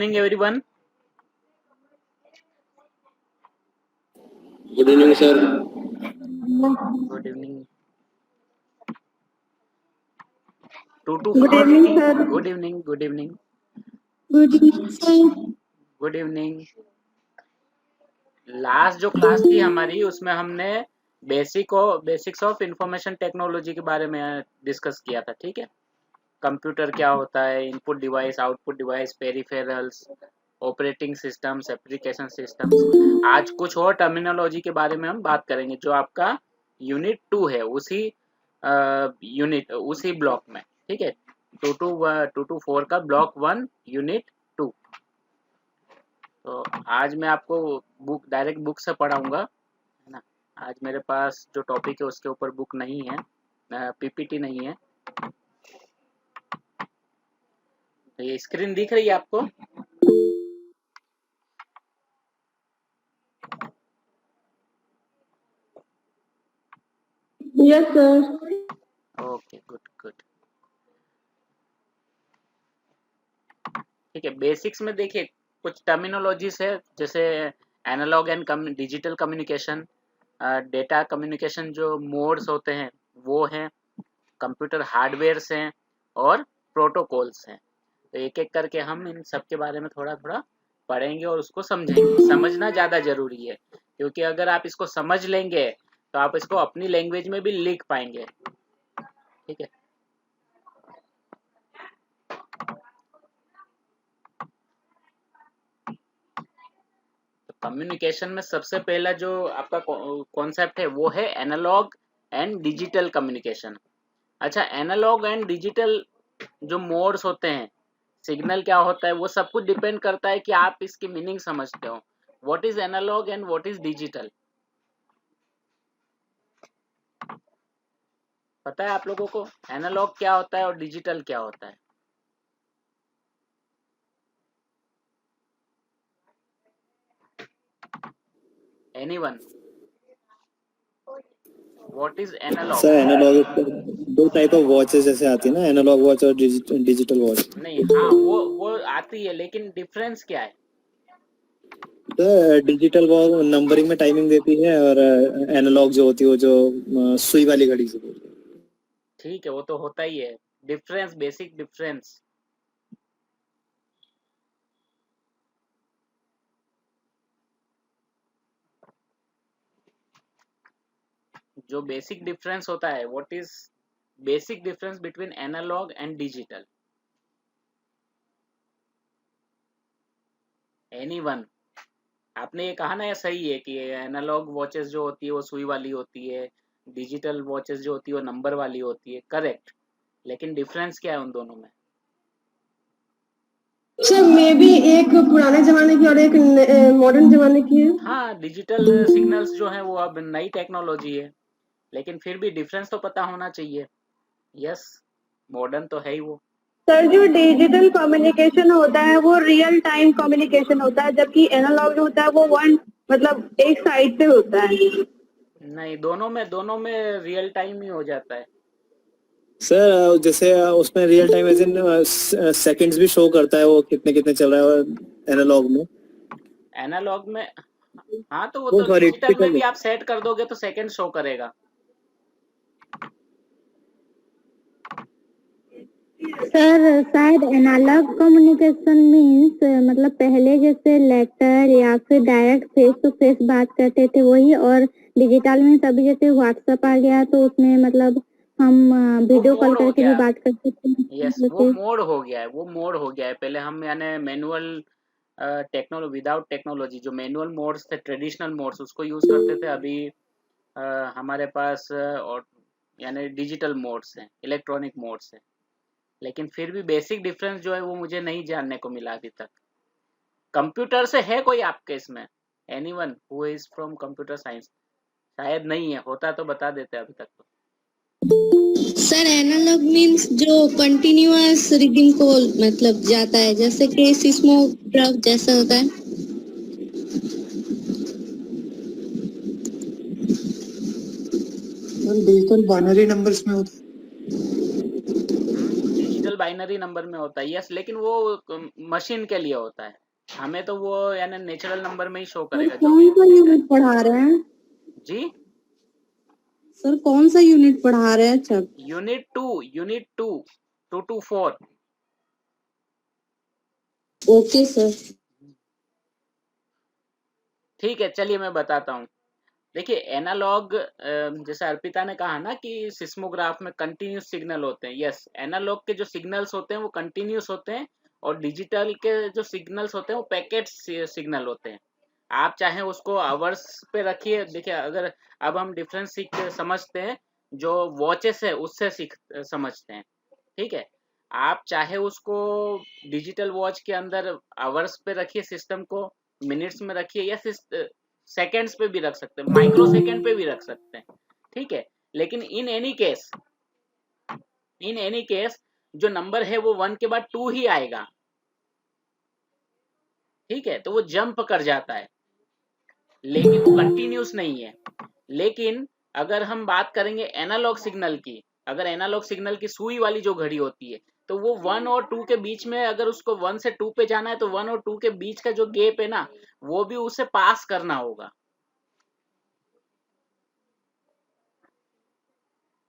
evening, everyone. Good evening, sir. Good evening. 2 to Good 4. evening, sir. Good evening. Good evening. Good evening, sir. Good evening. Last जो class थी हमारी उसमें हमने basics of information technology के बारे में discuss किया था, ठीक है। कंप्यूटर क्या होता है, input device, output device, peripherals, operating systems, application systems. आज कुछ और टर्मिनोलॉजी के बारे में हम बात करेंगे जो आपका यूनिट 2 है, उसी ब्लॉक में, ठीक है। 2 to 4 का ब्लॉक 1 यूनिट 2। तो आज मैं आपको डायरेक्ट बुक से पढ़ाऊंगा, है ना। आज मेरे पास जो टॉपिक है उसके ऊपर बुक नहीं है, पीपीटी नहीं है। तो ये स्क्रीन दिख रही है आपको? Yes, sir. Okay, good good. ठीक है, बेसिक्स में देखिए कुछ टर्मिनोलॉजीज है, जैसे analogue and digital communication, data communication जो मोड्स होते हैं वो हैं, कंप्यूटर हार्डवेयर्स हैं और प्रोटोकॉल्स हैं। तो एक एक करके हम इन सब के बारे में थोड़ा थोड़ा पढ़ेंगे और उसको समझेंगे। समझना ज़्यादा जरूरी है, क्योंकि अगर आप इसको समझ लेंगे तो आप इसको अपनी लैंग्वेज में भी लिख पाएंगे, ठीक है। कम्युनिकेशन में सबसे पहला जो आपका कॉन्सेप्ट है वो है एनालॉग एंड डिजिटल कम्युनिकेशन। अच्छा, एनालॉग एंड डिजिटल जो मोड्स होते हैं, सिग्नल क्या होता है, वो सब कुछ डिपेंड करता है कि आप इसकी मीनिंग समझते हो। What is analogue and what is digital, पता है आप लोगों को? एनालॉग क्या होता है और डिजिटल क्या होता है? Anyone? What is analogue? Sir analogue दो टाइप ऑफ वॉचेस जैसे आती है ना, एनालॉग वॉच और डिजिटल वॉच। नहीं, हाँ वो आती है, लेकिन डिफरेंस क्या है? तो डिजिटल वॉच नंबरिंग में टाइमिंग देती है और एनालॉग जो होती है वो जो सुई वाली घड़ी से बोलते हैं। ठीक है, वो तो होता ही है। Difference, basic difference. जो बेसिक डिफरेंस होता है, what is basic difference between analogue and digital? Anyone? आपने ये कहा ना, ये सही है कि एनालॉग वॉचेस जो होती है वो सुई वाली होती है, डिजिटल वॉचेस जो होती है वो नंबर वाली होती है, करेक्ट। लेकिन डिफरेंस क्या है उन दोनों में? सर मे बी एक पुराने जमाने की और एक मॉडर्न जमाने की है। हाँ, डिजिटल सिग्नल्स जो है वो अब नई टेक्नोलॉजी है, लेकिन फिर भी डिफरेंस तो पता होना चाहिए। यस, मॉडर्न तो है ही वो। सर जो डिजिटल कम्युनिकेशन होता है वो रियल टाइम कम्युनिकेशन होता है, जबकि एनालॉग जो होता है वो मतलब एक साइड पे होता है। नहीं, दोनों में रियल टाइम ही हो जाता है। सर जैसे उसमें real time as in seconds भी शो करता है, वो कितने कितने चल रहा है एनालॉग में। एनालॉग में हाँ, तो वो वो तो डिजिटल में डिजिटल भी आप सेट कर दोगे तो सेकंड शो करेगा। सर शायद एनालॉग कम्युनिकेशन मीन्स मतलब पहले जैसे लेटर या फिर डायरेक्ट फेस टू फेस बात करते थे वही, और डिजिटल में अभी जैसे व्हाट्सएप आ गया तो उसमें मतलब हम वीडियो कॉल करके भी बात करते थे। यस, वो मोड हो गया है, पहले हम यानी मैनुअल टेक्नोलॉजी, विदाउट टेक्नोलॉजी, जो मैनुअल मोड्स थे, ट्रेडिशनल मोड्स, उसको यूज करते थे। अभी हमारे पास और यानी डिजिटल मोड्स हैं, इलेक्ट्रॉनिक मोड्स हैं। लेकिन फिर भी बेसिक डिफरेंस जो है वो मुझे नहीं जानने को मिला अभी तक। कंप्यूटर से है कोई आपके इसमें? Anyone who is from computer science? शायद नहीं है, होता तो बता देते अभी तक तो। सर एनालॉग मीन्स जो कंटिन्यूअस रिदम को मतलब जाता है, जैसे कि सिस्मोग्राफ जैसा होता है। डिजिटल बाइनरी नंबर्स में होता है। डिजिटल बाइनरी नंबर में होता है, यस, लेकिन वो मशीन के लिए होता है, हमें तो वो यानी नेचुरल नंबर में ही शो करेगा जो भी कौन सा यूनिट पढ़ा रहे हैं जी। सर? कौन सा यूनिट पढ़ा रहे हैं? अच्छा, यूनिट 2 2 to 4। Okay sir. ठीक है, चलिए मैं बताता हूँ। देखिए एनालॉग, जैसे अर्पिता ने कहा ना कि सिस्मोग्राफ में कंटिन्यूस सिग्नल होते हैं, यस, एनालॉग के जो सिग्नल्स होते हैं वो कंटिन्यूस होते हैं और डिजिटल के जो सिग्नल्स होते हैं वो पैकेट सिग्नल होते हैं। आप चाहे उसको आवर्स पे रखिए, देखिए अगर अब हम डिफरेंस समझते हैं, जो वॉचेस है उससे समझते हैं, ठीक है। आप चाहे उसको डिजिटल वॉच के अंदर आवर्स पे रखिए सिस्टम को, मिनट्स में रखिए, या सेकेंड्स पे भी रख सकते हैं, माइक्रो सेकेंड पे भी रख सकते हैं, ठीक है। लेकिन इन एनी केस जो नंबर है वो 1 के बाद 2 ही आएगा, ठीक है, तो वो जंप कर जाता है, लेकिन वो कंटिन्यूस नहीं है। लेकिन अगर हम बात करेंगे एनालॉग सिग्नल की, अगर एनालॉग सिग्नल की सुई वाली जो घड़ी होती है, तो वो 1 और 2 के बीच में, अगर उसको 1 से 2 पे जाना है तो 1 और 2 के बीच का जो गैप है ना, वो भी उसे पास करना होगा,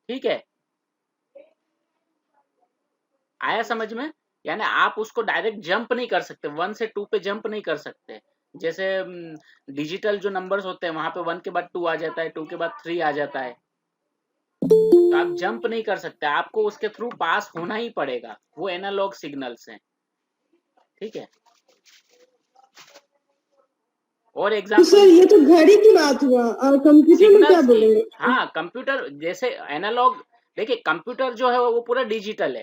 ठीक है। आया समझ में? यानी आप उसको डायरेक्ट जंप नहीं कर सकते, 1 से 2 पे जंप नहीं कर सकते। जैसे डिजिटल जो नंबर्स होते हैं वहां पे 1 के बाद 2 आ जाता है, 2 के बाद 3 आ जाता है, तो आप जंप नहीं कर सकते, आपको उसके थ्रू पास होना ही पड़ेगा, वो एनालॉग सिग्नल्स हैं, ठीक है। और तो एग्जांपल सर ये तो घड़ी की बात हुआ, और कंप्यूटर में क्या सिग्नल्स की, बोलेंगे? हाँ कंप्यूटर जैसे एनालॉग, देखिए कंप्यूटर जो है वो पूरा डिजिटल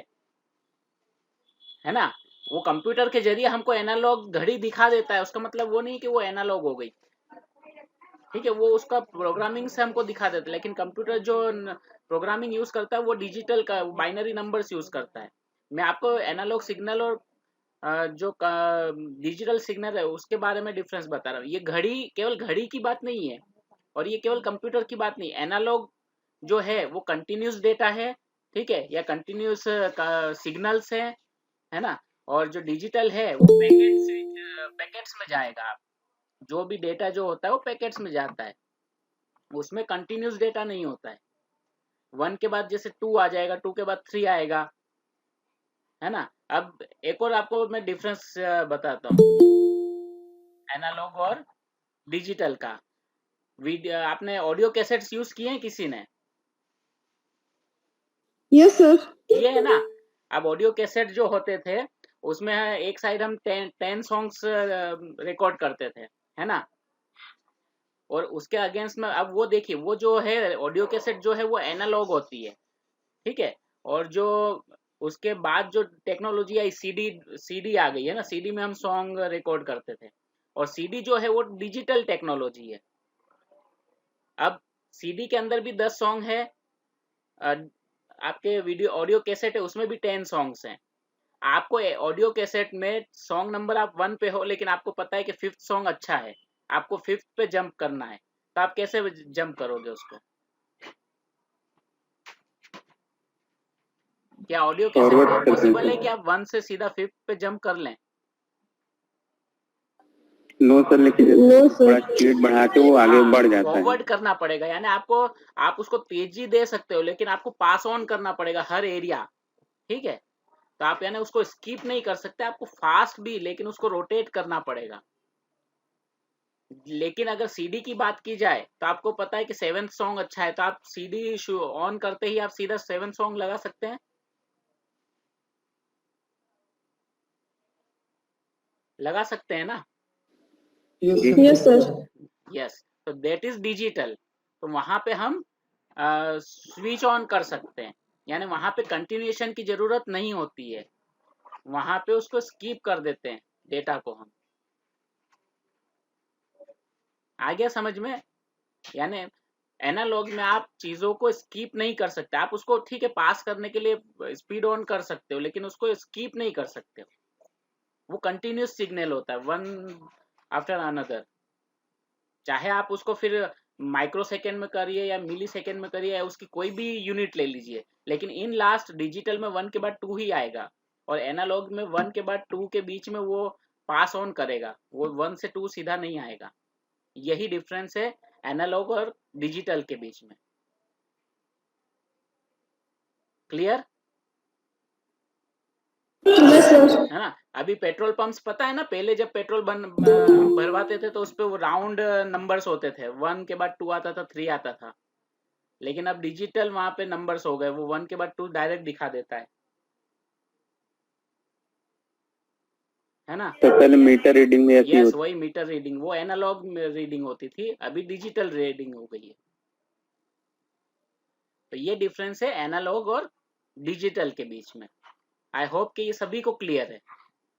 है ना, वो कंप्यूटर के जरिए हमको एनालॉग घड़ी दिखा देता है, उसका मतलब वो नहीं कि वो एनालॉग हो गई, ठीक है, वो उसका प्रोग्रामिंग से हमको दिखा देता है। लेकिन कंप्यूटर जो प्रोग्रामिंग यूज करता है वो डिजिटल का बाइनरी नंबर्स यूज करता है। मैं आपको एनालॉग सिग्नल और जो डिजिटल सिग्नल है उसके बारे में डिफरेंस बता रहा हूँ। ये घड़ी केवल घड़ी की बात नहीं है और ये केवल कंप्यूटर की बात नहीं। एनालॉग जो है वो कंटिन्यूस डेटा है, ठीक है, या कंटिन्यूस सिग्नल्स है ना। और जो डिजिटल है वो पैकेट्स में जाएगा। जो भी डेटा जो होता है वो पैकेट्स में जाता है, उसमें कंटिन्यूस डेटा नहीं होता है। 1 के बाद जैसे 2 आ जाएगा, 2 के बाद 3 आएगा, है ना। अब एक और आपको मैं डिफरेंस बताता हूँ एनालॉग और डिजिटल का। वीडियो आपने ऑडियो कैसेट्स यूज किए हैं किसी ने? Yes sir. किए है ना। अब ऑडियो कैसेट जो होते थे उसमें एक साइड हम 10 सॉन्ग्स रिकॉर्ड करते थे, है ना। और उसके अगेंस्ट में अब वो देखिए, वो जो है ऑडियो कैसेट जो है वो एनालॉग होती है, ठीक है। और जो उसके बाद जो टेक्नोलॉजी आई, सीडी आ गई है ना, सीडी में हम सॉन्ग रिकॉर्ड करते थे। और सीडी जो है वो डिजिटल टेक्नोलॉजी है। अब सीडी के अंदर भी 10 सॉन्ग है, आपके वीडियो ऑडियो कैसेट है उसमें भी 10 सॉन्ग्स हैं। आपको ऑडियो कैसेट में सॉन्ग नंबर आप 1 पे हो, लेकिन आपको पता है कि 5th सॉन्ग अच्छा है, आपको 5th पे जंप करना है, तो आप कैसे जंप करोगे उसको? क्या ऑडियो कैसेट में पॉसिबल है कि आप 1 से सीधा 5th पे जंप कर लें? नो सर, लेकिन थोड़ा स्पीड बढ़ा के वो आगे बढ़ जाता है। फॉरवर्ड करना पड़ेगा, यानी आपको, आप उसको तेजी दे सकते हो लेकिन आपको पास ऑन करना पड़ेगा हर एरिया, ठीक है। तो आप यानी उसको स्किप नहीं कर सकते, आपको फास्ट भी, लेकिन उसको रोटेट करना पड़ेगा। लेकिन अगर सीडी की बात की जाए तो आपको पता है कि 7th सॉन्ग अच्छा है, तो आप सीडी ऑन करते ही आप सीधा 7th सॉन्ग लगा सकते हैं, लगा सकते हैं ना। Yes sir. यस, तो दैट इज डिजिटल। तो वहां पे हम स्विच ऑन कर सकते हैं, यानी वहां पे कंटिन्यूएशन की जरूरत नहीं होती है, वहां पे उसको स्किप कर देते हैं डेटा को हम। आ गया समझ में? यानी एनालॉग में आप चीजों को स्किप नहीं कर सकते, आप उसको ठीक है पास करने के लिए स्पीड ऑन कर सकते हो, लेकिन उसको स्किप नहीं कर सकते हो। वो कंटिन्यूस सिग्नल होता है, वन आफ्टर अनदर। चाहे आप उसको फिर माइक्रो सेकेंड में करिए या मिली सेकेंड में करिए, या उसकी कोई भी यूनिट ले लीजिए, लेकिन इन लास्ट डिजिटल में 1 के बाद 2 ही आएगा। और एनालॉग में 1 के बाद 2 के बीच में वो पास ऑन करेगा, वो 1 से 2 सीधा नहीं आएगा। यही डिफरेंस है एनालॉग और डिजिटल के बीच में। क्लियर है ना? अभी पेट्रोल पंप्स पता है ना, पहले जब पेट्रोल भरवाते थे तो उस पे वो राउंड नंबर्स होते थे, 1 के बाद 2 आता था, 3 आता था। लेकिन अब डिजिटल वहां पे नंबर्स हो गए, वो 1 के बाद 2 डायरेक्ट दिखा देता है ना? तो पहले मीटर रीडिंग में ऐसी यस, होती वही मीटर रीडिंग, वो एनालॉग रीडिंग होती थी, अभी डिजिटल रीडिंग हो गई है। तो ये डिफरेंस है एनालॉग और डिजिटल के बीच में। आई होप कि ये सभी को क्लियर है।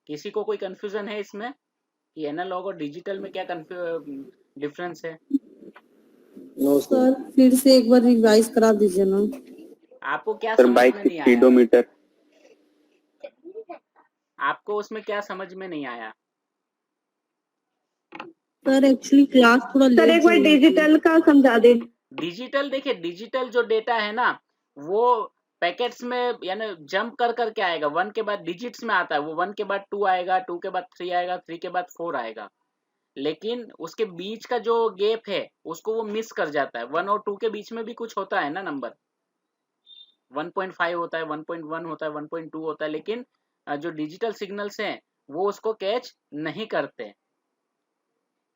किसी को कोई कंफ्यूजन है इसमें कि एनालॉग और डिजिटल में क्या डिफरेंस है? No sir. सर फिर से एक बार रिवाइज करा दीजिए ना। आपको क्या सर समझ बाइक में की नहीं आया? स्पीडोमीटर। आपको उसमें क्या समझ में नहीं आया? सर एक्चुअली क्लास थोड़ा सर लेट एक बार डिजिटल का समझा दीजिए। डिजिटल देखिए, डिजिटल जो डेटा है ना वो पैकेट्स में यानी जंप कर करके आएगा, 1 के बाद डिजिट्स में आता है, वो 1 के बाद 2 आएगा, 2 के बाद 3 आएगा, 3 के बाद 4 आएगा। लेकिन उसके बीच का जो गैप है उसको वो मिस कर जाता है। 1 और 2 के बीच में भी कुछ होता है ना नंबर, 1.5 होता है, 1.1 होता है, 1.2 होता है, लेकिन जो डिजिटल सिग्नल्स हैं वो उसको कैच नहीं करते।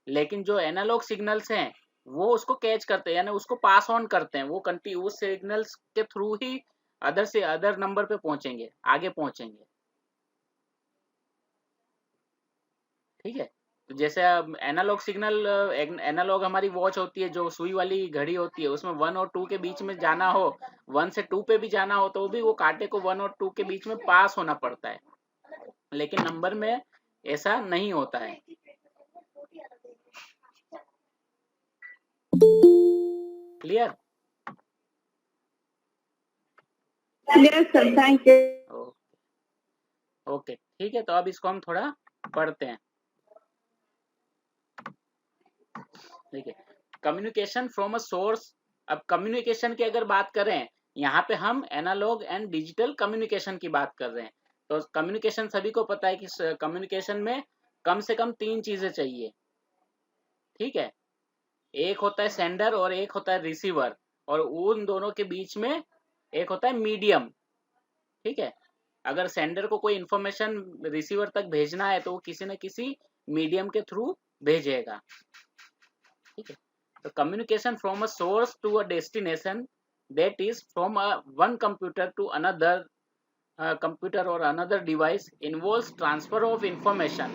लेकिन जो एनालॉग सिग्नल्स हैं वो उसको कैच करते हैं, यानी उसको पास ऑन करते हैं, वो कंटिन्यूस सिग्नल्स के थ्रू ही अदर से अदर नंबर पे पहुंचेंगे, आगे पहुंचेंगे। ठीक है? तो जैसे एनालॉग सिग्नल, एनालॉग हमारी वॉच होती है, जो सुई वाली घड़ी होती है, उसमें 1 और 2 के बीच में जाना हो, 1 से 2 पे भी जाना हो तो भी वो कांटे को 1 और 2 के बीच में पास होना पड़ता है। लेकिन नंबर में ऐसा नहीं होता है। Clear? Yes sir, thank you. Okay, ठीक है। तो अब इसको हम थोड़ा पढ़ते हैं। ठीक है, कम्युनिकेशन फ्रॉम अ सोर्स। अब कम्युनिकेशन की अगर बात करें, यहाँ पे हम एनालॉग एंड डिजिटल कम्युनिकेशन की बात कर रहे हैं। तो कम्युनिकेशन सभी को पता है कि कम्युनिकेशन में कम से कम 3 चीजें चाहिए। ठीक है, एक होता है सेंडर और एक होता है रिसीवर, और उन दोनों के बीच में एक होता है मीडियम। ठीक है, अगर सेंडर को कोई इंफॉर्मेशन रिसीवर तक भेजना है तो वो किसी न किसी मीडियम के थ्रू भेजेगा। ठीक है, तो communication from a source to a destination, that is from one computer to another computer और another device, involves transfer of information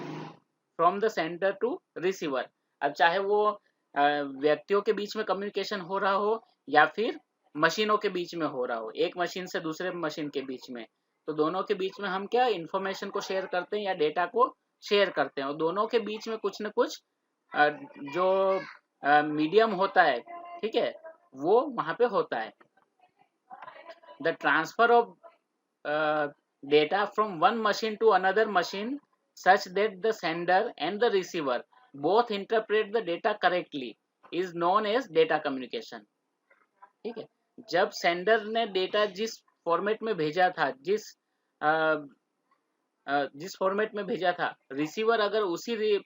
from the sender to receiver. अब चाहे वो व्यक्तियों के बीच में कम्युनिकेशन हो रहा हो या फिर मशीनों के बीच में हो रहा हो, एक मशीन से दूसरे मशीन के बीच में, तो दोनों के बीच में हम क्या इंफॉर्मेशन को शेयर करते हैं या डेटा को शेयर करते हैं, और दोनों के बीच में कुछ न कुछ जो मीडियम होता है, ठीक है, वो वहां पे होता है। The transfer of data from one machine to another machine such that the sender and the receiver both interpret the data correctly is known as data communication। ठीक है, जब सेंडर ने डेटा जिस फॉर्मेट में भेजा था, जिस फॉर्मेट में भेजा था, रिसीवर अगर उसी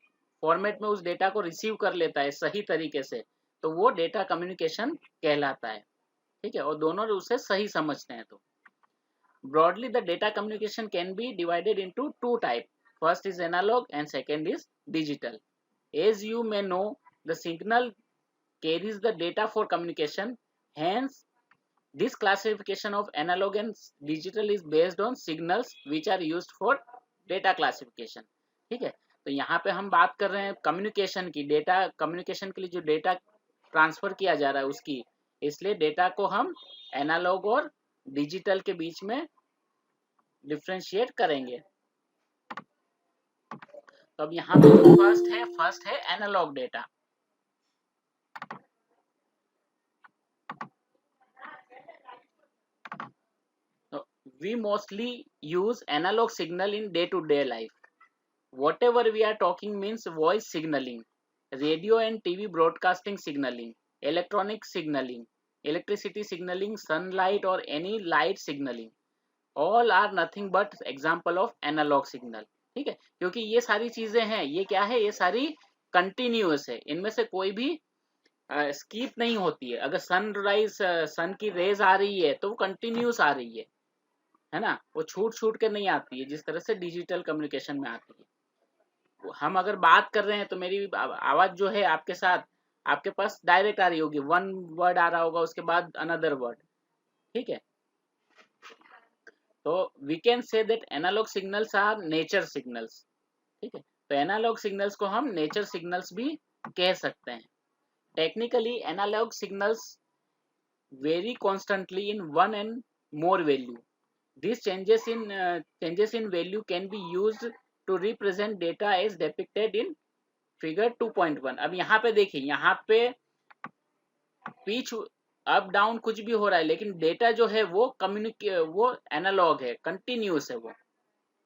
फॉर्मेट में उस डेटा को रिसीव कर लेता है सही तरीके से, तो वो डेटा कम्युनिकेशन कहलाता है। ठीक है, और दोनों उसे सही समझते हैं। तो broadly the data communication can be divided into two types. First is analog and second is digital. As you may know, the signal carries the data for communication. Hence, this classification of analog and digital is based on signals which are used for data classification। ठीक है, तो यहाँ पे हम बात कर रहे हैं कम्युनिकेशन की, डेटा कम्युनिकेशन के लिए जो डेटा ट्रांसफर किया जा रहा है उसकी, इसलिए डेटा को हम एनालॉग और डिजिटल के बीच में डिफ्रेंशिएट करेंगे। तो अब यहाँ पे जो फर्स्ट है एनालॉग डेटा। तो we mostly use analog signal in day to day life. Whatever we are talking means voice signaling, radio and TV broadcasting signaling, electronic signaling, electricity signaling, sunlight or any light signaling. All are nothing but example of analogue signal. ठीक है, क्योंकि ये सारी चीजें हैं, ये क्या है, ये सारी कंटिन्यूअस है, इनमें से कोई भी स्कीप नहीं होती है। अगर सनराइज सन की रेज आ रही है तो वो कंटिन्यूस आ रही है ना, वो छूट छूट के नहीं आती है जिस तरह से डिजिटल कम्युनिकेशन में आती है। हम अगर बात कर रहे हैं तो मेरी आवाज जो है आपके साथ, आपके पास डायरेक्ट आ रही होगी, वन वर्ड आ रहा होगा, उसके बाद अनदर वर्ड। ठीक है, तो we can say that analogue signals are nature signals. ठीक है, तो एनालॉग सिग्नल्स को हम नेचर सिग्नल्स भी कह सकते हैं। Technically analogue signals vary constantly in one and more value. These changes in value can be used to represent data as depicted in figure 2.1. अब यहाँ पे देखिए, यहाँ पे पिच अप डाउन कुछ भी हो रहा है, लेकिन डेटा जो है वो वो एनालॉग है, कंटिन्यूस है वो।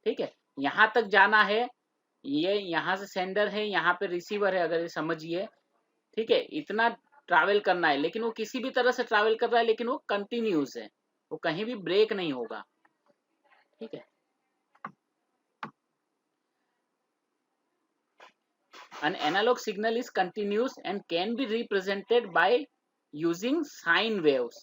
ठीक है, यहाँ तक जाना है, ये यहाँ से सेंडर है, यहाँ पे रिसीवर है, अगर ये समझिए। ठीक है, इतना ट्रैवल करना है, लेकिन वो किसी भी तरह से ट्रैवल कर रहा है, लेकिन वो कंटिन्यूस है, वो कहीं भी ब्रेक नहीं होगा। ठीक है, an analog signal is continuous and can be represented by using sine waves.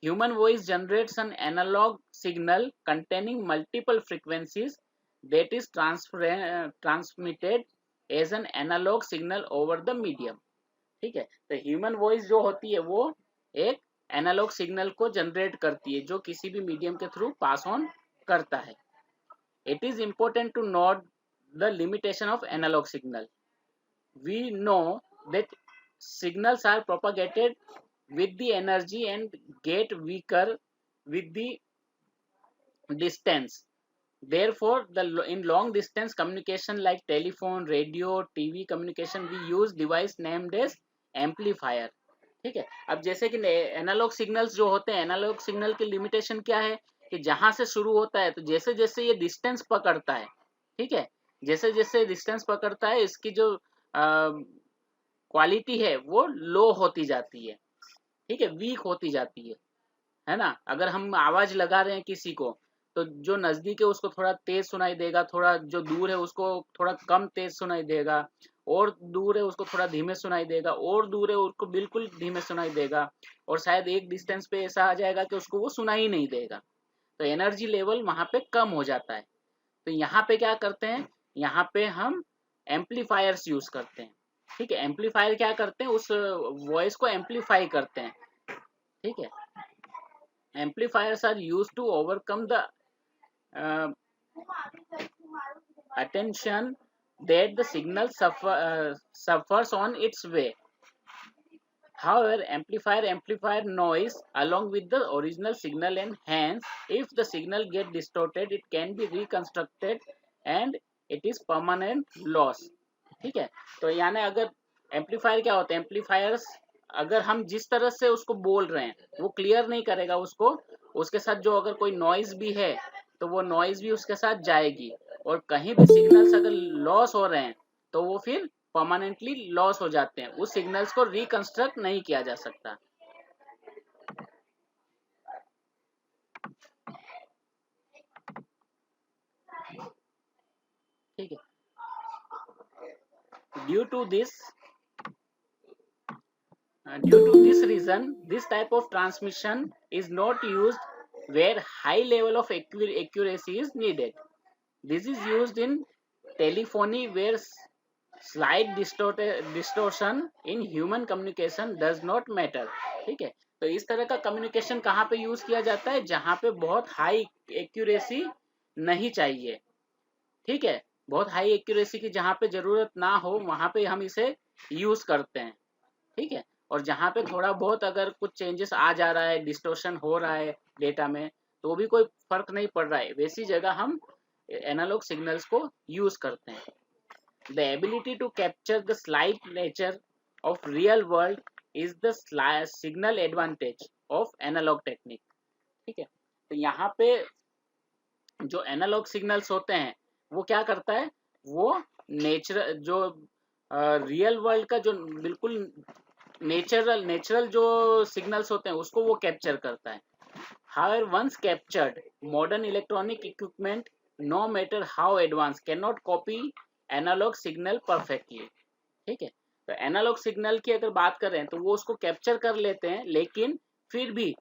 Human voice generates an analog signal containing multiple frequencies that is transmitted as an analog signal over the medium. ठीक है, तो human voice जो होती है वो एक analogue signal को generate करती है जो किसी भी मीडियम के थ्रू पास ऑन करता है। It is important to note the limitation of analogue signal. We know that signals are propagated with the energy and get weaker with the distance. Therefore, in long distance communication like telephone, radio, TV communication, we use device named as amplifier. ठीक है, अब जैसे कि analogue signals जो होते हैं, analogue signal की limitation क्या है कि जहां से शुरू होता है, तो जैसे जैसे ये डिस्टेंस पकड़ता है, ठीक है, जैसे जैसे डिस्टेंस पकड़ता है, इसकी जो क्वालिटी है वो लो होती जाती है। ठीक है, वीक होती जाती है ना। अगर हम आवाज लगा रहे हैं किसी को, तो जो नजदीक है उसको थोड़ा तेज सुनाई देगा, थोड़ा जो दूर है उसको थोड़ा कम तेज सुनाई देगा, और दूर है उसको थोड़ा धीमे सुनाई देगा, और दूर है उसको बिल्कुल धीमे सुनाई देगा, और शायद एक डिस्टेंस पे ऐसा आ जाएगा कि उसको वो सुनाई ही नहीं देगा। तो एनर्जी लेवल वहां पे कम हो जाता है। तो यहाँ पे क्या करते हैं, यहाँ पे हम एम्पलीफायर्स यूज करते हैं। ठीक है, एम्पलीफायर क्या करते हैं, उस वॉइस को एम्पलीफाई करते हैं। ठीक है, amplifiers are used to overcome the attention that the signal suffers on its way. However, amplifier noise along with the original signal, and hence if the signal get distorted it can be reconstructed and it is permanent loss. ठीक है, तो यानी अगर amplifier क्या होता है, amplifiers अगर हम जिस तरह से उसको बोल रहे हैं वो क्लियर नहीं करेगा उसको, उसके साथ जो अगर कोई नॉइज भी है तो वो नॉइज भी उसके साथ जाएगी, और कहीं भी सिग्नल्स अगर लॉस हो रहे हैं तो वो फिर परमानेंटली लॉस हो जाते हैं, उस सिग्नल्स को रिकंस्ट्रक्ट नहीं किया जा सकता। ठीक है, due to this reason this type of transmission is not used where high level of accuracy is needed. This is used in telephony where slight distortion in human communication does not matter. ठीक है, तो इस तरह का communication कहाँ पे use किया जाता है, जहाँ पे बहुत हाई एक्यूरेसी नहीं चाहिए। ठीक है, बहुत हाई एक्यूरेसी की जहाँ पे जरूरत ना हो वहां पे हम इसे यूज करते हैं। ठीक है, और जहाँ पे थोड़ा बहुत अगर कुछ चेंजेस आ जा रहा है, डिस्टोर्शन हो रहा है डेटा में, तो भी कोई फर्क नहीं पड़ रहा है, वैसी जगह हम एनालॉग सिग्नल्स को यूज करते हैं। The ability to capture the slight nature of real world is the signal advantage of analogue technique. ठीक है, तो यहाँ पे जो एनालॉग सिग्नल्स होते हैं वो क्या करता है, वो नेचुरल जो रियल वर्ल्ड का जो बिल्कुल नेचुरल जो सिग्नल्स होते हैं उसको वो कैप्चर करता है। However, once captured, modern electronic equipment, no matter how advanced, cannot copy analog signal perfectly. ठीक है, तो एनालॉग सिग्नल की अगर बात करें तो वो उसको कैप्चर कर लेते हैं, लेकिन फिर भी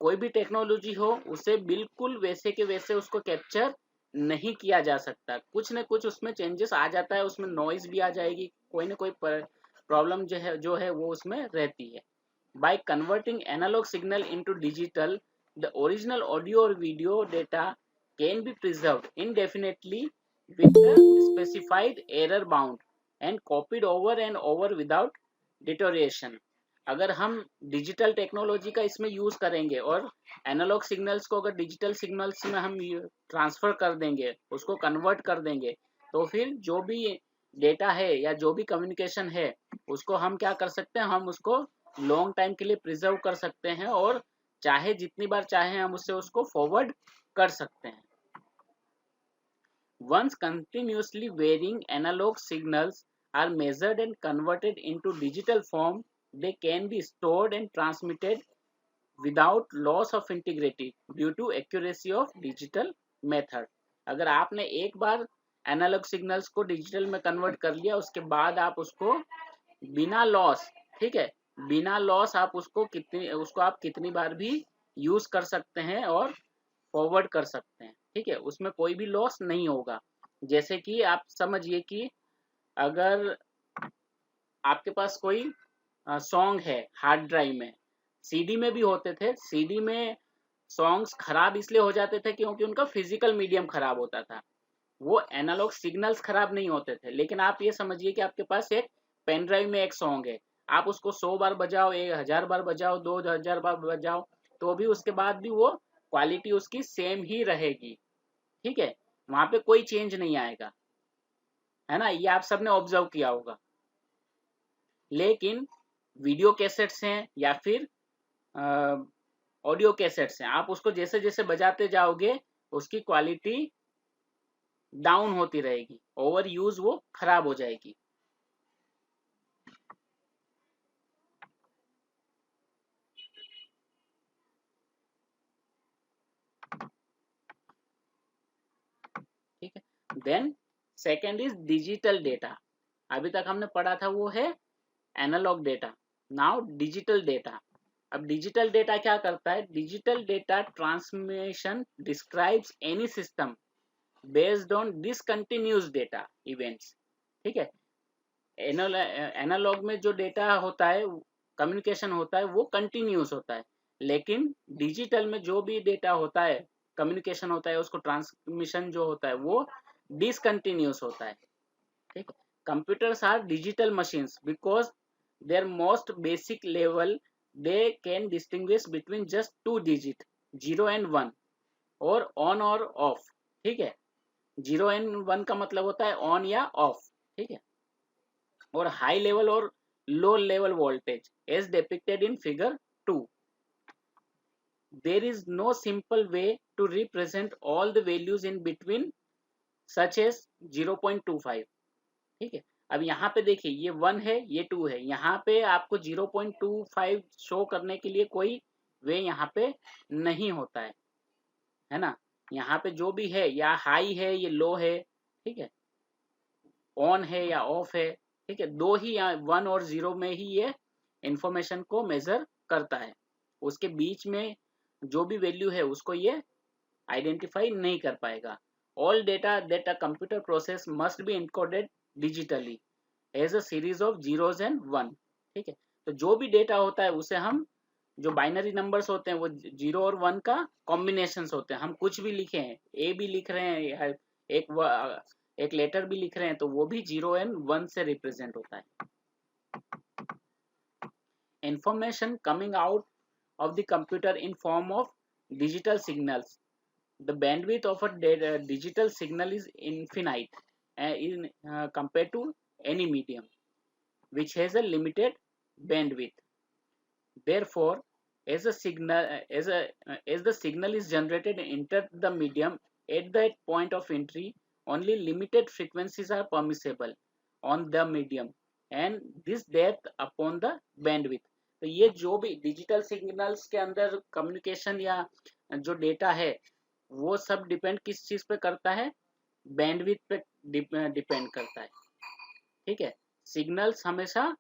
कोई भी टेक्नोलॉजी हो उसे बिल्कुल वैसे के वैसे उसको कैप्चर नहीं किया जा सकता। कुछ न कुछ उसमें चेंजेस आ जाता है, उसमें नॉइज भी आ जाएगी, कोई ना कोई प्रॉब्लम जो है वो उसमें रहती है। By converting analogue signal into digital, the original audio or video data can be preserved indefinitely with the specified error bound and copied over and over without deterioration. अगर हम डिजिटल टेक्नोलॉजी का इसमें यूज करेंगे और analogue signals को अगर digital signals में हम ट्रांसफर कर देंगे, उसको कन्वर्ट कर देंगे, तो फिर जो भी डेटा है या जो भी कम्युनिकेशन है उसको हम क्या कर सकते हैं, हम उसको लॉन्ग टाइम के लिए प्रिजर्व कर सकते हैं और चाहे जितनी बार चाहे हम उसको फॉरवर्ड कर सकते हैं। Once continuously varying analog signals are measured and converted into digital form, they can be stored and transmitted without loss of integrity due to accuracy of digital method. अगर आपने एक बार एनालॉग सिग्नल्स को digital में convert कर लिया, उसके बाद आप उसको बिना लॉस, ठीक है, बिना लॉस आप उसको आप कितनी बार भी यूज कर सकते हैं और फॉरवर्ड कर सकते हैं। ठीक है, उसमें कोई भी लॉस नहीं होगा। जैसे कि आप समझिए कि अगर आपके पास कोई सॉन्ग है हार्ड ड्राइव में, सीडी में भी होते थे, सीडी में सॉन्ग्स खराब इसलिए हो जाते थे क्योंकि उनका फिजिकल मीडियम खराब होता था, वो एनालॉग सिग्नल्स खराब नहीं होते थे। लेकिन आप ये समझिए कि आपके पास एक पेन ड्राइव में एक सॉन्ग है, आप उसको 100 बार बजाओ, 1000 बार बजाओ, 2000 बार बजाओ, तो भी उसके बाद भी वो क्वालिटी उसकी सेम ही रहेगी। ठीक है, वहां पे कोई चेंज नहीं आएगा, है ना, ये आप सबने ऑब्जर्व किया होगा। लेकिन वीडियो कैसेट्स हैं या फिर ऑडियो कैसेट्स हैं, आप उसको जैसे जैसे बजाते जाओगे उसकी क्वालिटी डाउन होती रहेगी, ओवर यूज वो खराब हो जाएगी। ठीक है, then second is digital data. अभी तक हमने पढ़ा था वो है analogue data, now digital data. अब डिजिटल डेटा क्या करता है, digital data transmission describes any system based on discontinuous data events. ठीक है, एनालॉग में जो डेटा होता है, कम्युनिकेशन होता है, वो कंटिन्यूअस होता है, लेकिन डिजिटल में जो भी डेटा होता है, कम्युनिकेशन होता है, उसको ट्रांसमिशन जो होता है वो डिसकंटिन्यूअस होता है। ठीक है, computers are digital machines because their most basic level they can distinguish between just 2 digit 0 and 1 और ऑन और ऑफ। ठीक है, 0 and 1 का मतलब होता है ऑन या ऑफ। ठीक है, और हाई लेवल और low level voltage as depicted in figure 2। There is no simple way to represent all the values in between such as 0.25। ठीक है, अब यहाँ पे देखिए ये 1 है, ये 2 है, यहाँ पे आपको 0.25 शो करने के लिए कोई वे यहाँ पे नहीं होता है ना। यहाँ पे जो भी है या हाई है ये लो है, ठीक है, ऑन है या ऑफ है। ठीक है, दो ही यहाँ 1 और 0 में ही ये इंफॉर्मेशन को मेजर करता है, उसके बीच में जो भी वैल्यू है उसको ये आइडेंटिफाई नहीं कर पाएगा। All data that a computer process must be encoded digitally as a series of zeros and 1। ठीक है, तो जो भी डेटा होता है उसे हम, जो बाइनरी नंबर्स होते हैं वो 0 और 1 का कॉम्बिनेशन होते हैं। हम कुछ भी लिखे हैं, ए भी लिख रहे हैं या एक लेटर भी लिख रहे हैं, तो वो भी 0 and 1 से रिप्रेजेंट होता है। Information coming out of the computer in form of digital signals. The bandwidth of a digital signal is infinite compared to any medium which has a limited bandwidth. Therefore, as the signal is generated and enter the medium, at that point of entry only limited frequencies are permissible on the medium and this depth upon the bandwidth. तो ये जो भी digital signals के अंदर communication या जो data है वो सब डिपेंड किस चीज पे करता है, बैंडविड्थ पे डिपेंड करता है। ठीक है, सिग्नल्स हमेशा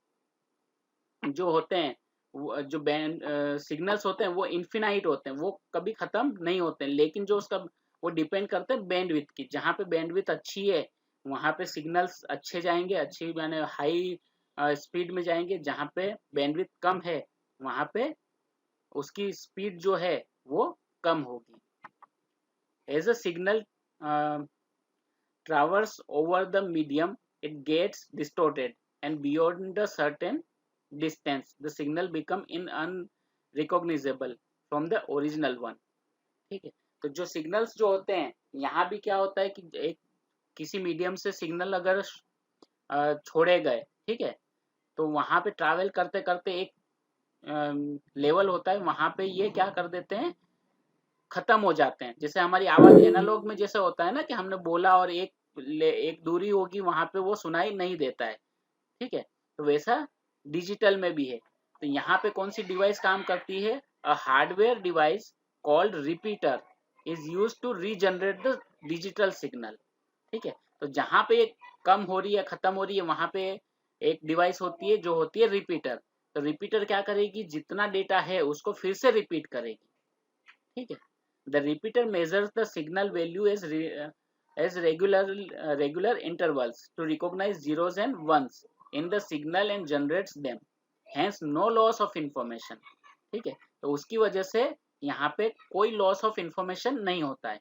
जो होते हैं जो बैंड सिग्नल्स होते हैं वो इन्फिनाइट होते हैं, वो कभी खत्म नहीं होते हैं, लेकिन जो उसका वो डिपेंड करते हैं बैंडविड्थ की। जहाँ पे बैंडविड्थ अच्छी है वहाँ पे सिग्नल्स अच्छे जाएंगे, अच्छी माने हाई स्पीड में जाएंगे। जहाँ पे बैंडविड्थ कम है वहाँ पे उसकी स्पीड जो है वो कम होगी। As a signal traverse over the medium, it gets distorted, and beyond a certain distance, the signal become unrecognizable from the original one. ठीक है, तो जो सिग्नल्स जो होते हैं यहाँ भी क्या होता है कि एक किसी मीडियम से सिग्नल अगर छोड़े गए, ठीक है, तो वहां पे ट्रैवल करते करते एक लेवल होता है, वहां पे ये क्या कर देते हैं, खत्म हो जाते हैं। जैसे हमारी आवाज एनालॉग में जैसे होता है ना कि हमने बोला और एक दूरी होगी वहां पे वो सुनाई नहीं देता है। ठीक है, तो वैसा डिजिटल में भी है। तो यहाँ पे कौन सी डिवाइस काम करती है, a hardware device called repeater is used to regenerate the digital signal. ठीक है, तो जहाँ पे कम हो रही है, खत्म हो रही है, वहां पे एक डिवाइस होती है जो होती है रिपीटर। तो रिपीटर क्या करेगी, जितना डेटा है उसको फिर से रिपीट करेगी। ठीक है, the repeater measures the signal value as regular intervals to recognize zeros and ones in the signal and generates them, hence no loss of information। ठीक है, तो उसकी वजह से यहाँ पे कोई लॉस ऑफ इंफॉर्मेशन नहीं होता है।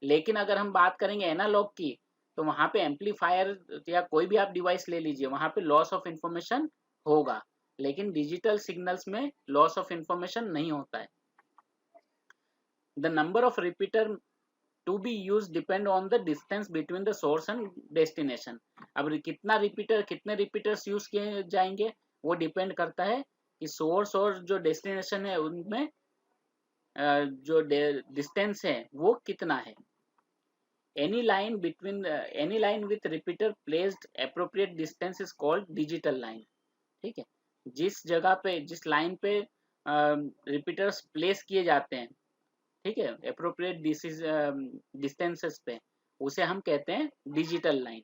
लेकिन अगर हम बात करेंगे एनालॉग की, तो वहां पे एम्पलीफायर या कोई भी आप डिवाइस ले लीजिए, वहां पे लॉस ऑफ इंफॉर्मेशन होगा, लेकिन डिजिटल सिग्नल्स में लॉस ऑफ इंफॉर्मेशन नहीं होता है। The number of repeater to be used depend on the distance between the source and destination। अब कितना रिपीटर, कितने रिपीटर्स यूज किए जाएंगे वो डिपेंड करता है कि सोर्स और जो डेस्टिनेशन है उनमें जो डिस्टेंस है वो कितना है। any line with repeater placed appropriate distance is called digital line। ठीक है, जिस जगह पे, जिस लाइन पे रिपीटर्स प्लेस किए जाते हैं, ठीक है, अप्रोप्रिएट डिस्टेंसेस पे, उसे हम कहते हैं digital line.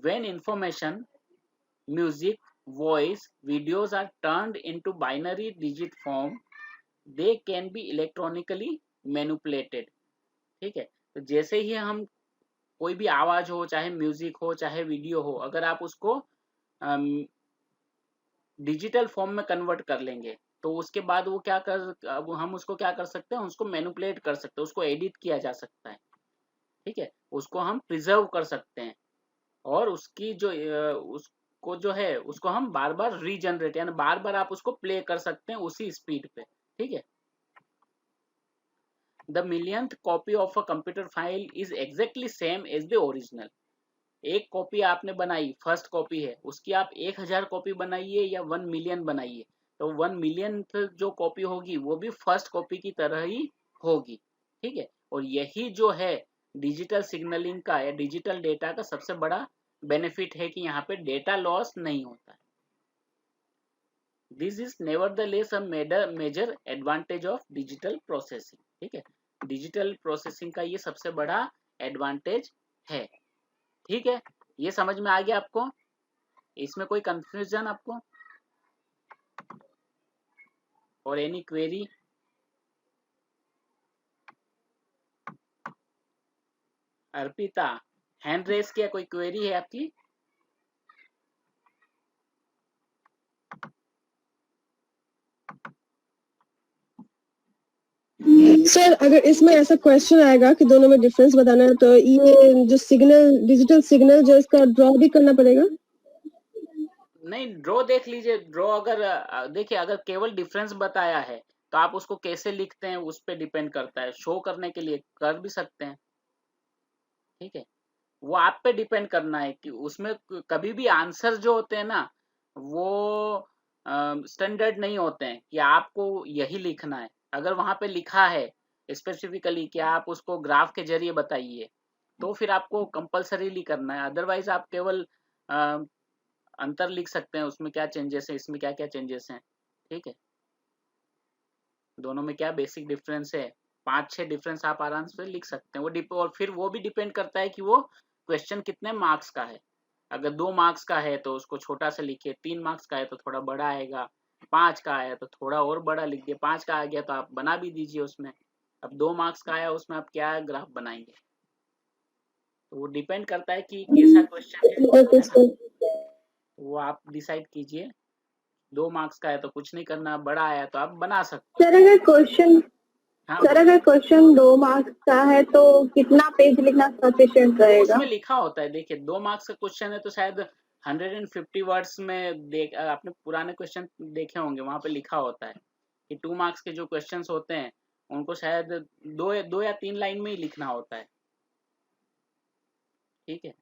When information, music, voice, videos are turned into binary digit form, they can be electronically manipulated. ठीक है, तो जैसे ही हम कोई भी आवाज हो, चाहे म्यूजिक हो, चाहे वीडियो हो, अगर आप उसको डिजिटल फॉर्म में कन्वर्ट कर लेंगे तो उसके बाद वो क्या अब हम उसको क्या कर सकते हैं, उसको मैनिपुलेट कर सकते हैं, उसको एडिट किया जा सकता है। ठीक है, उसको हम प्रिजर्व कर सकते हैं और उसकी जो उसको जो है उसको हम बार बार रीजनरेट, यानी बार बार आप उसको प्ले कर सकते हैं उसी स्पीड पे। ठीक है, the millionth copy of a computer file is exactly same as the original. एक कॉपी आपने बनाई, फर्स्ट कॉपी है, उसकी आप 1000 कॉपी बनाइए या 1 मिलियन बनाइए, तो 1 मिलियन जो कॉपी होगी वो भी फर्स्ट कॉपी की तरह ही होगी। ठीक है, और यही जो है डिजिटल सिग्नलिंग का या डिजिटल डेटा का सबसे बड़ा बेनिफिट है कि यहाँ पे डेटा लॉस नहीं होता है। This is nevertheless a major advantage of digital processing. ठीक है, डिजिटल प्रोसेसिंग का ये सबसे बड़ा एडवांटेज है। ठीक है, ये समझ में आ गया आपको? इसमें कोई कंफ्यूजन आपको और any query? Arpita, hand raise किया, कोई क्वेरी है आपकी? सर, अगर इसमें ऐसा क्वेश्चन आएगा कि दोनों में डिफरेंस बताना है, तो ये जो सिग्नल, डिजिटल सिग्नल जो इसका ड्रॉ भी करना पड़ेगा? नहीं, ड्रॉ देख लीजिए। ड्रॉ अगर देखिए, अगर केवल डिफरेंस बताया है तो आप उसको कैसे लिखते हैं उस पर डिपेंड करता है। शो करने के लिए कर भी सकते हैं। ठीक है, वो आप पे डिपेंड करना है कि उसमें कभी भी आंसर जो होते हैं ना वो स्टैंडर्ड नहीं होते हैं कि आपको यही लिखना है। अगर वहां पे लिखा है स्पेसिफिकली कि आप उसको ग्राफ के जरिए बताइए तो फिर आपको कंपल्सरीली करना है, अदरवाइज आप केवल अंतर लिख सकते हैं, उसमें क्या चेंजेस है, इसमें क्या क्या चेंजेस हैं, ठीक है, दोनों में क्या बेसिक डिफरेंस है, 5-6 डिफरेंस आप आराम से लिख सकते हैं। वो और फिर वो भी डिपेंड करता है कि वो क्वेश्चन कितने मार्क्स का है। अगर 2 मार्क्स का है तो उसको छोटा सा लिखिए, 3 मार्क्स का है तो थोड़ा बड़ा आएगा, 5 का आया तो थोड़ा और बड़ा लिख दिए, 5 का आ गया तो आप बना भी दीजिए उसमें। अब 2 मार्क्स का आया उसमें आप क्या ग्राफ बनाएंगे, तो वो डिपेंड करता है कि कैसा क्वेश्चन है ना? वो आप डिसाइड कीजिए। 2 मार्क्स का है तो कुछ नहीं करना, बड़ा आया तो आप बना सकते सर अगर क्वेश्चन हाँ, सर अगर क्वेश्चन 2 मार्क्स का है तो कितना पेज लिखना सफिशिएंट हो। रहेगा? उसमें लिखा होता है, देखिए 2 मार्क्स का क्वेश्चन है तो शायद 150 वर्ड्स में आपने पुराने क्वेश्चन देखे होंगे, वहां पे लिखा होता है कि 2 मार्क्स के जो क्वेश्चंस होते हैं उनको शायद 2 या 3 लाइन में ही लिखना होता है, ठीक है,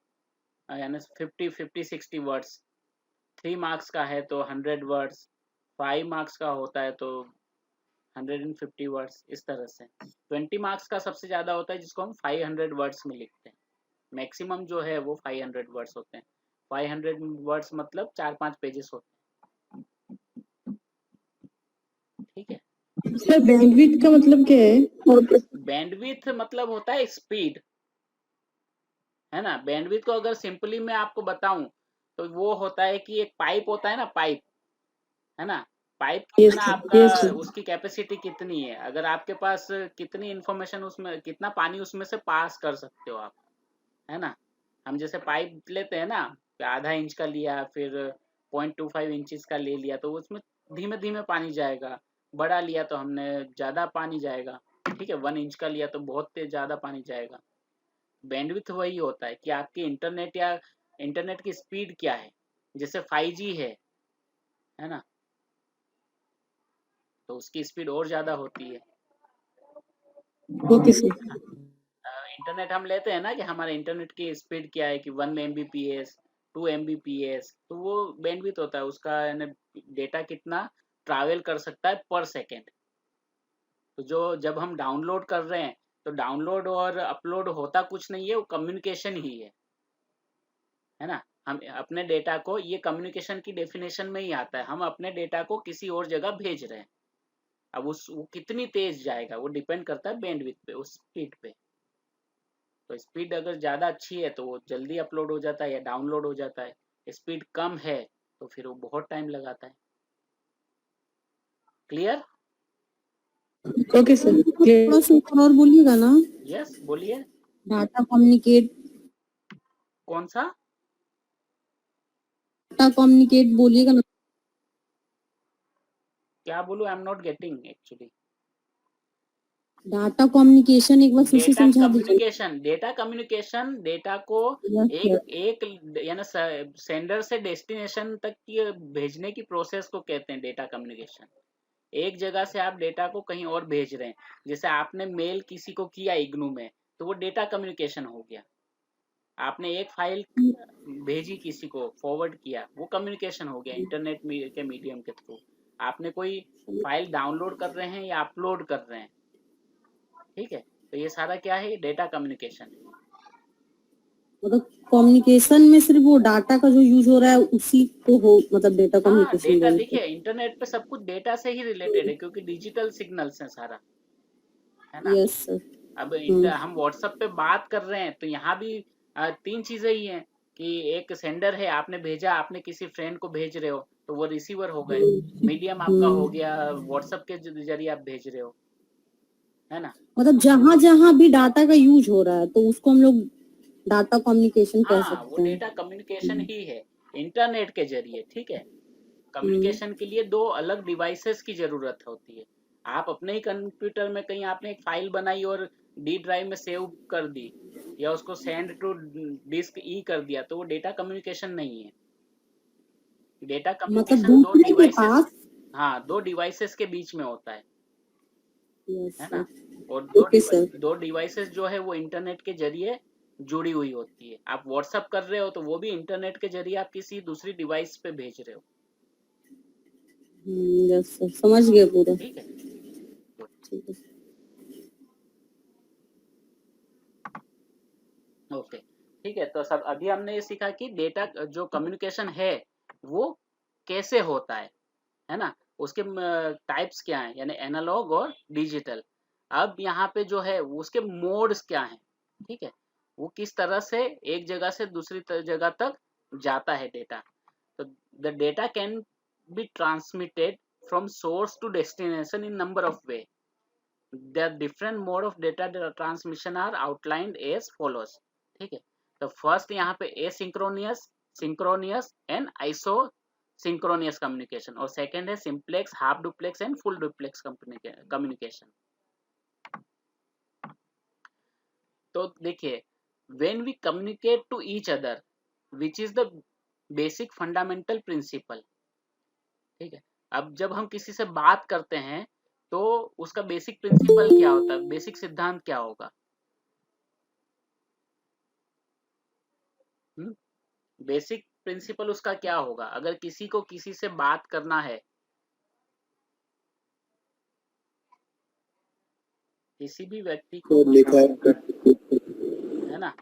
यानी 50-60 वर्ड्स। 3 मार्क्स का है तो 100 वर्ड्स, 5 मार्क्स का होता है तो 150 वर्ड्स, इस तरह से। 20 मार्क्स का सबसे ज्यादा होता है जिसको हम 500 वर्ड्स में लिखते हैं। मैक्सिमम जो है वो 500 वर्ड्स होते हैं। 500 वर्ड्स मतलब 4-5 पेजेस होते हैं, ठीक है। सर बैंडविड्थ का मतलब क्या है? बैंडविड्थ मतलब होता है स्पीड, है ना। बैंडविड्थ को अगर सिंपली मैं आपको बताऊं तो वो होता है कि एक पाइप होता है ना, पाइप, है ना, पाइप कितना आपका उसकी कैपेसिटी कितनी है, अगर आपके पास कितनी इंफॉर्मेशन उसमें, कितना पानी उसमें से पास कर सकते हो आप, है ना। हम जैसे पाइप लेते हैं ना, आधा इंच का लिया, फिर 0.25 इंचेस का ले लिया तो उसमें धीमे धीमे पानी जाएगा, बड़ा लिया तो हमने ज्यादा पानी जाएगा, ठीक है, 1 इंच का लिया तो बहुत ज्यादा पानी जाएगा। बैंडविड्थ वही होता है कि आपकी इंटरनेट या इंटरनेट की स्पीड क्या है, जैसे 5G है ना, तो उसकी स्पीड और ज्यादा होती है। Okay sir. इंटरनेट हम लेते हैं ना कि हमारे इंटरनेट की स्पीड क्या है कि 1 Mbps 2 Mbps, तो वो बैंडविड्थ होता है उसका, डेटा कितना ट्रैवल कर सकता है पर सेकेंड। तो जो जब हम डाउनलोड कर रहे हैं तो डाउनलोड और अपलोड होता कुछ नहीं है, वो कम्युनिकेशन ही है ना। हम अपने डेटा को, ये कम्युनिकेशन की डेफिनेशन में ही आता है, हम अपने डेटा को किसी और जगह भेज रहे हैं। अब वो कितनी तेज जाएगा वो डिपेंड करता है बैंडविड्थ पे, उस स्पीड पे। तो स्पीड अगर ज़्यादा अच्छी है तो वो जल्दी अपलोड हो जाता है या डाउनलोड हो जाता है, स्पीड कम है तो फिर वो बहुत टाइम लगाता है। क्लियर? Okay sir. थोड़ा सा ऊपर और बोलिएगा ना। यस बोलिए। डाटा कम्युनिकेट, कौन सा? डाटा कम्युनिकेट बोलिएगा ना। क्या बोलूं, I am not getting actually. Data communication एक बार फिर से डेटा समझा दीजिए। कम्युनिकेशन, डेटा कम्युनिकेशन, डेटा को एक यानी सेंडर से डेस्टिनेशन तक की भेजने की प्रोसेस को कहते हैं डेटा कम्युनिकेशन। एक जगह से आप डेटा को कहीं और भेज रहे हैं, जैसे आपने मेल किसी को किया इग्नू में तो वो डेटा कम्युनिकेशन हो गया। आपने एक फाइल भेजी किसी को, फॉरवर्ड किया, वो कम्युनिकेशन हो गया इंटरनेट के मीडियम के थ्रू। आपने कोई फाइल डाउनलोड कर रहे हैं या अपलोड कर रहे हैं, ठीक है, तो ये सारा क्या है, डेटा कम्युनिकेशन है। मतलब कम्युनिकेशन में सिर्फ वो डाटा का जो यूज हो रहा है उसी को हो, मतलब डेटा हाँ, कम्युनिकेशन। डेटा देखिए इंटरनेट पे सब कुछ डेटा से ही रिलेटेड है क्योंकि डिजिटल सिग्नल्स है सारा, है ना। Yes sir. अब हम व्हाट्सएप पे बात कर रहे हैं तो यहाँ भी 3 चीजें ही हैं कि एक सेंडर है, आपने भेजा, आपने किसी फ्रेंड को भेज रहे हो तो वो रिसीवर हो गए, मीडियम आपका हो गया व्हाट्सएप के जरिए आप भेज रहे हो, है ना। मतलब जहाँ जहाँ भी डाटा का यूज हो रहा है तो उसको हम लोग डाटा कम्युनिकेशन कह हाँ, वो सकते हैं। डेटा कम्युनिकेशन ही है इंटरनेट के जरिए, ठीक है। कम्युनिकेशन के लिए 2 अलग डिवाइसेस की जरूरत होती है। आप अपने ही कंप्यूटर में कहीं आपने एक फाइल बनाई और डी ड्राइव में सेव कर दी या उसको सेंड टू डिस्क ई कर दिया तो वो डेटा कम्युनिकेशन नहीं है। डेटा कम्युनिकेशन मतलब 2 डिवाइसेस, पास। हाँ 2 डिवाइसेस के बीच में होता है ना। और ओके सर। 2 डिवाइसेस जो है वो इंटरनेट के जरिए जुड़ी हुई होती है। आप व्हाट्सएप कर रहे हो तो वो भी इंटरनेट के जरिए आप किसी दूसरी डिवाइस पे भेज रहे हो। यस सर, समझ गया पूरा। ठीक है, ठीक है। ओके, ठीक है। तो सब अभी हमने ये सीखा कि डेटा जो कम्युनिकेशन है वो कैसे होता है ना। उसके टाइप्स क्या हैं, यानी एनालॉग और डिजिटल। अब यहाँ पे जो है उसके मोड्स क्या हैं, ठीक है, वो किस तरह से एक जगह से दूसरी जगह तक जाता है डेटा। तो the data can be transmitted from source to destination in number of way. The different mode of data transmission are outlined as follows, ठीक है। तो फर्स्ट यहाँ पे asynchronous, synchronous and isosynchronous communication, और सेकंड है simplex, half duplex and full duplex communication. तो देखिए, when we communicate to each other, which is the basic fundamental principle, ठीक है। अब जब हम किसी से बात करते हैं तो उसका बेसिक प्रिंसिपल क्या होता है, बेसिक सिद्धांत क्या होगा? बेसिक प्रिंसिपल उसका क्या होगा? अगर किसी को किसी से बात करना है, किसी भी व्यक्ति को लिखा है ना,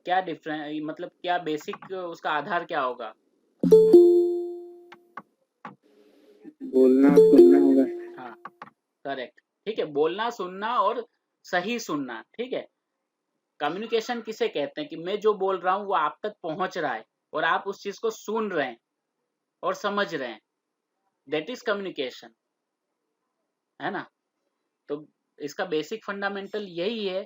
क्या डिफरेंस, मतलब क्या बेसिक उसका आधार क्या होगा? बोलना सुनना होगा। हाँ, करेक्ट, ठीक है, बोलना सुनना और सही सुनना, ठीक है। कम्युनिकेशन किसे कहते हैं कि मैं जो बोल रहा हूं वो आप तक पहुंच रहा है और आप उस चीज को सुन रहे हैं और समझ रहे हैं, दैट इज कम्युनिकेशन, है ना। तो इसका बेसिक फंडामेंटल यही है,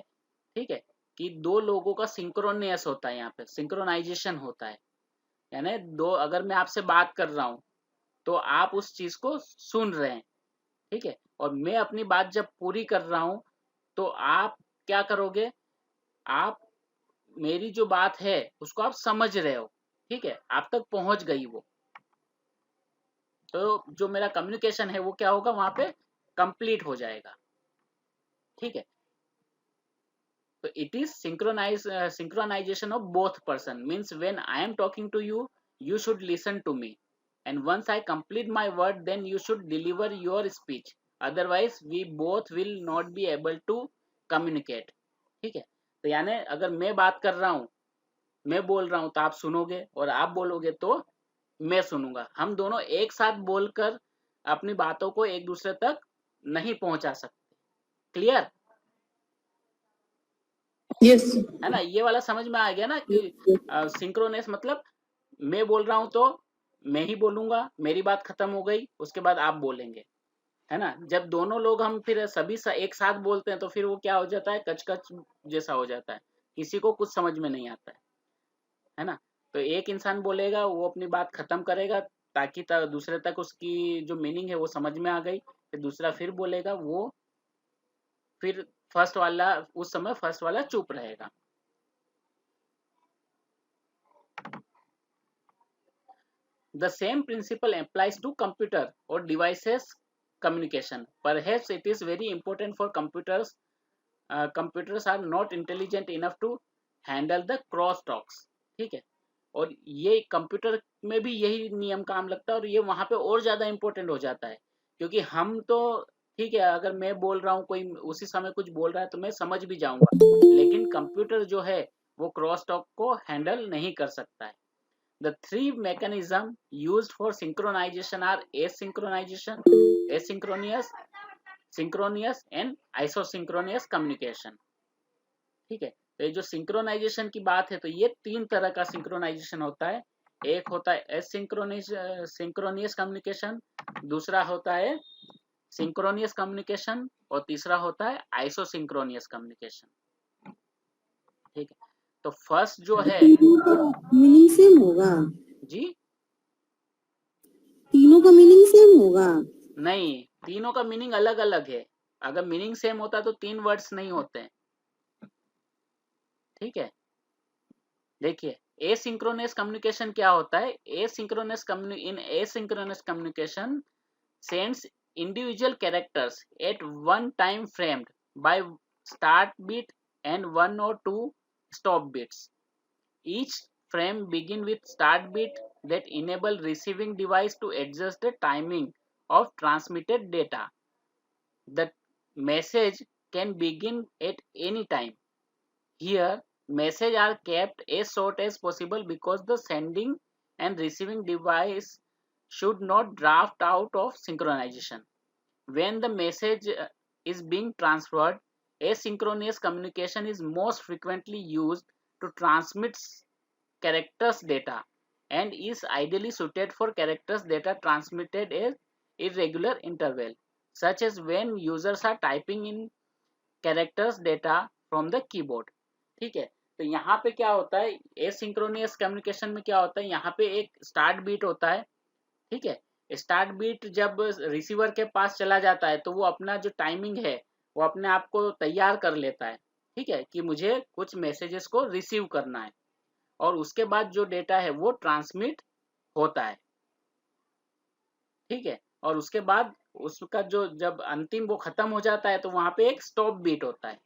ठीक है, कि दो लोगों का सिंक्रोनियस होता है, यहाँ पे सिंक्रोनाइजेशन होता है, यानी दो, अगर मैं आपसे बात कर रहा हूं तो आप उस चीज को सुन रहे हैं, ठीक है, और मैं अपनी बात जब पूरी कर रहा हूं तो आप क्या करोगे, आप मेरी जो बात है उसको आप समझ रहे हो, ठीक है, आप तक पहुंच गई वो। तो जो मेरा कम्युनिकेशन है वो क्या होगा, वहां पे कंप्लीट हो जाएगा, ठीक है। तो it is synchronisation of both person, means when I am talking to you, you should listen to me, and once I complete my word then you should deliver your speech, otherwise we both will not be able to communicate, ठीक है। तो यानी अगर मैं बात कर रहा हूं, मैं बोल रहा हूं तो आप सुनोगे, और आप बोलोगे तो मैं सुनूंगा, हम दोनों एक साथ बोलकर अपनी बातों को एक दूसरे तक नहीं पहुंचा सकते। क्लियर? यस है ना, ये वाला समझ में आ गया ना कि सिंक्रोनस मतलब मैं बोल रहा हूं तो मैं ही बोलूंगा, मेरी बात खत्म हो गई, उसके बाद आप बोलेंगे, है ना। जब दोनों लोग हम फिर सभी एक साथ बोलते हैं तो फिर वो क्या हो जाता है, कच कच जैसा हो जाता है, किसी को कुछ समझ में नहीं आता है ना। तो एक इंसान बोलेगा, वो अपनी बात खत्म करेगा ताकि दूसरे तक उसकी जो मीनिंग है वो समझ में आ गई, फिर दूसरा फिर बोलेगा, वो फिर फर्स्ट वाला, उस समय फर्स्ट वाला चुप रहेगा। The same principle applies to computer or devices communication. Perhaps it is very important for computers. Computers are not intelligent enough to handle the cross talks. ठीक है, और ये कंप्यूटर में भी यही नियम काम लगता है, और ये वहां पे और ज्यादा इंपॉर्टेंट हो जाता है, क्योंकि हम तो ठीक है, अगर मैं बोल रहा हूँ, कोई उसी समय कुछ बोल रहा है तो मैं समझ भी जाऊंगा, लेकिन कंप्यूटर जो है वो क्रॉस टॉक को हैंडल नहीं कर सकता है। The three mechanisms used for synchronization are asynchronization, asynchronous, synchronous and isosynchronous communication. ठीक है, तो ये जो सिंक्रोनाइजेशन की बात है, तो ये तीन तरह का सिंक्रोनाइजेशन होता है। एक होता है एसिंक्रोनियस कम्युनिकेशन, दूसरा होता है सिंक्रोनियस कम्युनिकेशन, और तीसरा होता है आइसोसिंक्रोनियस कम्युनिकेशन। ठीक है, तो फर्स्ट जो है, मीनिंग सेम होगा जी तीनों का मीनिंग सेम होगा? नहीं, तीनों का मीनिंग अलग अलग है। अगर मीनिंग सेम होता तो तीन वर्ड्स नहीं होते हैं, ठीक है। देखिए, एसिंक्रोनस कम्युनिकेशन क्या होता है, asynchronous communication sends individual characters at one time framed by start bit and one or two stop bits. Each frame begin with start bit that enable receiving device to adjust the timing of transmitted data. The message can begin at any time. Here, messages are kept as short as possible because the sending and receiving device should not draft out of synchronization. When the message is being transferred, asynchronous communication is most frequently used to transmit characters data and is ideally suited for characters data transmitted at irregular interval, such as when users are typing in characters data from the keyboard. ठीक है, तो यहाँ पे क्या होता है, एसिंक्रोनियस communication में क्या होता है, यहाँ पे एक स्टार्ट बीट होता है. ठीक है, स्टार्ट बीट जब रिसीवर के पास चला जाता है तो वो अपना जो टाइमिंग है वो अपने आप को तैयार कर लेता है. ठीक है, कि मुझे कुछ मैसेजेस को रिसीव करना है, और उसके बाद जो डेटा है वो ट्रांसमिट होता है. ठीक है, और उसके बाद उसका जो जब अंतिम वो खत्म हो जाता है तो वहां पे एक स्टॉप बीट होता है,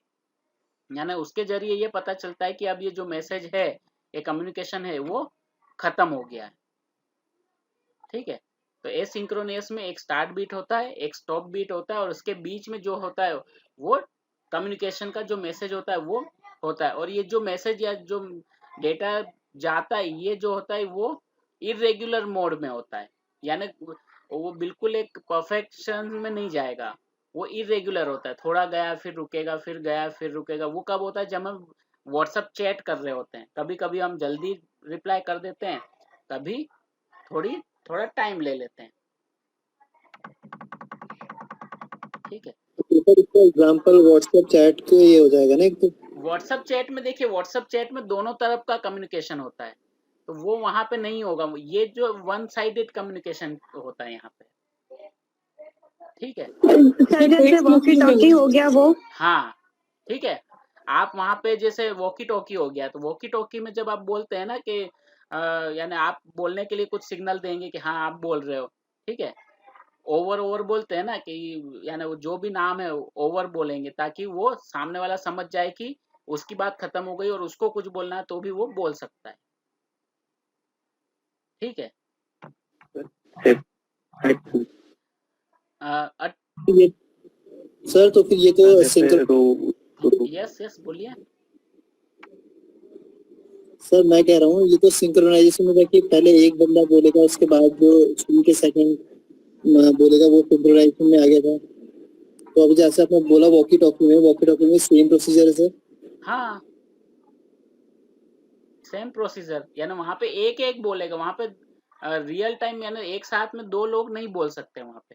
यानी उसके जरिए ये पता चलता है कि अब ये जो मैसेज है, ये कम्युनिकेशन है, वो खत्म हो गया है. ठीक है, तो एसिंक्रोनस में एक स्टार्ट बीट होता है, एक स्टॉप बीट होता है, और उसके बीच में जो होता है वो कम्युनिकेशन का जो मैसेज होता है वो होता है. और ये जो मैसेज या जो डेटा जाता है, ये जो होता है वो इरेगुलर मोड में होता है, यानी वो बिल्कुल एक परफेक्शन में नहीं जाएगा, वो इरेगुलर होता है. थोड़ा गया फिर रुकेगा, फिर गया फिर रुकेगा. वो कब होता है, जब हम व्हाट्सएप चैट कर रहे होते हैं. कभी कभी हम जल्दी रिप्लाई कर देते हैं, कभी थोड़ा टाइम ले लेते हैं. ठीक है, इसका एग्जांपल व्हाट्सएप चैट के ये हो जाएगा ना. एक तो व्हाट्सएप चैट में देखिए, व्हाट्सएप चैट में दोनों तरफ का कम्युनिकेशन होता है, तो वो वहां पे नहीं होगा. ये जो वन साइडेड कम्युनिकेशन होता है यहाँ पे. ठीक है सर जैसे वॉकी टॉकी हो गया वो, हाँ. ठीक है, आप वहां पे जैसे वॉकी टॉकी हो गया, तो वॉकी टॉकी में जब आप बोलते हैं ना कि यानी आप बोलने के लिए कुछ सिग्नल देंगे कि हाँ आप बोल रहे हो. ठीक है, ओवर बोलते हैं ना कि यानी वो जो भी नाम है ओवर बोलेंगे, ताकि वो सामने वाला समझ जाए कि उसकी बात खत्म हो गई और उसको कुछ बोलना है तो भी वो बोल सकता है. ठीक है, ये सर, तो फिर ये तो सिंक्रो यस बोलिए सर. मैं कह रहा हूँ ये तो सिंक्रोनाइजेशन में कि पहले एक बंदा बोलेगा, उसके बाद जो सुन के सेकंड बोलेगा, वो सिंक्रोनाइजेशन में आ गया था. तो अभी जैसे आपने बोला वॉकी टॉकी में सेम प्रोसीजर है सर. हाँ, सेम प्रोसीजर, यानी वहां पे एक बोलेगा. वहां पे रियल टाइम यानी एक साथ में दो लोग नहीं बोल सकते वहां पे.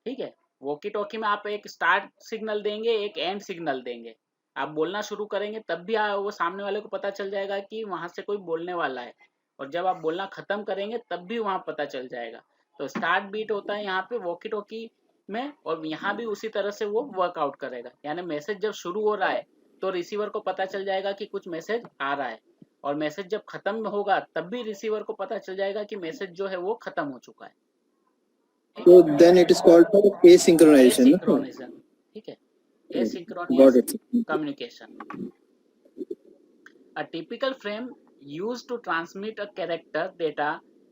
ठीक है, वॉकी टॉकी में आप एक स्टार्ट सिग्नल देंगे, एक एंड सिग्नल देंगे. आप बोलना शुरू करेंगे तब भी वो सामने वाले को पता चल जाएगा कि वहां से कोई बोलने वाला है, और जब आप बोलना खत्म करेंगे तब भी वहां पता चल जाएगा. तो स्टार्ट बीट होता है यहाँ पे वॉकी टॉकी में, और यहाँ भी उसी तरह से वो वर्कआउट करेगा. यानी मैसेज जब शुरू हो रहा है तो रिसीवर को पता चल जाएगा कि कुछ मैसेज आ रहा है, और मैसेज जब खत्म होगा तब भी रिसीवर को पता चल जाएगा कि मैसेज जो है वो खत्म हो चुका है. So then it is called for asynchronization. ठीक है, asynchronous communication. A typical frame used to transmit a character data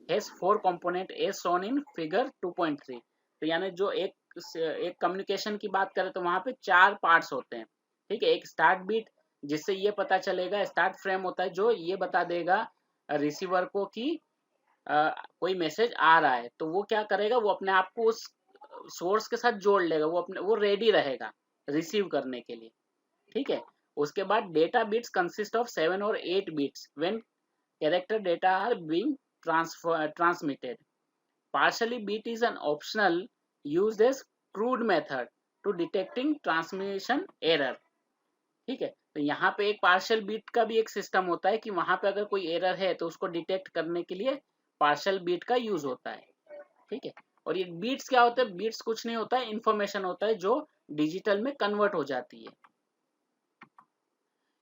has 4 components as shown in figure 2.3. तो यानी जो एक कम्युनिकेशन की बात करें तो वहां पे 4 पार्ट्स होते हैं. ठीक है, एक स्टार्ट बीट जिससे ये पता चलेगा, स्टार्ट फ्रेम होता है जो ये बता देगा रिसीवर को कि कोई मैसेज आ रहा है. तो वो क्या करेगा, वो अपने आप को उस सोर्स के साथ जोड़ लेगा, वो रेडी रहेगा रिसीव करने के लिए. ठीक है, उसके बाद डेटा बिट्स कंसिस्ट ऑफ 7 और 8 bits when character data are being transmitted. Partially bit is an optional used as crude method to detecting transmission error. ठीक है, तो यहाँ पे एक पार्शियल बीट का भी एक सिस्टम होता है कि वहां पे अगर कोई एरर है तो उसको डिटेक्ट करने के लिए पार्शियल बीट का यूज होता है. ठीक है, और ये बीट्स क्या होता है, बीट्स कुछ नहीं होता है, इंफॉर्मेशन होता है जो डिजिटल में कन्वर्ट हो जाती है.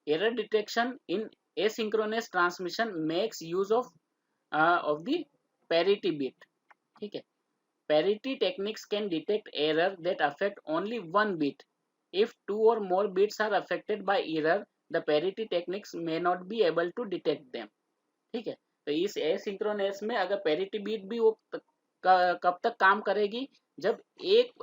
Error detection in asynchronous transmission makes use of the parity bit. ठीक है, parity techniques can detect error that affect only one bit. If 2 or more bits are affected by error, the parity techniques may not be able to detect them. ठीक है, तो इस asynchronous में अगर parity beat भी वो कब तक काम करेगी, जब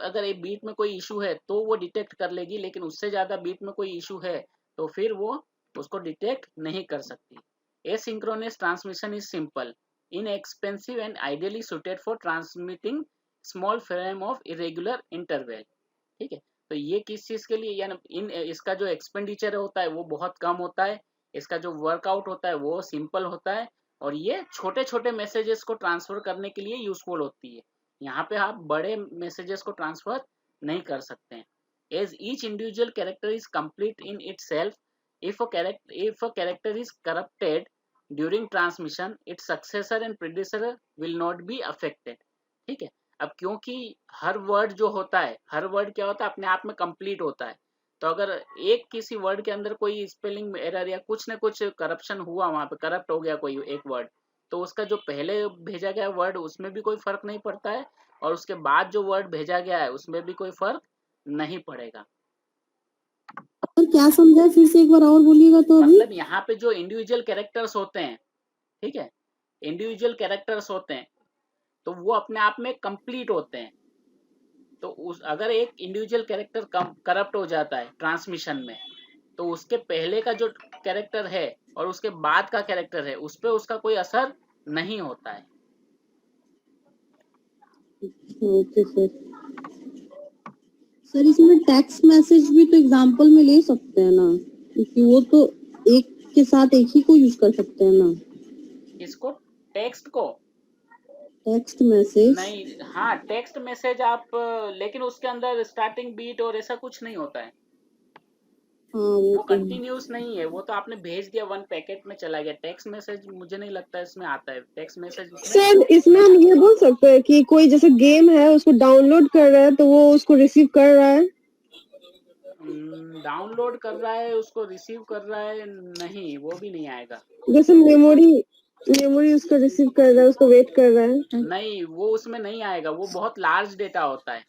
अगर एक बीट में कोई इशू है तो वो डिटेक्ट कर लेगी, लेकिन उससे ज्यादा बीट में कोई इशू है तो फिर वो उसको डिटेक्ट नहीं कर सकती. Asynchronous transmission is simple inexpensive and ideally suited for transmitting small frame of irregular interval। ठीक है, तो ये किस चीज के लिए, यानी इसका जो एक्सपेंडिचर होता है वो बहुत कम होता है, इसका जो वर्कआउट होता है वो सिंपल होता है, और ये छोटे छोटे मैसेजेस को ट्रांसफर करने के लिए यूजफुल होती है। यहाँ पे आप बड़े मैसेजेस को ट्रांसफर नहीं कर सकते हैं। As each individual character is complete in itself, if a character is corrupted during transmission, its successor and predecessor will not be affected। ठीक है, अब क्योंकि हर वर्ड जो होता है, हर वर्ड क्या होता है, अपने आप में कंप्लीट होता है, तो अगर एक किसी वर्ड के अंदर कोई स्पेलिंग एरर या कुछ न कुछ करप्शन हुआ, वहां पे करप्ट हो गया कोई एक वर्ड, तो उसका जो पहले भेजा गया वर्ड उसमें भी कोई फर्क नहीं पड़ता है, और उसके बाद जो वर्ड भेजा गया है उसमें भी कोई फर्क नहीं पड़ेगा। सर क्या समझा है, फिर से एक बार और बोलिएगा तो अभी। मतलब यहाँ पे जो इंडिविजुअल कैरेक्टर्स होते हैं, ठीक है, इंडिविजुअल कैरेक्टर्स होते हैं तो वो अपने आप में कंप्लीट होते हैं। तो अगर एक इंडिविजुअल कैरेक्टर करप्ट हो जाता है ट्रांसमिशन में, तो उसके पहले का जो कैरेक्टर है और उसके बाद का कैरेक्टर है उस पर उसका कोई असर नहीं होता है। ओके सर इसमें टेक्स्ट मैसेज भी तो एग्जांपल में ले सकते हैं ना, क्योंकि वो तो एक के साथ एक ही को यूज कर सकते हैं ना। इसको टेक्स्ट को टेक्स्ट मैसेज नहीं, हाँ टेक्स्ट मैसेज आप, लेकिन उसके अंदर स्टार्टिंग बीट और ऐसा कुछ नहीं होता है। हाँ वो कंटिन्यूस नहीं है, वो तो आपने भेज दिया वन पैकेट में चला गया। टेक्स्ट मैसेज मुझे नहीं लगता इसमें आता है। टेक्स्ट मैसेज सर इसमें हम ये बोल सकते हैं कि कोई जैसे गेम है उसको डाउनलोड कर रहा है तो वो उसको रिसीव कर रहा है, डाउनलोड कर रहा है उसको रिसीव कर रहा है, नहीं वो भी नहीं आएगा। जैसे मेमोरी उसको रिसीव कर रहा है, उसको वेट कर रहा है, नहीं वो उसमें नहीं आएगा, वो बहुत लार्ज डेटा होता है।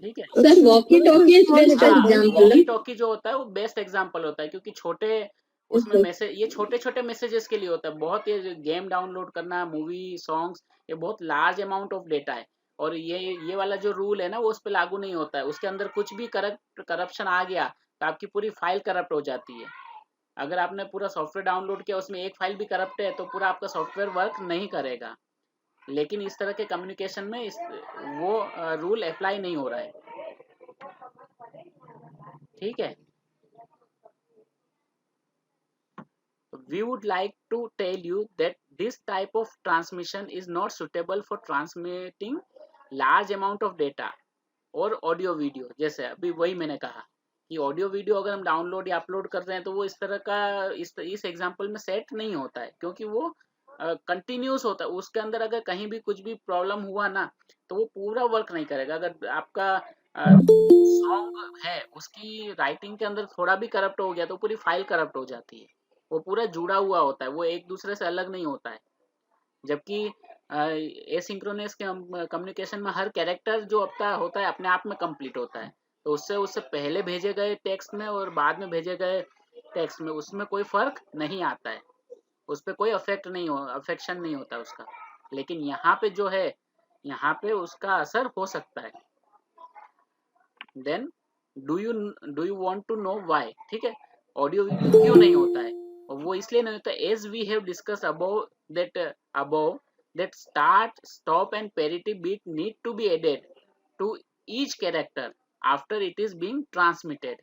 ठीक है sir walkie talkie is best example. Walkie talkie जो होता है वो बेस्ट एग्जांपल होता है, क्योंकि छोटे उसमें मैसेज, ये छोटे छोटे मैसेजेस के लिए होता है। बहुत ये गेम डाउनलोड करना, मूवी सॉन्ग्स, ये बहुत लार्ज अमाउंट ऑफ डेटा है, और ये वाला जो रूल है ना वो उस पर लागू नहीं होता है। उसके अंदर कुछ भी करप्शन आ गया तो आपकी पूरी फाइल करप्ट हो जाती है। अगर आपने पूरा सॉफ्टवेयर डाउनलोड किया उसमें एक फाइल भी करप्ट है तो पूरा आपका सॉफ्टवेयर वर्क नहीं करेगा। लेकिन इस तरह के कम्युनिकेशन में वो रूल अप्लाई नहीं हो रहा है। ठीक है, we would like to tell you that this type of transmission is not suitable for transmitting large amount of data और ऑडियो वीडियो। जैसे अभी वही मैंने कहा कि ऑडियो वीडियो अगर हम डाउनलोड या अपलोड कर रहे हैं तो वो इस तरह का इस एग्जांपल में सेट नहीं होता है, क्योंकि वो कंटिन्यूस होता है। उसके अंदर अगर कहीं भी कुछ भी प्रॉब्लम हुआ ना तो वो पूरा वर्क नहीं करेगा। अगर आपका सॉन्ग है उसकी राइटिंग के अंदर थोड़ा भी करप्ट हो गया तो पूरी फाइल करप्ट हो जाती है। वो पूरा जुड़ा हुआ होता है, वो एक दूसरे से अलग नहीं होता है। जबकि एसिंक्रोनस के कम्युनिकेशन में हर कैरेक्टर जो होता है अपने आप में कंप्लीट होता है, तो उससे पहले भेजे गए टेक्स्ट में और बाद में भेजे गए टेक्स्ट में उसमें कोई फर्क नहीं आता है, उस पर कोई अफेक्शन नहीं होता उसका। लेकिन यहाँ पे जो है, यहाँ पे उसका असर हो सकता है। Then do you want to know why? ठीक है, ऑडियो वीडियो क्यों नहीं होता है? और वो इसलिए नहीं होता, as we have discuss above that start, stop and parity beat need to be added to each character after it is being transmitted.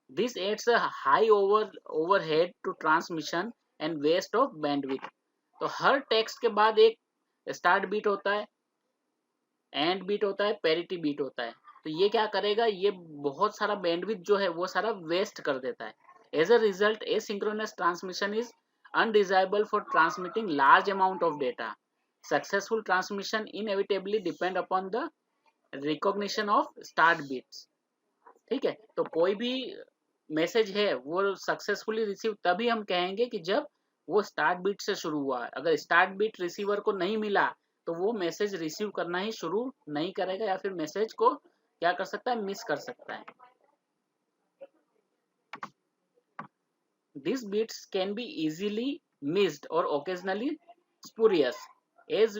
This adds a high overhead to transmission and waste of bandwidth. तो हर text के बाद एक start bit होता है, and beat होता है, parity beat होता है। तो ये क्या करेगा, ये बहुत सारा बैंडविड्थ जो है वो सारा वेस्ट कर देता है। As a result, asynchronous transmission is undesirable for transmitting large amount of data. Successful transmission inevitably depend upon the recognition of start bits. ठीक है, तो कोई भी मैसेज है वो सक्सेसफुली रिसीव तभी हम कहेंगे कि जब वो स्टार्ट बीट से शुरू हुआ है। अगर स्टार्ट बीट रिसीवर को नहीं मिला तो वो मैसेज रिसीव करना ही शुरू नहीं करेगा, या फिर मैसेज को क्या कर सकता है, मिस कर सकता है। These bits can be easily missed or occasionally spurious, as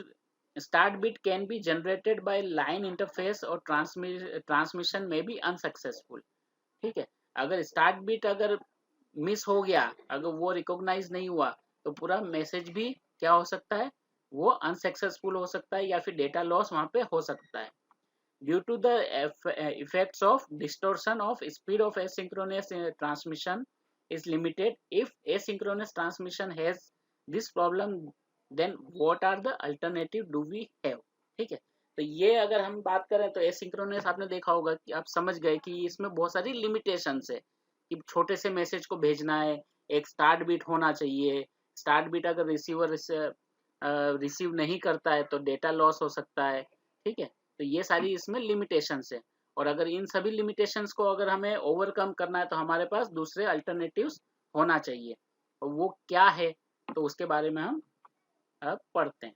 start bit can be generated by line interface or transmission may be unsuccessful. ठीक है, अगर स्टार्ट बीट अगर मिस हो गया, अगर वो रिकॉग्नाइज नहीं हुआ तो पूरा मैसेज भी क्या हो सकता है, वो अनसक्सेसफुल हो सकता है या फिर डेटा लॉस वहां पे हो सकता है। Due to the effects of distortion of speed of asynchronous transmission is limited. If asynchronous transmission has this problem, then what are the alternative do we have? ठीक है, तो ये अगर हम बात करें तो एसिंक्रोनस आपने देखा होगा कि आप समझ गए कि इसमें बहुत सारी लिमिटेशंस है कि छोटे से मैसेज को भेजना है, एक स्टार्ट बीट होना चाहिए। स्टार्ट बीट अगर रिसीवर रिसीव नहीं करता है तो डेटा लॉस हो सकता है। ठीक है, तो ये सारी इसमें लिमिटेशंस है, और अगर इन सभी लिमिटेशंस को अगर हमें ओवरकम करना है तो हमारे पास दूसरे अल्टरनेटिव्स होना चाहिए, और वो क्या है तो उसके बारे में हम अब पढ़ते हैं।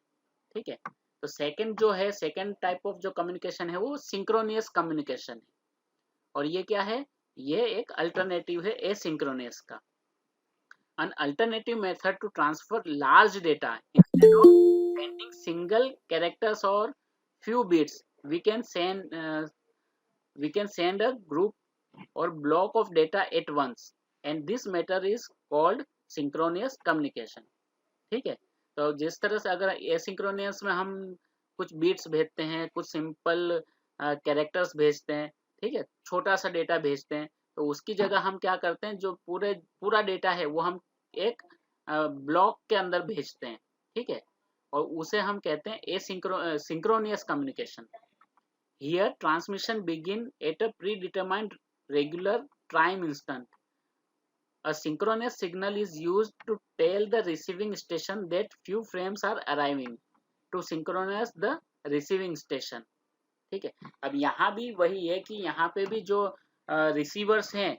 ठीक है, तो सेकंड जो है, सेकंड टाइप ऑफ जो कम्युनिकेशन है वो सिंक्रोनियस कम्युनिकेशन है, और ये क्या है, ये एक अल्टरनेटिव है एसिंक्रोनियस का। An alternative method to transfer large data, instead of sending single characters or few bits, we can send a group or block of data at once, and this method is called synchronous communication. ठीक है, तो जिस तरह से अगर एसिंक्रोनियस में हम कुछ बीट्स भेजते हैं, कुछ सिंपल कैरेक्टर्स भेजते हैं, ठीक है, छोटा सा डेटा भेजते हैं, तो उसकी जगह हम क्या करते हैं, जो पूरा डेटा है वो हम एक ब्लॉक के अंदर भेजते हैं। ठीक है, और उसे हम कहते हैं synchronous communication. Here transmission begin at a pre determined regular time instant. A synchronous signal is used to tell the receiving station that few frames are arriving to synchronize the receiving station. ठीक है, अब यहाँ भी वही है कि यहाँ पे भी जो रिसीवर्स हैं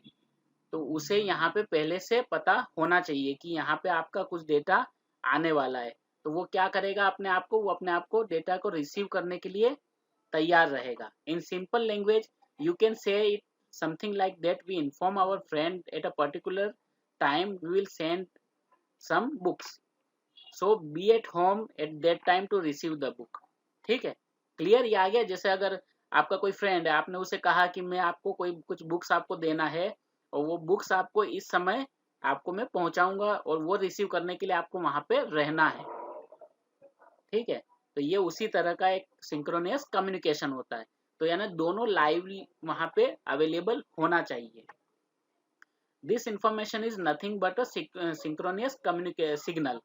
तो उसे यहाँ पे पहले से पता होना चाहिए कि यहाँ पे आपका कुछ डेटा आने वाला है, तो वो क्या करेगा, वो अपने आप को डेटा को रिसीव करने के लिए तैयार रहेगा। In simple language you can say it something like that: we inform our friend at a particular time we will send some books, so be at home at that time to receive the book. ठीक है, clear ये आ गया। जैसे अगर आपका कोई friend है, आपने उसे कहा कि मैं आपको कुछ बुक्स आपको देना है, और वो बुक्स आपको इस समय आपको मैं पहुंचाऊंगा, और वो रिसीव करने के लिए आपको वहां पे रहना है। ठीक है, तो ये उसी तरह का एक सिंक्रोनियस कम्युनिकेशन होता है, तो यानी दोनों लाइव वहां पे अवेलेबल होना चाहिए। This information is nothing but a synchronous signal.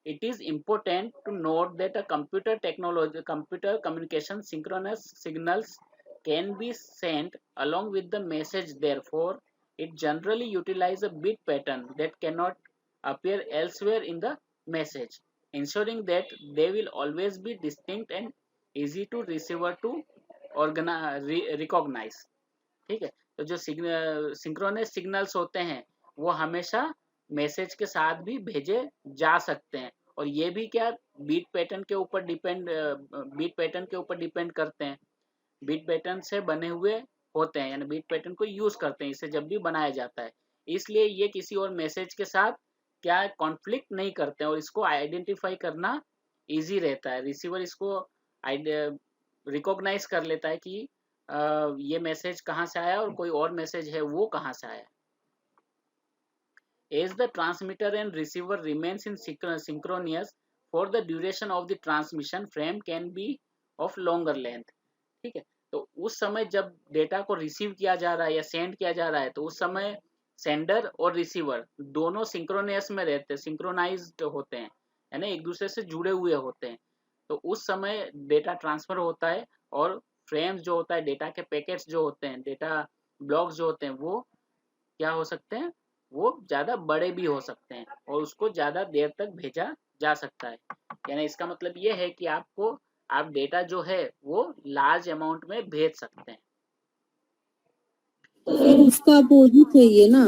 It is important to note that a computer communication synchronous signals can be sent along with the message. Therefore, it generally utilizes a bit pattern that cannot appear elsewhere in the message, ensuring that they will always be distinct and easy to receiver to recognize. ठीक है, तो जो synchronous signals होते हैं वो हमेशा message के साथ भी भेजे जा सकते हैं, और ये भी क्या बीट पैटर्न के ऊपर डिपेंड करते हैं। बीट पैटर्न से बने हुए होते हैं, यानी बीट पैटर्न को यूज करते हैं इसे जब भी बनाया जाता है, इसलिए ये किसी और मैसेज के साथ क्या कॉन्फ्लिक्ट नहीं करते हैं, और इसको आइडेंटिफाई करना इजी रहता है। रिसीवर इसको रिकॉग्नाइज कर लेता है कि ये मैसेज कहाँ से आया और कोई और मैसेज है वो कहाँ से आया। As the transmitter and receiver remains in synchronous for the duration of the transmission, frame can be of longer length. ठीक है, तो उस समय जब डेटा को रिसीव किया जा रहा है या सेंड किया जा रहा है, तो उस समय सेंडर और रिसीवर दोनों सिंक्रोनियस में रहते हैं, सिंक्रोनाइज्ड होते हैं, यानी एक दूसरे से जुड़े हुए होते हैं। तो उस समय डेटा ट्रांसफर होता है, और फ्रेम्स जो होता है, डेटा के पैकेट्स जो होते हैं, डेटा ब्लॉक्स जो होते हैं, वो क्या हो सकते हैं, वो ज्यादा बड़े भी हो सकते हैं, और उसको ज्यादा देर तक भेजा जा सकता है। यानी इसका मतलब ये है कि आप डेटा जो है वो लार्ज अमाउंट में भेज सकते हैं। तो फिर उसका अपोजिट है ये ना?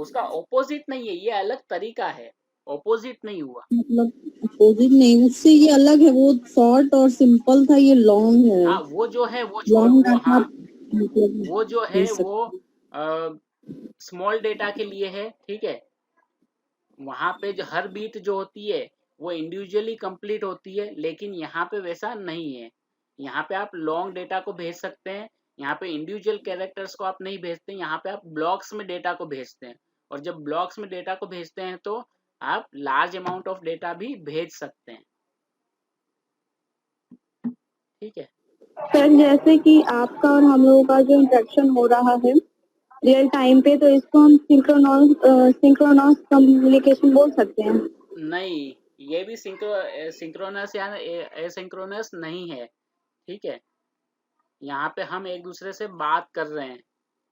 उसका ऑपोजिट नहीं है, ये अलग तरीका है, ऑपोजिट नहीं हुआ। मतलब अपोजिट नहीं, उससे ये अलग है, वो शॉर्ट और सिंपल था, ये लॉन्ग है। हाँ, वो जो है वो वो जो है वो स्मॉल डेटा के लिए है। ठीक है, वहां पे जो हर बीट जो होती है वो इंडिविजुअली कंप्लीट होती है, लेकिन यहाँ पे वैसा नहीं है। यहाँ पे आप लॉन्ग डेटा को भेज सकते हैं, यहाँ पे इंडिविजुअल कैरेक्टर्स को आप नहीं भेजते, यहाँ पे आप ब्लॉक्स में डेटा को भेजते हैं, और जब ब्लॉक्स में डेटा को भेजते हैं तो आप लार्ज अमाउंट ऑफ डेटा भी भेज सकते हैं। ठीक है। सर जैसे कि आपका और हम लोगों का जो इंटरेक्शन हो रहा है रियल टाइम पे, तो इसको हम सिंक्रोनस कम्युनिकेशन बोल सकते हैं। नहीं, ये भी सिंक्रोनस या एसिंक्रोनस नहीं है। ठीक है, यहाँ पे हम एक दूसरे से बात कर रहे हैं।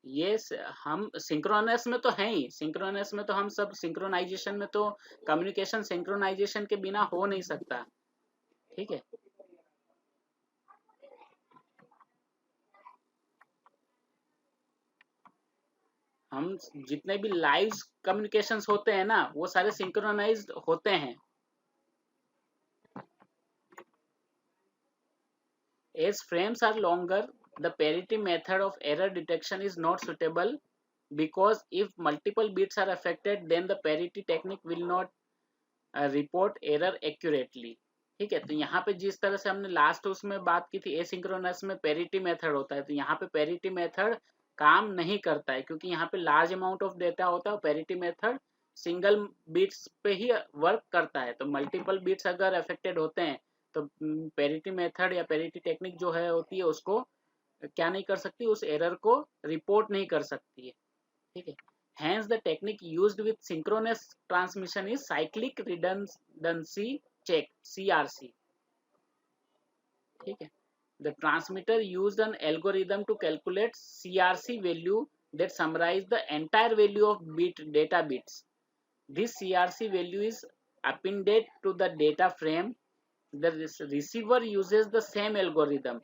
ये हम सिंक्रोनस में तो हैं ही, सिंक्रोनस में तो हम सब सिंक्रोनाइजेशन में तो कम्युनिकेशन सिंक्रोनाइजेशन के बिना हो नहीं सकता। ठीक है, हम जितने भी लाइव कम्युनिकेशंस होते हैं ना वो सारे सिंक्रोनाइज्ड होते हैं। As frames are longer, the parity method of error detection is not suitable because if multiple bits are affected, then the parity technique will not report error accurately. ठीक है, तो यहाँ पे जिस तरह से हमने लास्ट उसमें बात की थी एसिंक्रोनस में पेरिटी मेथड होता है, तो यहाँ पे पेरिटी मेथड काम नहीं करता है क्योंकि यहाँ पे लार्ज अमाउंट ऑफ डेटा होता है। पेरिटी मेथड सिंगल बिट्स पे ही वर्क करता है, तो मल्टीपल बिट्स अगर अफेक्टेड होते हैं तो पेरिटी मेथड या पेरिटी टेक्निक जो है होती है उसको क्या नहीं कर सकती, उस एरर को रिपोर्ट नहीं कर सकती है। ठीक है, hence the technique used with synchronous transmission is cyclic redundancy check CRC. ठीक है, the transmitter used an algorithm to calculate CRC value that summarize the entire value of data bits. This CRC value is appended to the data frame. The receiver uses the same algorithm.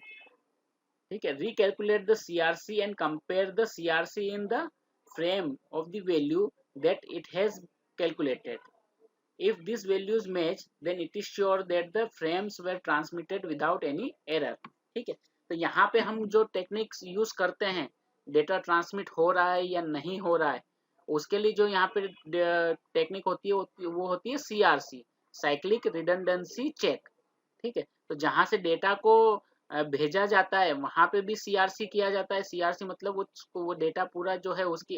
ठीक है, recalculate the CRC and compare the CRC in the frame of the value that it has calculated. If these values match, then it is sure that the frames were transmitted without any error. ठीक है, तो यहाँ पे हम जो techniques use करते हैं data transmit हो रहा है या नहीं हो रहा है, उसके लिए जो यहाँ पे टेक्निक होती है वो होती है CRC, साइक्लिक रिडंडेंसी चेक। ठीक है, तो जहां से डेटा को भेजा जाता है वहां पे भी CRC किया जाता है। CRC मतलब वो डेटा पूरा जो है उसकी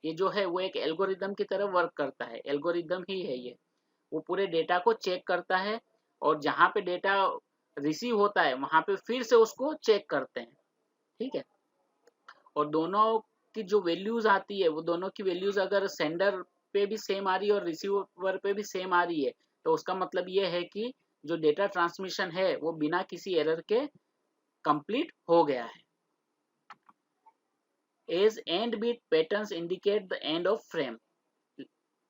ये जो है वो एक एल्गोरिदम की तरह वर्क करता है, एल्गोरिदम ही है ये। वो पूरे डेटा को चेक करता है और जहां पे डेटा रिसीव होता है वहां पे फिर से उसको चेक करते हैं। ठीक है, और दोनों की जो वैल्यूज आती है वो दोनों की वैल्यूज अगर सेंडर पे भी सेम आ रही है और रिसीवर पे भी सेम आ रही है तो उसका मतलब ये है कि जो डेटा ट्रांसमिशन है वो बिना किसी एरर के कंप्लीट हो गया है। As end bit patterns indicate the end of frame,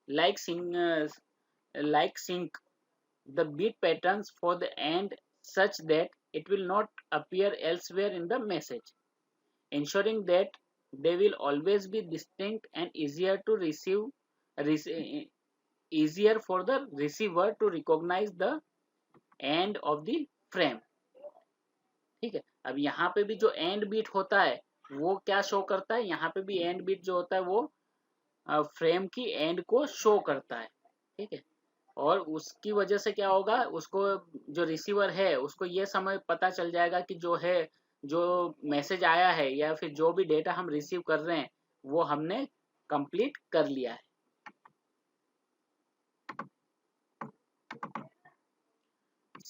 like sync the bit patterns for the end such that it will not appear elsewhere in the message, ensuring that they will always be distinct and easier to easier for the receiver to recognize the end of the frame. ठीक है, अब यहाँ पे भी जो and beat होता है वो क्या शो करता है, यहाँ पे भी एंड बीट जो होता है वो फ्रेम की एंड को शो करता है। ठीक है, और उसकी वजह से क्या होगा, उसको जो रिसीवर है उसको ये समय पता चल जाएगा कि जो मैसेज आया है या फिर जो भी डेटा हम रिसीव कर रहे हैं वो हमने कंप्लीट कर लिया है।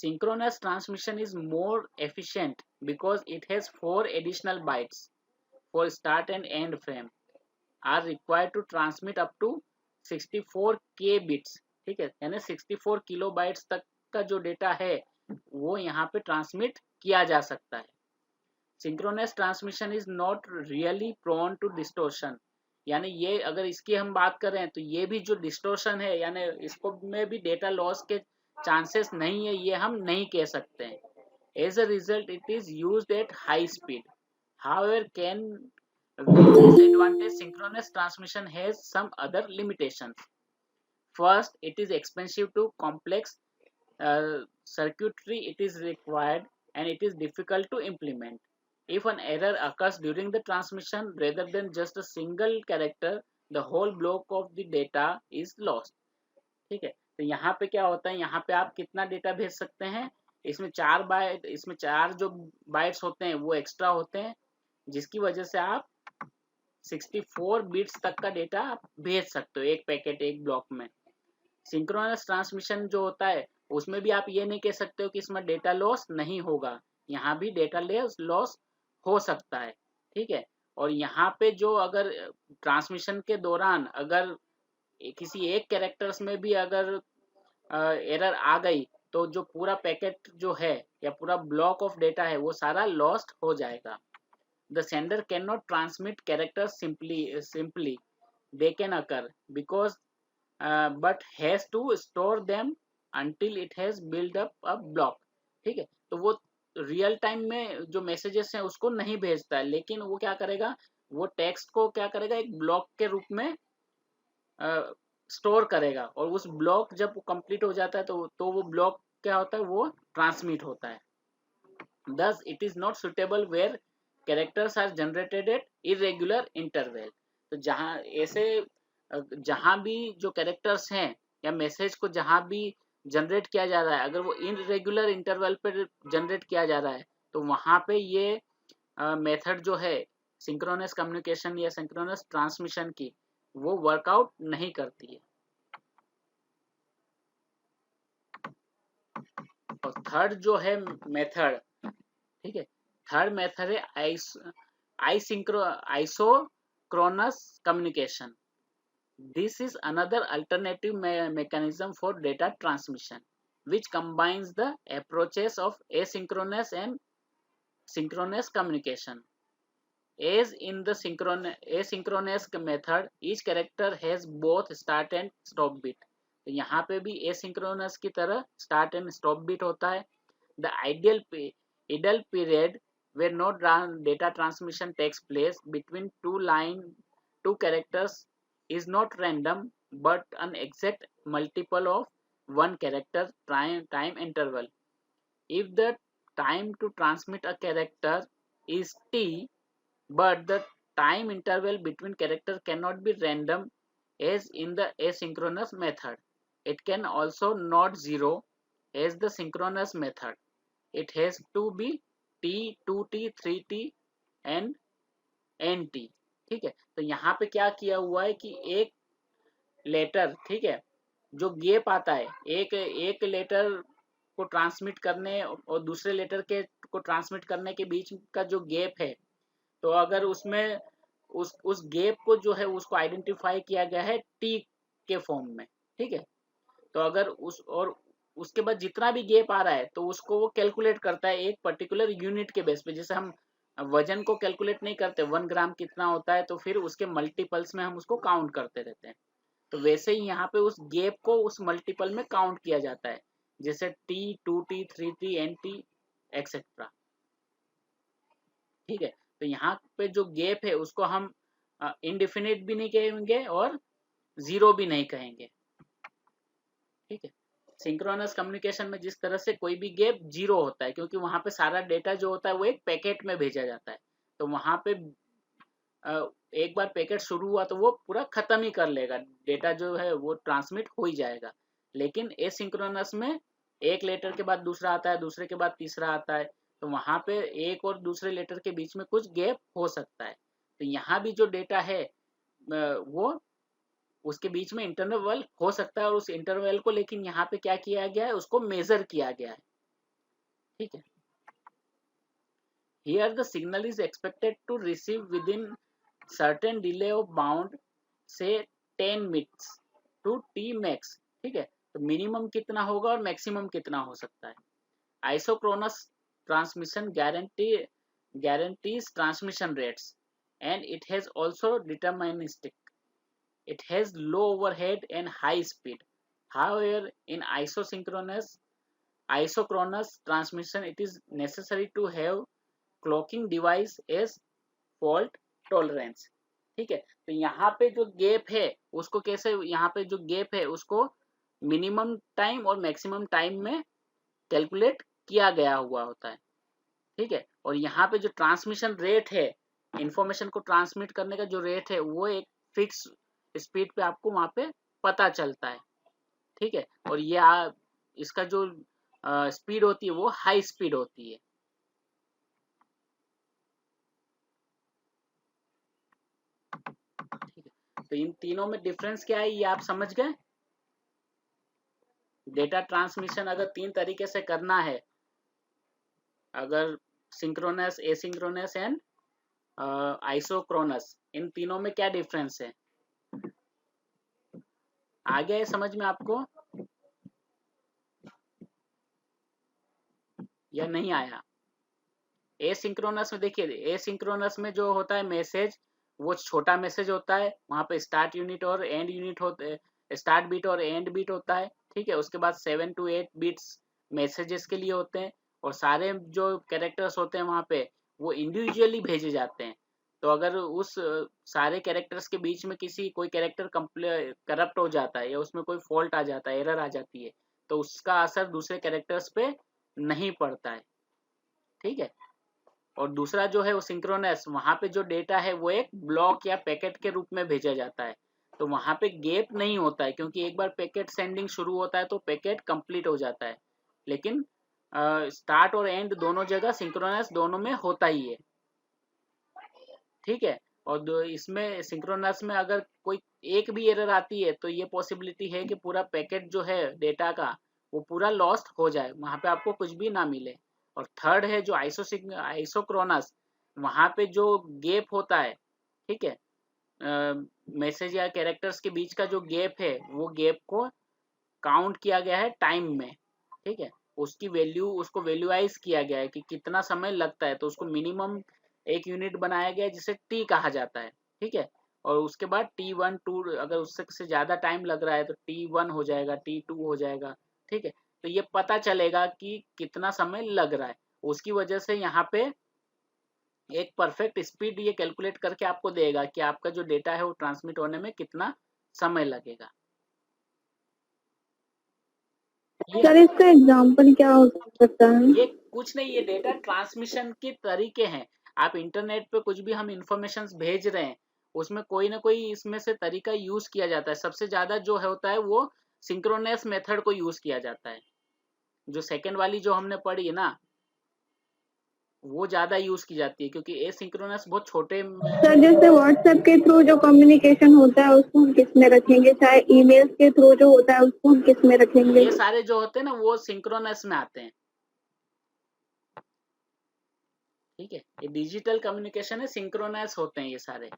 Synchronous transmission is more efficient because it has 4 additional bytes for start and end frame are required to transmit up to 64K bits. ठीक है, यानी 64 किलोबाइट्स तक का जो डेटा है वो यहाँ पे ट्रांसमिट किया जा सकता है। Synchronous transmission is not really prone to distortion, यानी ये अगर इसकी हम बात करें तो ये भी जो डिस्टोर्शन है यानी इसको में भी डेटा लॉस के चांसेस नहीं है, ये हम नहीं कह सकते हैं। As a result, it is used at high speed. However, with this advantage, synchronous transmission has some other limitations. First, it is expensive to complex circuitry it is required and it is difficult to implement. If an error occurs during the transmission rather than just a single character, the whole block of the data is lost. ठीक है, तो यहाँ पे क्या होता है, यहाँ पे आप कितना डेटा भेज सकते हैं, इसमें 4 जो बाइट्स होते हैं वो एक्स्ट्रा होते हैं जिसकी वजह से आप 64 बिट्स तक का डेटा आप भेज सकते हो एक पैकेट एक ब्लॉक में। सिंक्रोनस ट्रांसमिशन जो होता है उसमें भी आप ये नहीं कह सकते हो कि इसमें डेटा लॉस नहीं होगा, यहाँ भी डेटा लॉस हो सकता है। ठीक है, और यहाँ पे जो अगर ट्रांसमिशन के दौरान अगर किसी एक कैरेक्टर्स में भी अगर एरर आ गई तो जो पूरा पैकेट जो है या पूरा ब्लॉक ऑफ डेटा है वो सारा लॉस्ट हो जाएगा। The sender cannot transmit characters simply. They can occur because but has to store them until it has built up a block. ठीक है, तो वो रियल टाइम में जो मैसेजेस हैं उसको नहीं भेजता है, लेकिन वो क्या करेगा, वो टेक्स्ट को क्या करेगा, एक ब्लॉक के रूप में स्टोर करेगा, और उस ब्लॉक जब कंप्लीट हो जाता है तो वो ब्लॉक क्या होता है, वो ट्रांसमिट होता है। Thus it is not suitable where characters are generated at irregular interval. तो जहां भी जो कैरेक्टर्स हैं या मैसेज को जहां भी जनरेट किया जा रहा है, अगर वो इनरेगुलर इंटरवल पर जनरेट किया जा रहा है तो वहां पे ये मेथड जो है सिंक्रोनस कम्युनिकेशन या सिंक्रोनस ट्रांसमिशन की, वो वर्कआउट नहीं करती है। और थर्ड जो है मेथड, ठीक है, थर्ड मेथड है isochronous communication. This is another alternative mechanism for data transmission which combines the approaches of asynchronous and synchronous communication. As in the asynchronous method, each character has both start and stop bit. तो यहाँ पे भी asynchronous की तरह start and stop bit होता है। The idle period where no data transmission takes place between two characters is not random but an exact multiple of one character time interval. If the time to transmit a character is t, but the time interval between characters cannot be random as in the asynchronous method. It can also not zero as the synchronous method. It has to be t, 2t, 3t and nt. ठीक है, तो यहाँ पे क्या किया हुआ है कि एक लेटर, ठीक है, जो गैप आता है एक लेटर को ट्रांसमिट करने और दूसरे लेटर के को ट्रांसमिट करने के बीच का जो गैप है, तो अगर उसमें उस गैप को जो है उसको आइडेंटिफाई किया गया है टी के फॉर्म में। ठीक है, तो अगर उसके बाद जितना भी गैप आ रहा है तो उसको वो कैलकुलेट करता है एक पर्टिकुलर यूनिट के बेस पे। जैसे हम वजन को कैलकुलेट नहीं करते 1 ग्राम कितना होता है, तो फिर उसके मल्टीपल्स में हम उसको काउंट करते रहते हैं, तो वैसे ही यहाँ पे उस गैप को उस मल्टीपल में काउंट किया जाता है, जैसे T, 2t, 3t, nt etcetera. ठीक है, तो यहाँ पे जो गैप है उसको हम इनडिफिनिट भी नहीं कहेंगे और जीरो भी नहीं कहेंगे। ठीक है, सिंक्रोनस कम्युनिकेशन में जिस तरह से कोई भी गैप जीरो होता है, क्योंकि वहां पे सारा डेटा जो होता है वो एक पैकेट में भेजा जाता है, तो वहां पे एक बार पैकेट शुरू हुआ तो वो पूरा खत्म ही कर लेगा, डेटा जो है वो ट्रांसमिट हो ही जाएगा। लेकिन एसिंक्रोनस में एक लेटर के बाद दूसरा आता है, दूसरे के बाद तीसरा आता है, तो वहां पे एक और दूसरे लेटर के बीच में कुछ गैप हो सकता है। तो यहाँ भी जो डेटा है वो उसके बीच में इंटरवल हो सकता है, और उस इंटरवल को लेकिन यहाँ पे क्या किया गया है, उसको मेजर किया गया है। ठीक है, here the signal is expected to receive within certain delay of bound say 10 minutes to t max। ठीक है, तो मिनिमम कितना होगा और मैक्सिमम कितना हो सकता है। Isochronous transmission guarantees transmission rates and it has also deterministic. It has low overhead and high speed. However, in isochronous transmission, it is necessary to have clocking device as fault tolerance। ठीक है, तो यहाँ पे जो gap है उसको कैसे, यहाँ पे जो गैप है उसको मिनिमम टाइम और मैक्सिमम टाइम में कैलकुलेट किया गया हुआ होता है। ठीक है, और यहाँ पे जो ट्रांसमिशन रेट है, इंफॉर्मेशन को ट्रांसमिट करने का जो रेट है वो एक फिक्स स्पीड पे आपको वहां पे पता चलता है। ठीक है, और ये इसका जो स्पीड होती है वो हाई स्पीड होती है। ठीक है, तो इन तीनों में डिफरेंस क्या है ये आप समझ गए। डेटा ट्रांसमिशन अगर 3 तरीके से करना है, अगर सिंक्रोनस, एसिंक्रोनस एंड आइसोक्रोनस, इन तीनों में क्या डिफरेंस है? आ गया है समझ में आपको या नहीं आया? एसिंक्रोनस में देखिए, एसिंक्रोनस में जो होता है मैसेज, वो छोटा मैसेज होता है, वहां पे स्टार्ट यूनिट और एंड यूनिट होते हैं, स्टार्ट बीट और एंड बीट होता है, ठीक है। उसके बाद 7 to 8 बीट्स मैसेजेस के लिए होते हैं, और सारे जो कैरेक्टर्स होते हैं वहां पे वो इंडिविजुअली भेजे जाते हैं। तो अगर उस सारे कैरेक्टर्स के बीच में कोई कैरेक्टर करप्ट हो जाता है या उसमें कोई फॉल्ट आ जाता है, एरर आ जाती है, तो उसका असर दूसरे कैरेक्टर्स पे नहीं पड़ता है, ठीक है। और दूसरा जो है वो सिंक्रोनस, वहां पे जो डेटा है वो एक ब्लॉक या पैकेट के रूप में भेजा जाता है, तो वहां पे गैप नहीं होता है, क्योंकि एक बार पैकेट सेंडिंग शुरू होता है तो पैकेट कंप्लीट हो जाता है। लेकिन स्टार्ट और एंड दोनों जगह सिंक्रोनस दोनों में होता ही है, ठीक है। और इसमें सिंक्रोनस में अगर कोई एक भी एरर आती है तो ये पॉसिबिलिटी है कि पूरा पैकेट जो है डेटा का वो पूरा लॉस्ट हो जाए, वहां पे आपको कुछ भी ना मिले। और थर्ड है जो आइसोक्रोनस, वहां पे जो गैप होता है, ठीक है, मैसेज या कैरेक्टर्स के बीच का जो गैप है वो गैप को काउंट किया गया है टाइम में, ठीक है। उसको वैल्यूआइज किया गया है कि कितना समय लगता है, तो उसको मिनिमम एक यूनिट बनाया गया है जिसे टी कहा जाता है, ठीक है। और उसके बाद T1 2, अगर उससे ज्यादा टाइम लग रहा है तो T1 हो जाएगा, T2 हो जाएगा, ठीक है। तो ये पता चलेगा कि कितना समय लग रहा है, उसकी वजह से यहाँ पे एक परफेक्ट स्पीड ये कैलकुलेट करके आपको देगा कि आपका जो डेटा है वो ट्रांसमिट होने में कितना समय लगेगा। सर इसका एग्जांपल क्या हो सकता है? ये कुछ नहीं, ये डेटा ट्रांसमिशन के तरीके हैं। आप इंटरनेट पे कुछ भी हम इंफॉर्मेशन भेज रहे हैं, उसमें कोई ना कोई इसमें से तरीका यूज किया जाता है। सबसे ज्यादा जो होता है वो सिंक्रोनस मेथड को यूज किया जाता है। जो सेकंड वाली जो हमने पढ़ी है ना, वो ज्यादा यूज की जाती है, क्योंकि एसिंक्रोनस बहुत छोटे। सर जैसे व्हाट्सएप के थ्रू जो कम्युनिकेशन होता है उसको हम किस में रखेंगे, चाहे ईमेल्स के थ्रू जो होता है उसको हम किस में रखेंगे? ये सारे जो होते हैं ना वो सिंक्रोनस में आते हैं, ठीक है। ये डिजिटल कम्युनिकेशन है, सिंक्रोनस होते हैं ये सारे।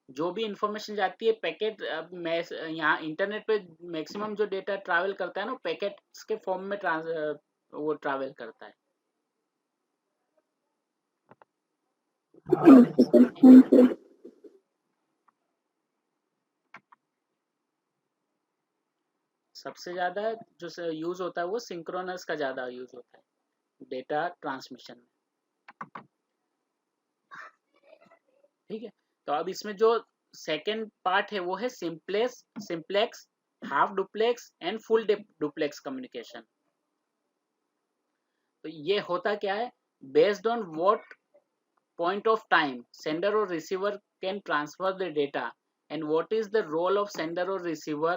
जो भी इंफॉर्मेशन जाती है पैकेट, यहाँ इंटरनेट पे मैक्सिमम जो डेटा ट्रैवल करता है ना, पैकेट्स के फॉर्म में वो ट्रैवल करता है। Thank you. सबसे ज्यादा जो यूज होता है वो सिंक्रोनस का ज्यादा यूज होता है डेटा ट्रांसमिशन में, ठीक है। तो अब इसमें जो सेकेंड पार्ट है वो है simplex, half duplex and full duplex communication. तो ये होता क्या है, based on what point of time sender or receiver can transfer the data and what is the role of sender or receiver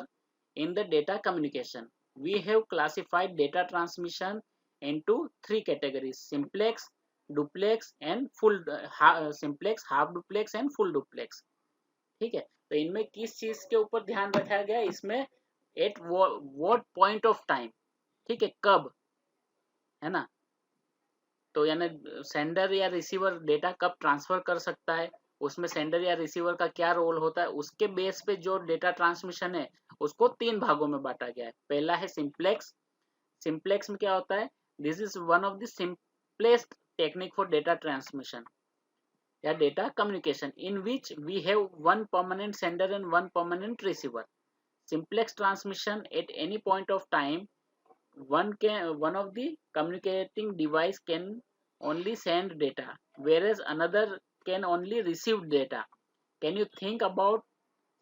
in the data communication. We have classified data transmission into 3 categories: simplex, duplex and simplex, half duplex and full duplex, ठीक है। तो इनमें किस चीज के ऊपर ध्यान रखा गया, इसमें eight what point of time, ठीक है, कब, है ना। तो यानी सेंडर या रिसीवर डेटा कब ट्रांसफर कर सकता है, उसमें सेंडर या रिसीवर का क्या रोल होता है, उसके बेस पे जो डेटा ट्रांसमिशन है उसको 3 भागों में बांटा गया है। पहला है सिंप्लेक्स। सिंप्लेक्स में क्या होता है, this is one of the simplest technique for data transmission या data communication in which we have one permanent sender and one permanent receiver. Simplex transmission at any point of time, one of the communicating device can only send data, whereas another can only receive data. Can you think about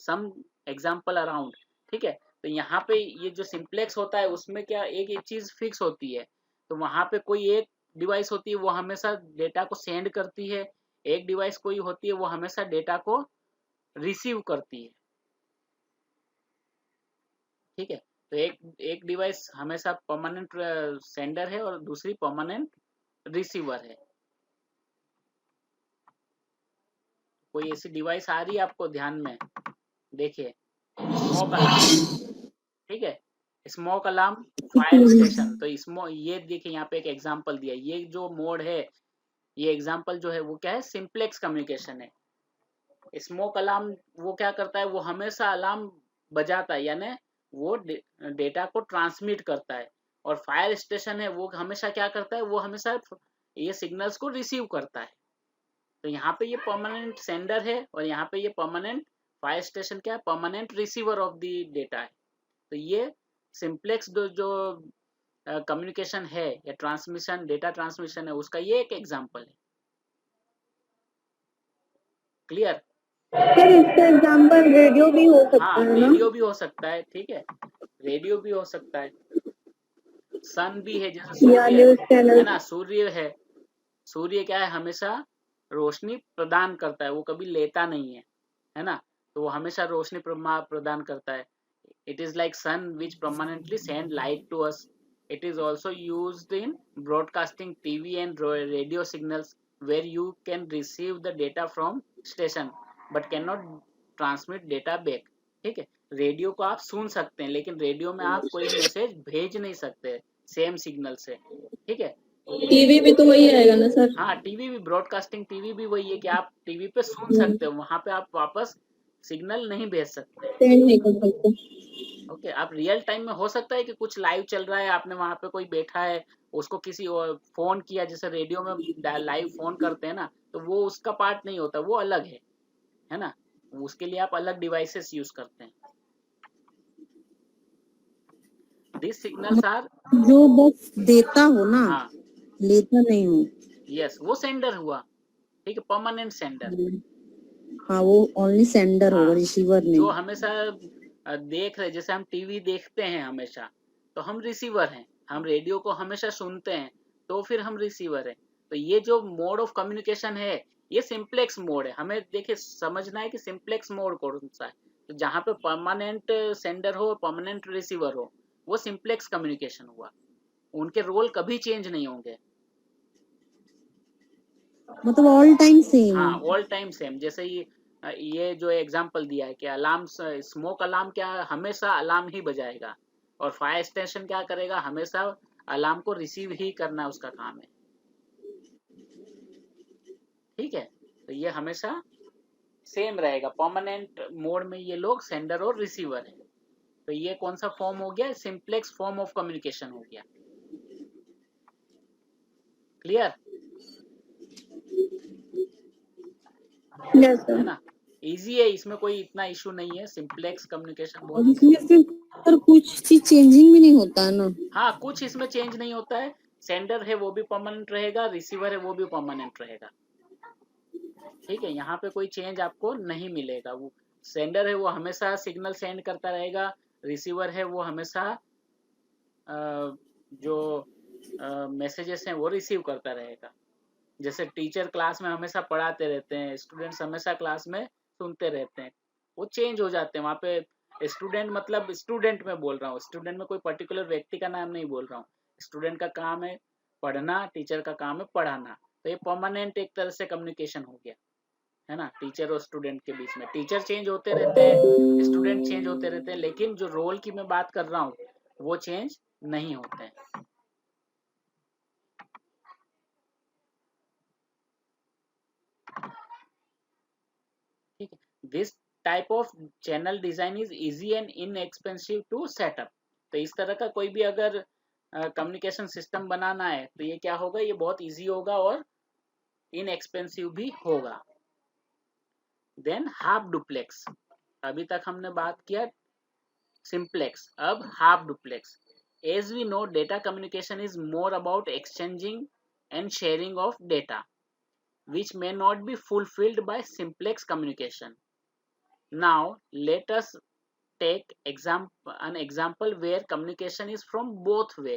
some example around? ठीक है। तो यहाँ पे ये जो simplex होता है उसमें क्या एक चीज फिक्स होती है, तो वहां पे कोई एक डिवाइस होती है वो हमेशा डेटा को सेंड करती है, एक डिवाइस कोई होती है वो हमेशा डेटा को रिसीव करती है, ठीक है। तो एक डिवाइस हमेशा परमानेंट सेंडर है और दूसरी परमानेंट रिसीवर है। कोई ऐसी डिवाइस आ रही है आपको ध्यान में, देखिए, ठीक है। Smoke alarm, fire station. तो ये देखिए यहाँ पे एक एग्जांपल दिया, ये जो मोड है, ये एग्जांपल जो है वो क्या है, सिंप्लेक्स कम्युनिकेशन है। स्मोक अलार्म वो क्या करता है, वो हमेशा अलार्म बजाता है, यानी वो डेटा को ट्रांसमिट करता है। और फायर स्टेशन है वो हमेशा क्या करता है, वो हमेशा ये सिग्नल्स को रिसीव करता है। तो यहाँ पे ये परमानेंट सेंडर है और यहाँ पे ये परमानेंट फायर स्टेशन क्या है, permanent receiver of the data है। तो ये सिंप्लेक्स जो कम्युनिकेशन है या ट्रांसमिशन, डेटा ट्रांसमिशन है, उसका ये एक एग्जांपल है। क्लियर? सर इसका एग्जांपल रेडियो भी हो सकता हाँ, है ना? रेडियो भी हो सकता है, ठीक है, रेडियो भी हो सकता है। सन भी है, जैसे या सूर्य न्यूज है चैनल। ना, सूर्य है, सूर्य क्या है, हमेशा रोशनी प्रदान करता है, वो कभी लेता नहीं है ना, तो वो हमेशा रोशनी प्रदान करता है। It is like sun which permanently send light to us. It is also used in broadcasting TV and radio signals where you can receive the data from station but can not transmit data back. ठीक है, radio को आप सुन सकते हैं लेकिन radio में आप कोई मैसेज भेज नहीं सकते सेम सिग्नल से। ठीक है, टीवी भी तो वही आएगा ना सर? हाँ, टीवी भी, ब्रॉडकास्टिंग टीवी भी वही है कि आप टीवी पे सुन सकते हो, वहां पे आप वापस सिग्नल नहीं भेज सकते। सेंड नहीं कर सकते। ओके, आप रियल टाइम में हो सकता है कि कुछ लाइव चल रहा है, आपने वहां पे कोई बैठा है, उसको किसी और फोन किया, जैसे रेडियो में लाइव फोन करते हैं ना, तो वो उसका पार्ट नहीं होता, वो अलग है ना, उसके लिए आप अलग डिवाइसेस यूज करते हैं। दिस सिग्नल्स आर, जो बस देता हो ना, हाँ, लेता नहीं हो। यस, वो सेंडर हुआ, ठीक है, परमानेंट सेंडर। हाँ, वो ओनली सेंडर होगा, हाँ, रिसीवर जो नहीं। हमेशा देख रहे, जैसे हम टीवी देखते हैं हमेशा, तो हम रिसीवर हैं, हम रेडियो को हमेशा सुनते हैं, तो फिर हम रिसीवर हैं। तो ये जो मोड ऑफ कम्युनिकेशन है, ये सिंप्लेक्स मोड है। हमें देखिए समझना है कि सिंप्लेक्स मोड कौन सा है, तो जहाँ पे परमानेंट सेंडर हो, परमानेंट रिसीवर हो, वो सिंप्लेक्स कम्युनिकेशन हुआ। उनके रोल कभी चेंज नहीं होंगे। मतलब ऑल टाइम सेम। हाँ, ऑल टाइम सेम। जैसे ये जो एग्जांपल दिया है कि अलार्म, स्मोक अलार्म क्या है, हमेशा अलार्म ही बजाएगा, और फायर स्टेशन क्या करेगा, हमेशा अलार्म को रिसीव ही करना उसका काम है। ठीक है, तो ये हमेशा सेम रहेगा, परमानेंट मोड में ये लोग सेंडर और रिसीवर है। तो ये कौन सा फॉर्म हो गया, सिंप्लेक्स फॉर्म ऑफ कम्युनिकेशन हो गया। क्लियर? यस है सर। ना, इजी है, इसमें कोई इतना इशू नहीं है, सिंप्लेक्स कम्युनिकेशन बहुत और इजी इसमें है। फिर कुछ चीज चेंजिंग भी नहीं होता है ना? हाँ, कुछ इसमें चेंज नहीं होता है, सेंडर है वो भी परमानेंट रहेगा, रिसीवर है वो भी परमानेंट रहेगा। ठीक है, यहाँ पे कोई चेंज आपको नहीं मिलेगा। वो सेंडर है वो हमेशा सिग्नल सेंड करता रहेगा, रिसीवर है वो हमेशा जो मैसेजेस हैं वो रिसीव करता रहेगा। जैसे टीचर क्लास में हमेशा पढ़ाते रहते हैं, स्टूडेंट्स हमेशा क्लास में सुनते रहते हैं, वो चेंज हो जाते हैं। वहाँ पे स्टूडेंट मतलब स्टूडेंट में बोल रहा हूँ, स्टूडेंट में कोई पर्टिकुलर व्यक्ति का नाम नहीं बोल रहा हूँ। स्टूडेंट का काम है पढ़ना, टीचर का काम है पढ़ाना। तो ये परमानेंट एक तरह से कम्युनिकेशन हो गया, है ना, टीचर और स्टूडेंट के बीच में। टीचर चेंज होते रहते हैं, स्टूडेंट चेंज होते रहते हैं, लेकिन जो रोल की मैं बात कर रहा हूँ वो चेंज नहीं होते हैं। ठीक है, this type of channel design is easy and inexpensive to set up. तो इस तरह का कोई भी अगर कम्युनिकेशन सिस्टम बनाना है तो ये क्या होगा, ये बहुत इजी होगा और इनएक्सपेंसिव भी होगा। देन हाफ डुप्लेक्स, अभी तक हमने बात किया सिंप्लेक्स, अब half duplex. As we know data communication is more about exchanging and sharing of data which may not be fulfilled by simplex communication. Now let us take an example where communication is from both way,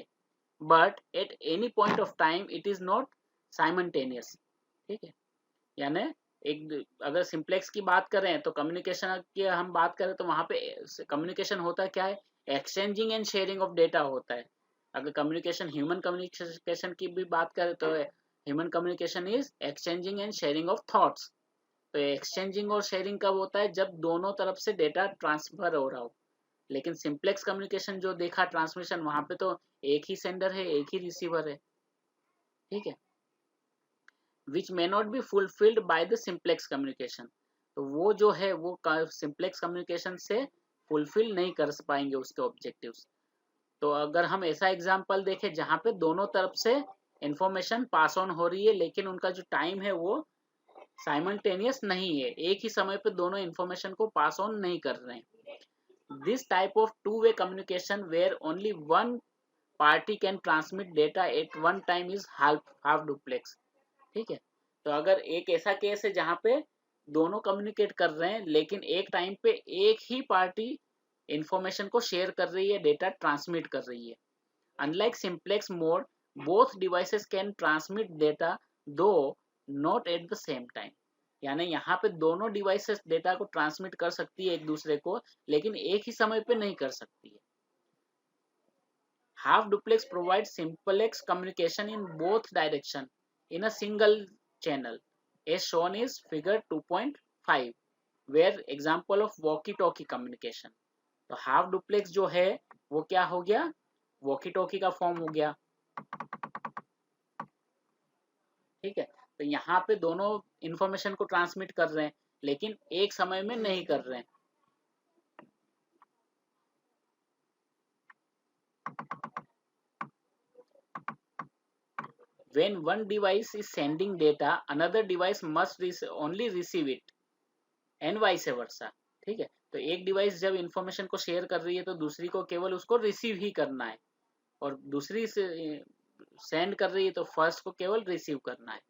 but at any point of time it is not simultaneous. ठीक है, यानी एक अगर simplex की बात करें तो communication की हम बात करें तो वहां पे कम्युनिकेशन होता क्या है, exchanging and sharing of data होता है। अगर कम्युनिकेशन, ह्यूमन कम्युनिकेशन की भी बात करें तो human communication is exchanging and sharing of thoughts. तो एक्सचेंजिंग और शेयरिंग कब होता है, जब दोनों तरफ से डेटा ट्रांसफर हो रहा हो। लेकिन सिंप्लेक्स कम्युनिकेशन जो देखा ट्रांसमिशन, वहां पे तो एक ही सेंडर है, एक ही रिसीवर है, ठीक है, which may not be fulfilled by the simplex communication. तो वो जो है वो सिंप्लेक्स कम्युनिकेशन से फुलफिल नहीं कर पाएंगे उसके ऑब्जेक्टिव्स। तो अगर हम ऐसा एग्जांपल देखें जहां पे दोनों तरफ से इंफॉर्मेशन पास ऑन हो रही है, लेकिन उनका जो टाइम है वो साइमल्टेनियस नहीं है, एक ही समय पे दोनों इंफॉर्मेशन को पास ऑन नहीं कर रहे हैं। This type of two way communication where only one party can transmit data at one time is half duplex, ठीक है। तो अगर एक ऐसा केस है जहां पे दोनों कम्युनिकेट कर रहे हैं, लेकिन एक टाइम पे एक ही पार्टी इंफॉर्मेशन को शेयर कर रही है, डेटा ट्रांसमिट कर रही है। Unlike simplex mode, both devices can transmit data do not at the same time, यानी यहाँ पे दोनों डिवाइसेस डेटा को ट्रांसमिट कर सकती है एक दूसरे को, लेकिन एक ही समय पे नहीं कर सकती है। Half duplex provides simplex communication in both direction in a single channel as shown is figure 2.5 where example of walkie talkie communication। तो हाफ डुप्लेक्स जो है वो क्या हो गया, वॉकी टॉकी का फॉर्म हो गया, ठीक है। तो यहाँ पे दोनों इंफॉर्मेशन को ट्रांसमिट कर रहे हैं, लेकिन एक समय में नहीं कर रहे हैं। When one device is sending data, another device must only receive it and vice versa, ठीक है। तो एक डिवाइस जब इंफॉर्मेशन को शेयर कर रही है तो दूसरी को केवल उसको रिसीव ही करना है, और दूसरी से सेंड कर रही है तो फर्स्ट को केवल रिसीव करना है।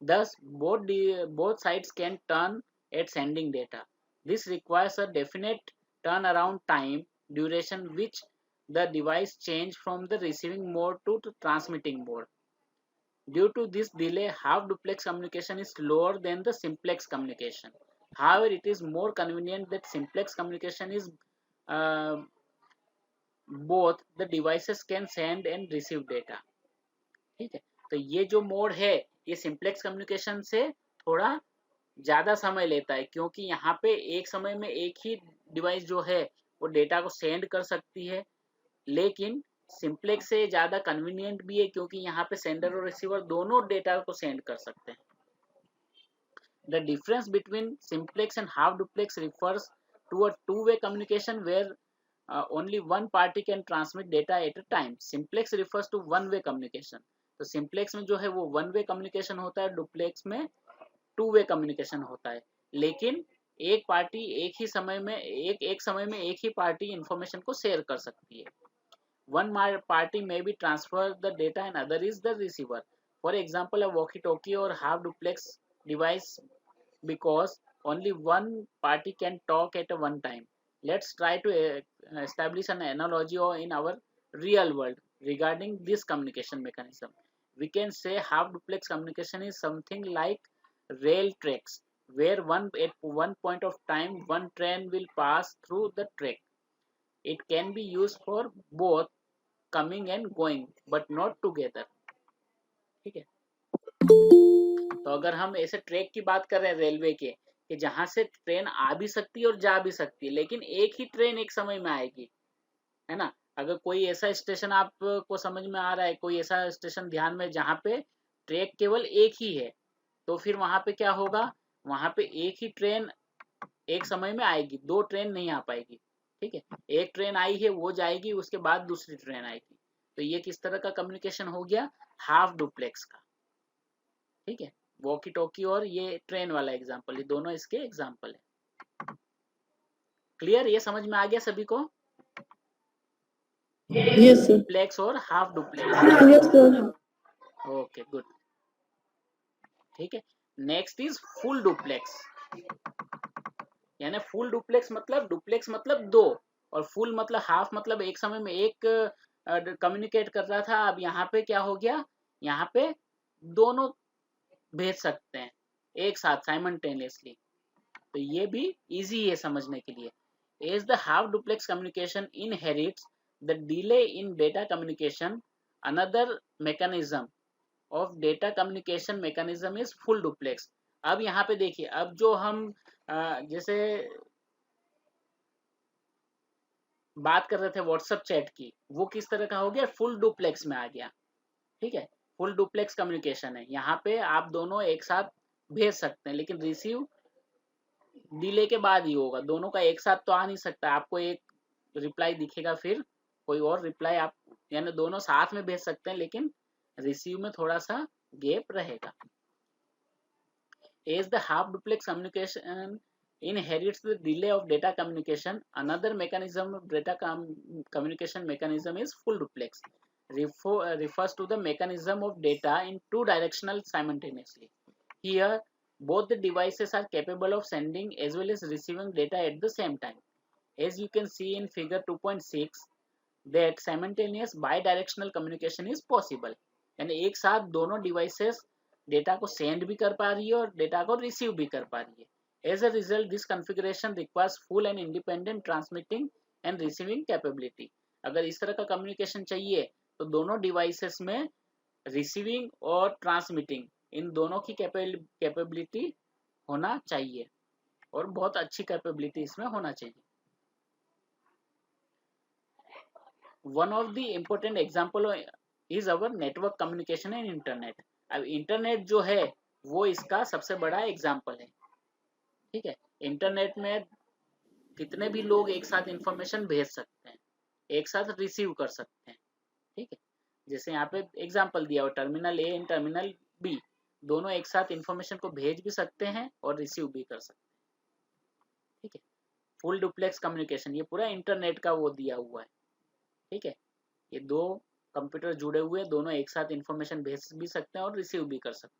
Thus both sides can turn at sending data. This requires a definite turnaround time duration which the device change from the receiving mode to the transmitting mode. Due to this delay, half duplex communication is slower than the simplex communication. However, it is more convenient that simplex communication is both the devices can send and receive data, ठीक है। तो ये जो mode है ये simplex communication से थोड़ा ज्यादा समय लेता है, क्योंकि यहाँ पे एक समय में एक ही डिवाइस जो है वो डेटा को सेंड कर सकती है, लेकिन सिंप्लेक्स से ज्यादा कन्वीनियंट भी है क्योंकि यहाँ पे सेंडर और रिसीवर दोनों डेटा को सेंड कर सकते हैं। The difference between simplex and half duplex refers to a two-way communication where only one party can transmit data at a time. Simplex refers to one-way communication. तो simplex में जो है वो one-way communication होता है, duplex में two-way communication होता है, लेकिन एक पार्टी एक ही समय में एक ही पार्टी इंफॉर्मेशन को शेयर कर सकती है। One party may be transfer the data and other is the receiver. For example, a walkie-talkie or half duplex device because only one party can talk at a one time. Let's try to establish an analogy in our real world regarding this communication mechanism. We can say half duplex communication is something like rail tracks, where at one point of time one train will pass through the track. It can be used for both coming and going but not together, ठीक है। तो अगर हम ऐसे track की बात कर रहे हैं रेलवे के, कि जहां से ट्रेन आ भी सकती है और जा भी सकती है, लेकिन एक ही ट्रेन एक समय में आएगी, है ना। अगर कोई ऐसा स्टेशन आपको समझ में आ रहा है, कोई ऐसा स्टेशन ध्यान में जहां पे ट्रैक केवल एक ही है, तो फिर वहां पे क्या होगा, वहां पे एक ही ट्रेन एक समय में आएगी, दो ट्रेन नहीं आ पाएगी, ठीक है। एक ट्रेन आई है वो जाएगी, उसके बाद दूसरी ट्रेन आएगी। तो ये किस तरह का कम्युनिकेशन हो गया, हाफ डुप्लेक्स का, ठीक है। वॉकी टॉकी और ये ट्रेन वाला एग्जांपल, ये दोनों इसके एग्जांपल है। क्लियर, ये समझ में आ गया सभी को? Yes, sir. डुप्लेक्स और half duplex. Yes, sir. Okay, good, ठीक है। नेक्स्ट इज फुल डुप्लेक्स, यानी फुल डुप्लेक्स मतलब दो, और फुल मतलब हाफ मतलब एक समय में एक कम्युनिकेट कर रहा था। अब यहाँ पे क्या हो गया, यहाँ पे दोनों भेज सकते हैं एक साथ साइमल्टेनियसली। तो ये भी इजी है समझने के लिए। As the half duplex communication inherits the delay in data communication, another mechanism of data communication mechanism is full duplex. अब यहाँ पे देखिए, अब जो हम जैसे बात कर रहे थे व्हाट्सएप चैट की, वो किस तरह का हो गया, फुल डुप्लेक्स में आ गया। ठीक है, फुल डुप्लेक्स कम्युनिकेशन है। यहाँ पे आप दोनों एक साथ भेज सकते हैं, लेकिन रिसीव डिले के बाद ही होगा, दोनों का एक साथ तो आ नहीं सकता। आपको एक रिप्लाई दिखेगा, फिर कोई और रिप्लाई आप, यानी दोनों साथ में भेज सकते हैं, लेकिन रिसीव में थोड़ा सा गैप रहेगा। As the half duplex communication inherits the delay of data communication, another mechanism of data communication mechanism is full duplex. Refers to the mechanism of data in two directional simultaneously. Here, both the devices are capable of sending as well as receiving data at the same time. As you can see in figure 2.6, that simultaneous bidirectional communication is possible. यानी एक साथ दोनों devices data को send भी कर पा रही है और डेटा को रिसीव भी कर पा रही है। As a result this configuration requires full and independent transmitting and receiving capability. अगर इस तरह का कम्युनिकेशन चाहिए तो दोनों डिवाइसेस में रिसीविंग और ट्रांसमिटिंग, इन दोनों की कैपेबिलिटी होना चाहिए, और बहुत अच्छी कैपेबिलिटी इसमें होना चाहिए। One of the important example is our network communication and internet. अब इंटरनेट जो है वो इसका सबसे बड़ा एग्जाम्पल है। ठीक है, इंटरनेट में कितने भी लोग एक साथ इंफॉर्मेशन भेज सकते हैं, एक साथ रिसीव कर सकते हैं। ठीक है, जैसे यहाँ पे एग्जाम्पल दिया हुआ, terminal A and terminal B दोनों एक साथ इंफॉर्मेशन को भेज भी सकते हैं और रिसीव भी कर सकते हैं। ठीक है, फुल डुप्लेक्स कम्युनिकेशन, ये पूरा इंटरनेट का वो दिया हुआ है। ठीक है, ये दो कंप्यूटर जुड़े हुए, दोनों एक साथ इंफॉर्मेशन भेज भी सकते हैं और रिसीव भी कर सकते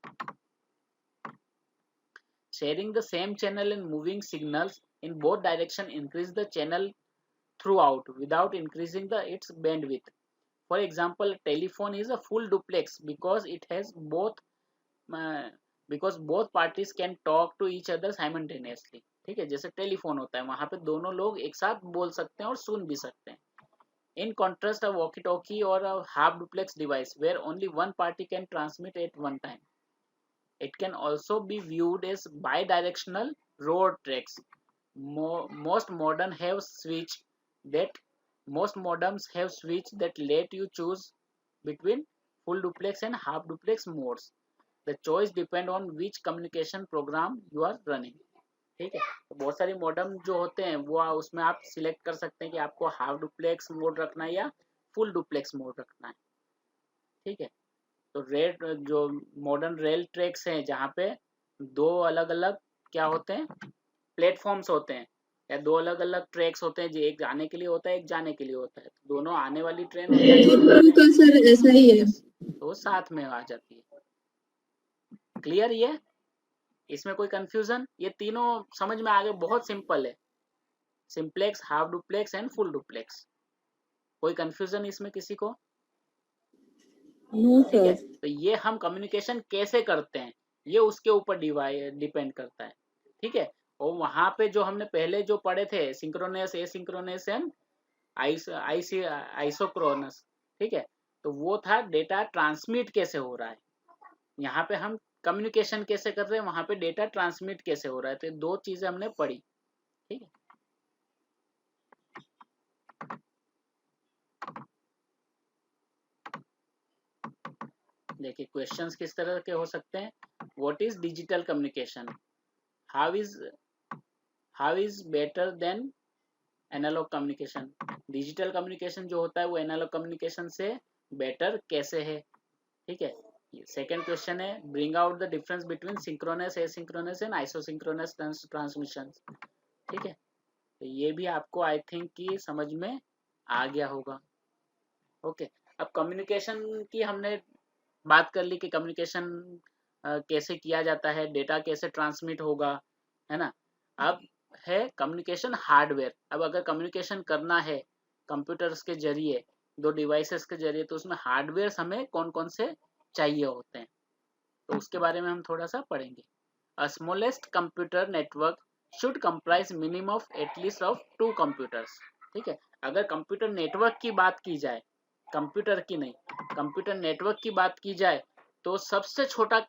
हैं। Sharing the same channel and moving signals in both direction increase the channel throughout without increasing its bandwidth. For example, telephone is a full duplex because it has both parties can talk to each other simultaneously. ठीक है, जैसे telephone होता है, वहां पे दोनों लोग एक साथ बोल सकते हैं और सुन भी सकते हैं। In contrast, a walkie-talkie or a half-duplex device where only one party can transmit at one time. It can also be viewed as bidirectional road tracks. Most modems have switch that let you choose between full duplex and half duplex modes. The choice depend on which communication program you are running. ठीक है, तो बहुत सारी modem जो होते हैं वो उसमें आप सिलेक्ट कर सकते हैं कि आपको हाफ डुप्लेक्स मोड रखना है या फुल डुप्लेक्स मोड रखना है। ठीक है, तो रेड जो मॉडर्न रेल ट्रैक्स हैं जहाँ पे दो अलग अलग क्या होते हैं, प्लेटफॉर्म्स होते हैं, या दो अलग अलग ट्रैक्स होते हैं, जो एक आने के लिए होता है, एक जाने के लिए होता है। दोनों आने वाली ट्रेन सर ऐसा ही है, तो साथ में आ जाती है। क्लियर? ये इसमें कोई कंफ्यूजन? ये तीनों समझ में आ गए, बहुत सिंपल है, simplex, half duplex and full duplex. कोई कंफ्यूजन इसमें किसी को? नो ठीक है, सर। तो ये हम कम्युनिकेशन कैसे करते हैं ये उसके ऊपर डिपेंड करता है। ठीक है, और वहां पे जो हमने पहले जो पढ़े थे, सिंक्रोनस, एसिंक्रोनस एंड आइसोक्रोनस, ठीक है, तो वो था डेटा ट्रांसमिट कैसे हो रहा है। यहाँ पे हम कम्युनिकेशन कैसे कर रहे हैं, वहां पे डेटा ट्रांसमिट कैसे हो रहा है। तो दो चीजें हमने पढ़ी। ठीक है, देखिए क्वेश्चंस किस तरह के हो सकते हैं। What is digital communication? How is better than analogue communication? Digital communication जो होता है वो एनालॉग कम्युनिकेशन से बेटर कैसे है। ठीक है, सेकेंड क्वेश्चन है, bring out the difference between synchronous, asynchronous and isosynchronous transmission. ठीक है, तो ये भी आपको आई थिंक कि समझ में आ गया होगा। ओके, अब कम्युनिकेशन की हमने बात कर ली कि कम्युनिकेशन कैसे किया जाता है, डेटा कैसे ट्रांसमिट होगा, है ना। अब है कम्युनिकेशन हार्डवेयर। अब अगर कम्युनिकेशन करना है कंप्यूटर्स के जरिए, दो डिवाइसेस के जरिए, तो उसमें हार्डवेयर हमें कौन कौन से चाहिए होते हैं, तो उसके बारे में हम थोड़ा सा पढ़ेंगे। A smallest computer network should comprise minimum of at least of 2 computers. ठीक है, अगर कंप्यूटर नेटवर्क की बात की जाए, कंप्यूटर की नहीं, कंप्यूटर नेटवर्क की बात की जाए, तो सबसे छोटा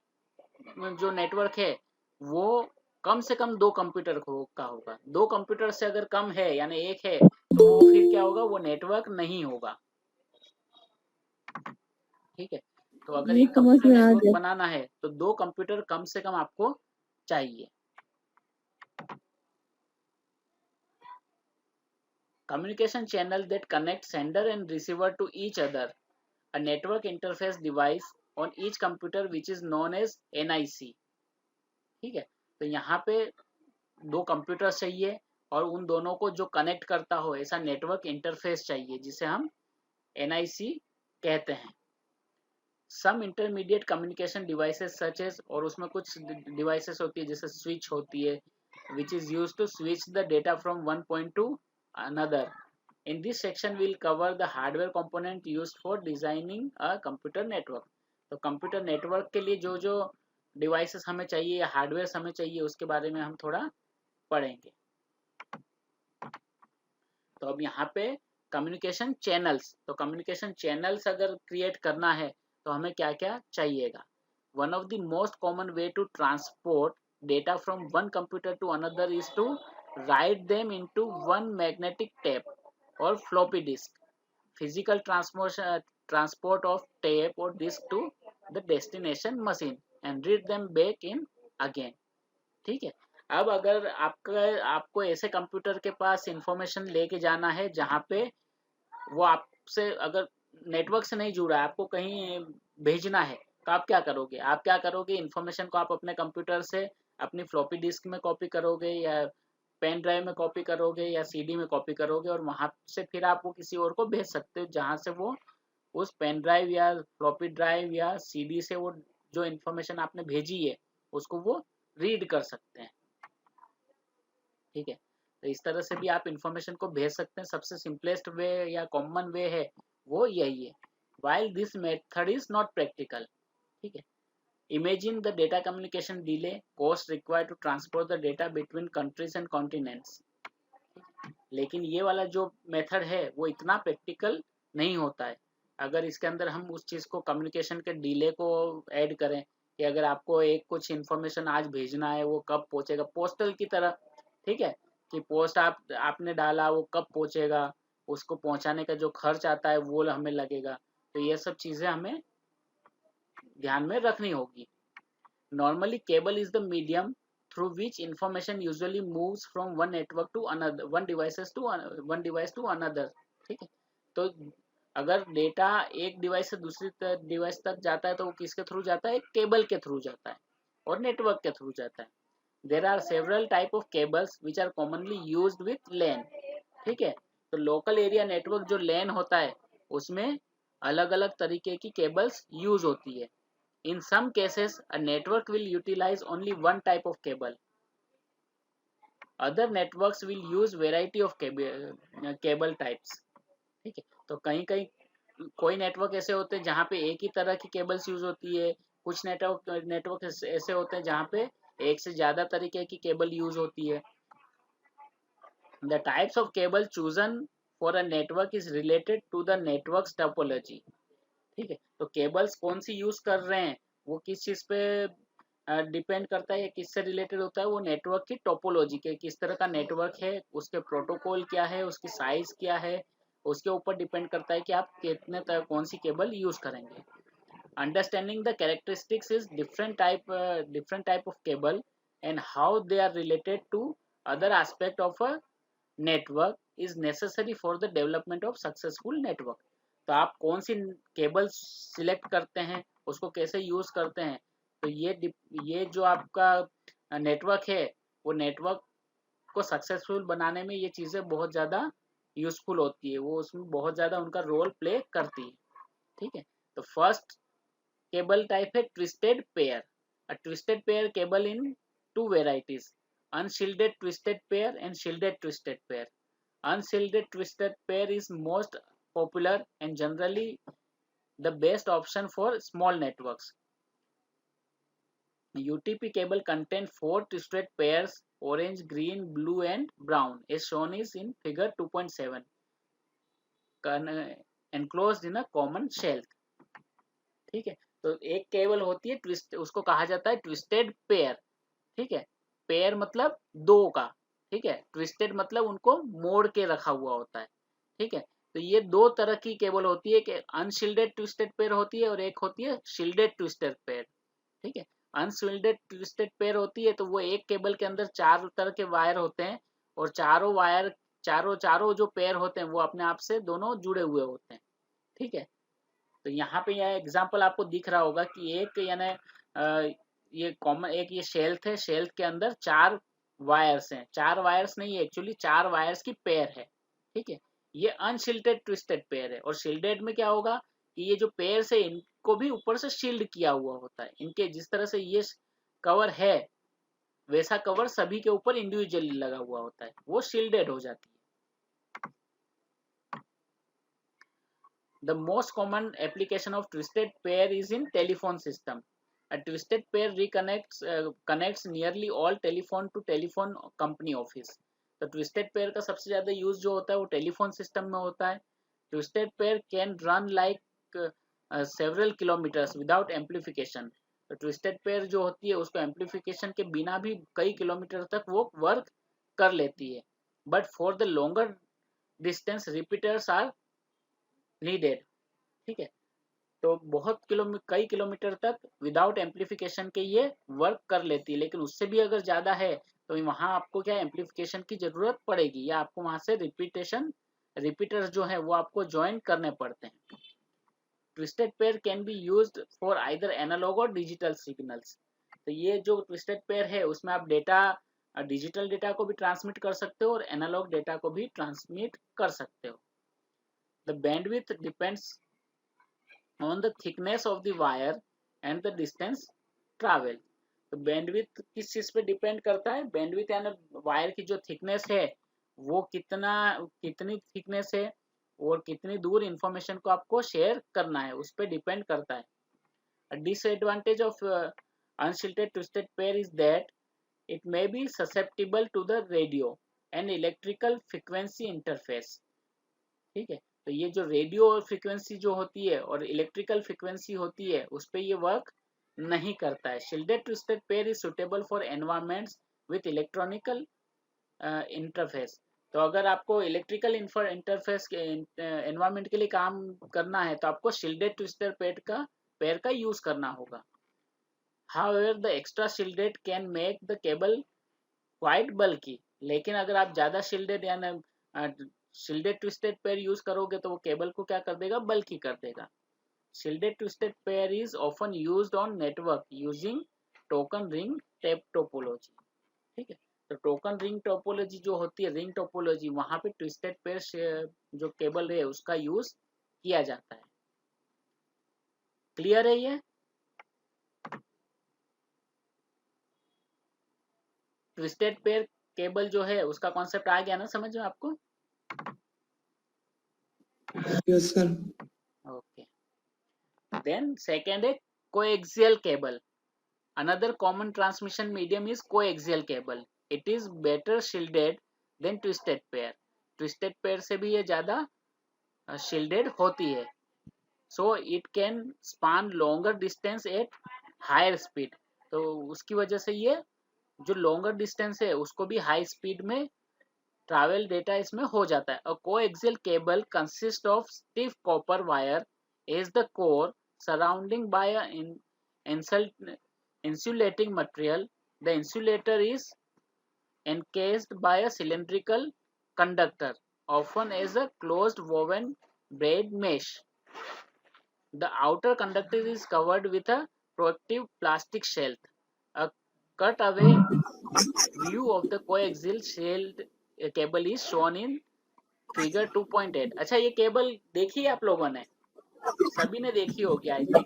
जो नेटवर्क है वो कम से कम 2 कंप्यूटर का होगा। 2 कंप्यूटर से अगर कम है यानी 1 है तो वो फिर क्या होगा, वो नेटवर्क नहीं होगा। ठीक है, तो अगर ये एक समझ कंप्यूटर में आ नेटवर्क गया। बनाना है तो 2 कंप्यूटर कम से कम आपको चाहिए। Communication channel that connect sender and receiver to each other, a network interface device on each computer which is known as NIC। ठीक है, तो यहाँ पे 2 कंप्यूटर चाहिए और उन दोनों को जो कनेक्ट करता हो ऐसा नेटवर्क इंटरफेस चाहिए जिसे हम NIC कहते हैं। Some intermediate communication devices such as, और उसमें कुछ डिवाइसेस होती है जैसे स्विच होती है which is used to switch the data from one point to another. In this section we'll cover the hardware component used for designing a computer network। तो computer network के लिए जो जो डिवाइसेस हमें चाहिए या हार्डवेयर हमें चाहिए उसके बारे में हम थोड़ा पढ़ेंगे। तो अब यहाँ पे कम्युनिकेशन चैनल्स, तो कम्युनिकेशन चैनल्स अगर क्रिएट करना है तो हमें क्या क्या चाहिएगा। One of the most common way to transport data from one computer to another is to write them into one magnetic tape or floppy disk। Physical transport of tape or disk to the destination machine and read them back in again। ठीक है, अब अगर आपको ऐसे computer के पास information लेके जाना है जहाँ पे वो आपसे अगर नेटवर्क से नहीं जुड़ा है, आपको कहीं भेजना है तो आप क्या करोगे, इंफॉर्मेशन को आप अपने कंप्यूटर से अपनी फ्लॉपी डिस्क में कॉपी करोगे या पेन ड्राइव में कॉपी करोगे या सीडी में कॉपी करोगे और वहां से फिर आप वो किसी और को भेज सकते हो जहां से वो उस पेन ड्राइव या फ्लॉपी ड्राइव या सीडी से वो जो इन्फॉर्मेशन आपने भेजी है उसको वो रीड कर सकते हैं। ठीक है, तो इस तरह से भी आप इंफॉर्मेशन को भेज सकते हैं। सबसे सिंपलेस्ट वे या कॉमन वे है वो यही है। While this method is not practical. ठीक है, Imagine the data communication delay cost required to transport the data between countries and continents। लेकिन ये वाला जो मेथड है वो इतना प्रैक्टिकल नहीं होता है। अगर इसके अंदर हम उस चीज़ को कम्युनिकेशन के डिले को ऐड करें कि अगर आपको एक कुछ इन्फॉर्मेशन आज भेजना है वो कब पहुंचेगा, पोस्टल की तरह। ठीक है, कि पोस्ट आपने डाला वो कब पहुंचेगा, उसको पहुंचाने का जो खर्च आता है वो हमें लगेगा। तो ये सब चीज़ें हमें ध्यान में रखनी होगी। Normally cable is the medium through which information usually moves from one network to another, one device to another। ठीक है, तो अगर डेटा एक डिवाइस से दूसरी डिवाइस तक जाता है तो वो किसके थ्रू जाता है, केबल के थ्रू जाता है और नेटवर्क के थ्रू जाता है। There are several type of cables which are commonly used with LAN। ठीक है, तो लोकल एरिया नेटवर्क जो LAN होता है उसमें अलग अलग तरीके की केबल्स यूज होती है। In some cases, a network will utilize only one type of cable. Other networks will use variety of cable types। ठीक है, तो कहीं कोई नेटवर्क ऐसे होते हैं जहाँ पे एक ही तरह की केबल्स यूज होती है, कुछ नेटवर्क ऐसे होते हैं जहाँ पे एक से ज्यादा तरीके की केबल यूज होती है। The types of cable chosen for a network is related to the network's topology। ठीक है, तो केबल्स कौन सी यूज कर रहे हैं वो किस चीज पे डिपेंड करता है, किससे रिलेटेड होता है, वो नेटवर्क की टोपोलॉजी के, किस तरह का नेटवर्क है, उसके प्रोटोकॉल क्या है, उसकी साइज क्या है, उसके ऊपर डिपेंड करता है कि आप कितने कौन सी केबल यूज करेंगे। Understanding the characteristics is different type of cable and how they are related to other aspect of a network is necessary for the development of successful network. तो आप कौन सी केबल सिलेक्ट करते हैं, उसको कैसे use करते हैं, तो ये जो आपका नेटवर्क है वो नेटवर्क को सक्सेसफुल बनाने में ये चीज़ें बहुत ज़्यादा यूजफुल होती है, वो उसमें बहुत ज़्यादा उनका रोल प्ले करती है। ठीक है, तो फर्स्ट केबल टाइप है twisted pair. A twisted pair cable in to varieties, unshielded twisted pair and shielded twisted pair. Unshielded twisted pair is most popular and generally the best option for small networks। UTP cable contain 4 twisted pairs, orange, green, blue and brown as shown is in figure 2.7 enclosed in a common shell। ठीक है, तो एक cable होती है twist, उसको कहा जाता है ट्विस्टेड पेयर। ठीक है, पेयर मतलब दो का, ठीक है। ट्विस्टेड मतलब उनको मोड़ के रखा हुआ होता है, ठीक है। तो ये दो तरह की केबल होती है, कि अनशील्डेड ट्विस्टेड पेयर होती है और एक होती है शील्डेड ट्विस्टेड पेयर, ठीक है। अनशील्डेड ट्विस्टेड पेयर होती है तो वो एक केबल के अंदर चार तरह के वायर होते हैं, और चारों वायर चारों जो पेयर होते हैं वो अपने आप से दोनों जुड़े हुए होते हैं, ठीक है। तो यहाँ पे यह एग्जांपल आपको दिख रहा होगा कि एक यानी ये कॉमन एक ये शेल्फ है, शेल्फ के अंदर चार वायर्स हैं, चार वायर्स नहीं एक्चुअली चार वायर्स की पेयर है, ठीक है। ये अनशील्डेड ट्विस्टेड पेयर है। और शील्डेड में क्या होगा कि ये जो पेयर है इनको भी ऊपर से शील्ड किया हुआ होता है, इनके जिस तरह से ये कवर है वैसा कवर सभी के ऊपर इंडिविजुअली लगा हुआ होता है, वो शील्डेड हो जाती है। The most common application of twisted pair is in telephone system. A twisted pair connects nearly all telephone to telephone company office. तो twisted pair का सबसे ज्यादा यूज जो होता है वो टेलीफोन सिस्टम में होता है। Twisted pair can run like several kilometers without amplification. तो twisted pair जो होती है उसको amplification के बिना भी कई किलोमीटर तक वो वर्क कर लेती है। But for the longer distance repeaters are needed, ठीक है। तो बहुत कई किलोमीटर तक विदाउट एम्पलीफिकेशन के ये वर्क कर लेती है, लेकिन उससे भी अगर ज्यादा है तो वहां आपको क्या एम्पलीफिकेशन की जरूरत पड़ेगी, या आपको वहां से रिपीटर्स जो है वो आपको ज्वाइन करने पड़ते हैं। Twisted pair can be used for either analogue or digital signals. तो ये जो ट्विस्टेड पेयर है उसमें आप डिजिटल डेटा को भी ट्रांसमिट कर सकते हो और एनालॉग डेटा को भी ट्रांसमिट कर सकते हो। The bandwidth depends on the thickness of the wire and the distance travel. तो बैंडविड्थ किस चीज पे डिपेंड करता है? बैंडविड्थ यानी वायर की जो थिकनेस है वो कितनी थिकनेस है और कितनी दूर इंफॉर्मेशन को आपको शेयर करना है उस पर डिपेंड करता है। Disadvantage of unshielded twisted pair is that it may be susceptible to the radio and electrical frequency interface, ठीक है। तो ये जो रेडियो फ्रीक्वेंसी जो होती है और इलेक्ट्रिकल फ्रीक्वेंसी होती है उस पर ये वर्क नहीं करता है। Shielded twisted pair is suitable for environments with electronical interface. तो अगर आपको इलेक्ट्रिकल इंटरफेस के एनवायरमेंट के लिए काम करना है तो आपको शील्डेड ट्विस्टेड पेयर का यूज करना होगा। However, the extra shielded can make the cable quite bulky. लेकिन अगर आप ज्यादा शील्डेड यानी शील्डेड ट्विस्टेड पेयर यूज करोगे तो वो केबल को क्या कर देगा? बल्की कर देगा। Shielded twisted pair is often used on network using token ring topology, ठीक है। तो टोकन रिंग टोपोलॉजी जो होती है, रिंग टोपोलॉजी, वहां पे ट्विस्टेड पेयर जो केबल है उसका यूज किया जाता है। क्लियर है ये? ट्विस्टेड पेयर केबल जो है उसका कॉन्सेप्ट आ गया ना समझ में आपको? Yes sir. Okay. Then second है coaxial cable. Another common transmission medium is coaxial cable. It is better shielded than twisted pair. Twisted pair से भी ये ज्यादा shielded होती है. So it can span longer distance at higher speed. तो उसकी वजह से ये जो longer distance है उसको भी high speed में ट्रैवल डेटा इसमें हो जाता है। A coaxial cable consists of stiff copper wire as the core surrounding by an insulating material. The insulator is encased by a cylindrical conductor, often as a closed woven braid mesh. The outer conductor is covered with a protective plastic shell. A cutaway view of the coaxial shelled cable is shown in figure 2.8। अच्छा ये cable देखी है आप लोगों ने? सभी ने देखी होगी आई थिंक।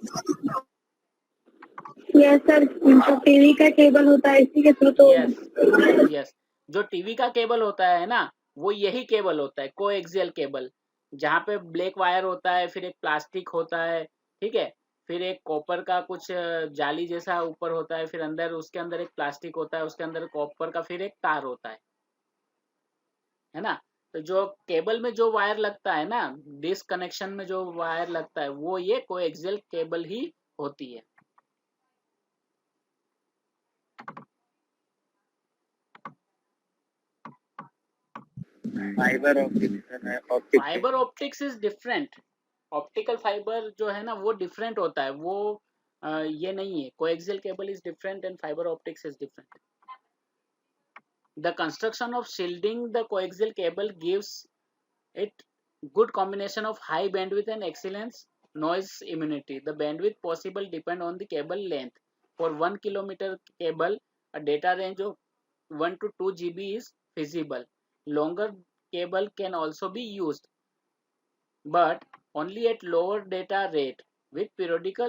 यस सर, जो टीवी का केबल होता है इसी के थ्रू तो यस जो टीवी का केबल होता है ना वो यही केबल होता है, कोएक्सियल केबल, जहाँ पे ब्लैक वायर होता है, फिर एक प्लास्टिक होता है, ठीक है, फिर एक कॉपर का कुछ जाली जैसा ऊपर होता है, फिर अंदर उसके अंदर एक प्लास्टिक होता है, उसके अंदर कॉपर का फिर एक तार होता है ना। तो जो केबल में जो वायर लगता है ना, डिस्क कनेक्शन में जो वायर लगता है वो ये कोएक्सियल केबल ही होती है। Fibre optics fibre optics is different. Optical fibre जो है ना वो डिफरेंट होता है, वो ये नहीं है. Coaxial cable is different and fibre optics is different. The construction of shielding the coaxial cable gives it good combination of high bandwidth and excellent noise immunity. The bandwidth possible depend on the cable length. For 1 kilometer cable, a data range of 1 to 2 GB is feasible. Longer cable can also be used, but only at lower data rate with periodic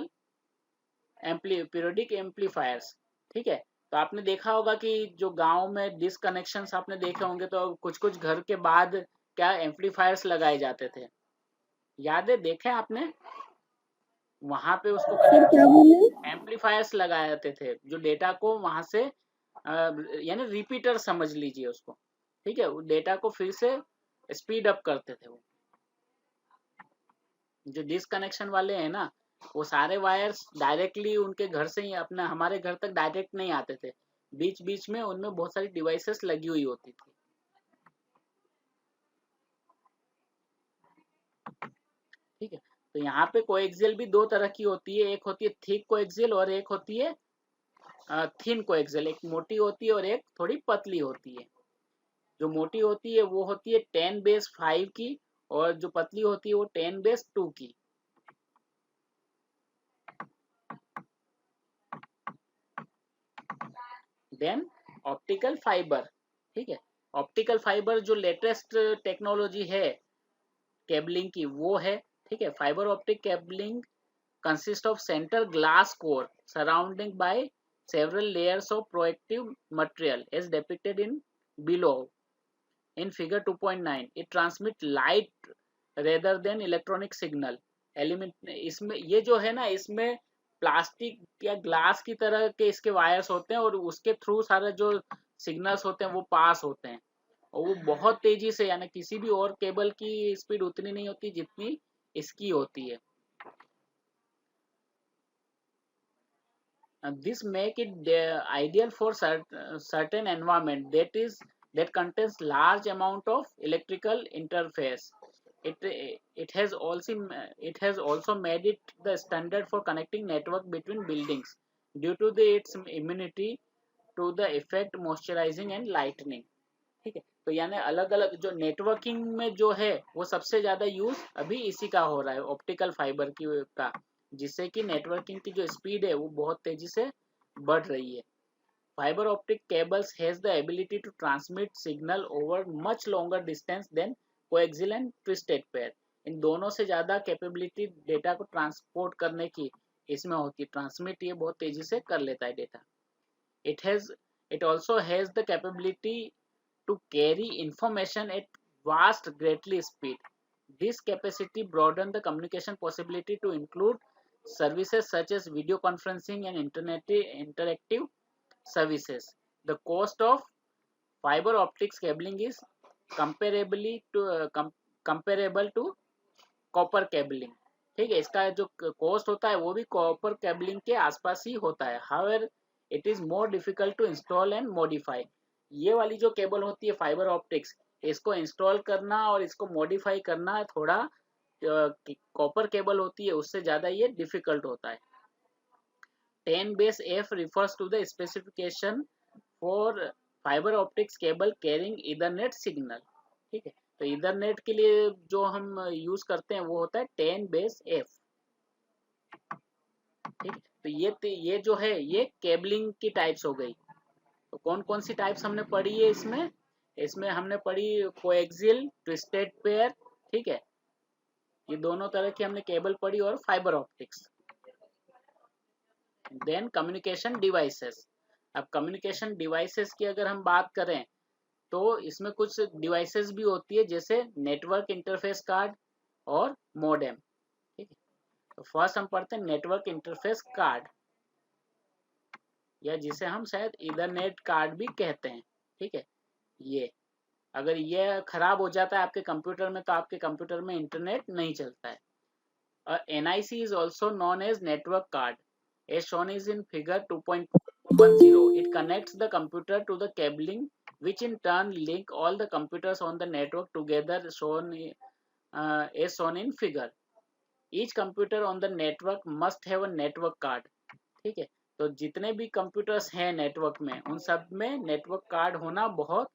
amplifiers. ठीक है. तो आपने देखा होगा कि जो गांव में डिसकनेक्शंस आपने देखे होंगे, तो कुछ कुछ घर के बाद क्या एम्पलीफायर्स लगाए जाते थे, याद है, देखे आपने? वहां पे उसको क्या बोले? एम्पलीफायर्स लगाए जाते थे जो डेटा को वहां से यानी रिपीटर समझ लीजिए उसको. ठीक है. वो डेटा को फिर से स्पीड अप करते थे. वो जो डिसकनेक्शन वाले हैं ना, वो सारे वायर्स डायरेक्टली उनके घर से ही अपना हमारे घर तक डायरेक्ट नहीं आते थे. बीच बीच में उनमें बहुत सारी डिवाइसेस लगी हुई होती थी. ठीक है. तो यहाँ पे कोएक्सियल भी दो तरह की होती है. एक होती है थिक कोएक्सियल और एक होती है थिन कोएक्सियल. एक मोटी होती है और एक थोड़ी पतली होती है. जो मोटी होती है वो होती है 10^5 की, और जो पतली होती है वो 10^2 की. Then optical fibre. ठीक है. ऑप्टिकल फाइबर जो लेटेस्ट टेक्नोलॉजी है केबलिंग की वो है. ठीक है. Fibre optic cabling consist of centre glass core surrounding by several layers of protective material as depicted in below in figure 2.9. it transmit light rather than electronic signal element. इसमें ये जो है ना, इसमें प्लास्टिक या ग्लास की तरह के इसके वायर्स होते हैं और उसके थ्रू सारे जो सिग्नल्स होते हैं वो पास होते हैं, और वो बहुत तेजी से, यानी किसी भी और केबल की स्पीड उतनी नहीं होती जितनी इसकी होती है. This make it ideal for certain environment that contains large amount of electrical interface. It has also made it the standard for connecting network between buildings due to its immunity to the effect moisturizing and lightening. ठीक है. तो यानी अलग अलग जो networking में जो है वो सबसे ज्यादा यूज अभी इसी का हो रहा है, ऑप्टिकल फाइबर की का, जिससे कि नेटवर्किंग की जो स्पीड है वो बहुत तेजी से बढ़ रही है. Fiber optic cables has the ability to transmit signal over much longer distance than coaxial and twisted pair. इन दोनों से ज्यादा कैपेबिलिटी डेटा को ट्रांसपोर्ट करने की इसमें होती है. ट्रांसमिट ये बहुत तेजी से कर लेता है data. It also has the capability to carry information at vast greatly speed. This capacity broaden the communication possibility to include services such as video conferencing and interactive services. The cost of fiber optics cabling is comparable to copper cabling. ठीक है. इसका जो cost होता है वो भी copper cabling के आसपास ही होता है. However, it is more difficult to install and modify. ये वाली जो केबल होती है फाइबर ऑप्टिक्स, इसको इंस्टॉल करना और इसको मॉडिफाई करना थोड़ा कॉपर केबल होती है उससे ज्यादा ये डिफिकल्ट होता है. 10^F refers to the specification for fiber optics cable carrying ethernet signal. ठीक है. तो इथरनेट के लिए जो हम यूज करते हैं वो होता है 10^F. ठीक है. तो ये जो है ये केबलिंग की टाइप्स हो गई. तो कौन कौन सी टाइप्स हमने पढ़ी है इसमें हमने पढ़ी कोएक्सियल, ट्विस्टेड पेयर. ठीक है. ये दोनों तरह की हमने केबल पढ़ी, और fibre optics. Then communication devices. अब कम्युनिकेशन डिवाइसेस की अगर हम बात करें तो इसमें कुछ डिवाइसेस भी होती है जैसे नेटवर्क इंटरफेस कार्ड और मोडेम. ठीक है. तो फर्स्ट हम पढ़ते हैं नेटवर्क इंटरफेस कार्ड, या जिसे हम शायद इथरनेट कार्ड भी कहते हैं. ठीक है. ये अगर ये खराब हो जाता है आपके कंप्यूटर में तो आपके कंप्यूटर में इंटरनेट नहीं चलता है. NIC is also known as network card, as shown is in figure 2.10. It connects the computer to the cabling which in turn link all the computers on the network together, as shown in figure. Each computer on the network must have a network card. ठीक है, तो जितने भी computers हैं network में, उन सब में नेटवर्क कार्ड होना बहुत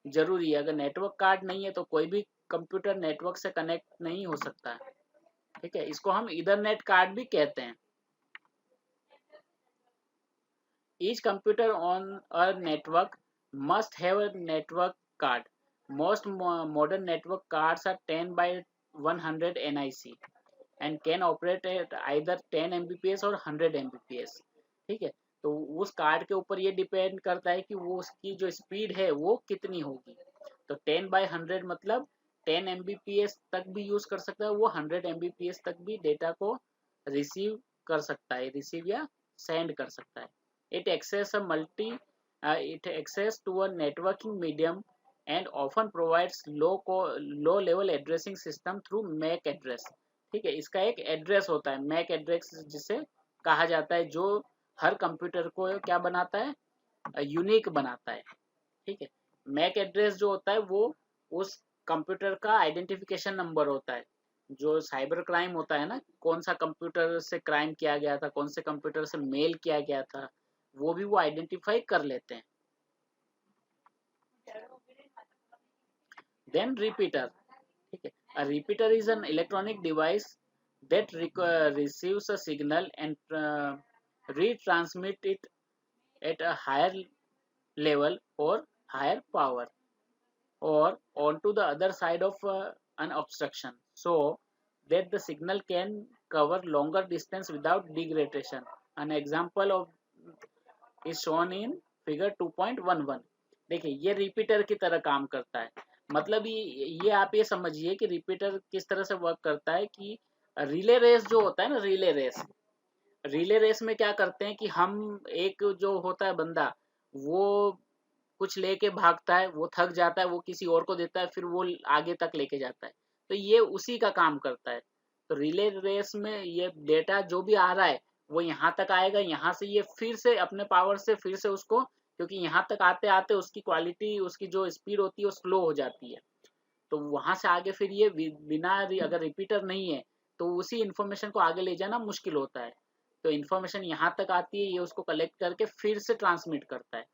जरूरी है. अगर नेटवर्क कार्ड नहीं है तो कोई भी कंप्यूटर नेटवर्क से कनेक्ट नहीं हो सकता है. ठीक है, इसको हम ईथरनेट कार्ड भी कहते हैं. Each computer on a network must have a network card. Most modern network cards are 10 by 100 NIC and can operate at either 10 Mbps और 100 Mbps. ठीक है, तो उस कार्ड के ऊपर ये डिपेंड करता है कि वो उसकी जो स्पीड है वो कितनी होगी. तो 10 by 100 मतलब 10 Mbps तक भी यूज कर सकता है, वो 100 Mbps तक भी डेटा को रिसीव कर सकता है, रिसीव या सेंड कर सकता है. It access to a networking medium and often provides low level addressing system through MAC address. ठीक है, इसका एक एड्रेस होता है, MAC एड्रेस जिसे कहा जाता है, जो हर कंप्यूटर को क्या बनाता है, यूनिक बनाता है. ठीक है, MAC एड्रेस जो होता है वो उस कंप्यूटर का आइडेंटिफिकेशन नंबर होता है. जो साइबर क्राइम होता है ना, कौन सा कंप्यूटर से क्राइम किया गया था, कौन से कंप्यूटर से मेल किया गया था, वो भी वो आइडेंटिफाई कर लेते हैं. Then repeater. ठीक है, a repeater is an electronic device that receives a signal and retransmit it at a higher level or higher power or onto the other side of an obstruction so that the signal can cover longer distance without degradation. An example of is shown in figure 2.11. देखिए, ये repeater की तरह काम करता है. मतलब ये आप ये समझिए कि रिपीटर किस तरह से वर्क करता है कि रिले रेस जो होता है ना, रिले रेस में क्या करते हैं कि हम एक जो होता है बंदा, वो कुछ लेके भागता है, वो थक जाता है, वो किसी और को देता है, फिर वो आगे तक लेके जाता है. तो ये उसी का काम करता है. तो रिले रेस में ये डेटा जो भी आ रहा है वो यहाँ तक आएगा, यहाँ से ये फिर से अपने पावर से फिर से उसको, क्योंकि यहाँ तक आते आते उसकी क्वालिटी, उसकी जो स्पीड होती है वो स्लो हो जाती है, तो वहां से आगे फिर ये बिना अगर रिपीटर नहीं है तो उसी इंफॉर्मेशन को आगे ले जाना मुश्किल होता है. तो इन्फॉर्मेशन यहाँ तक आती है, ये उसको कलेक्ट करके फिर से ट्रांसमिट करता है.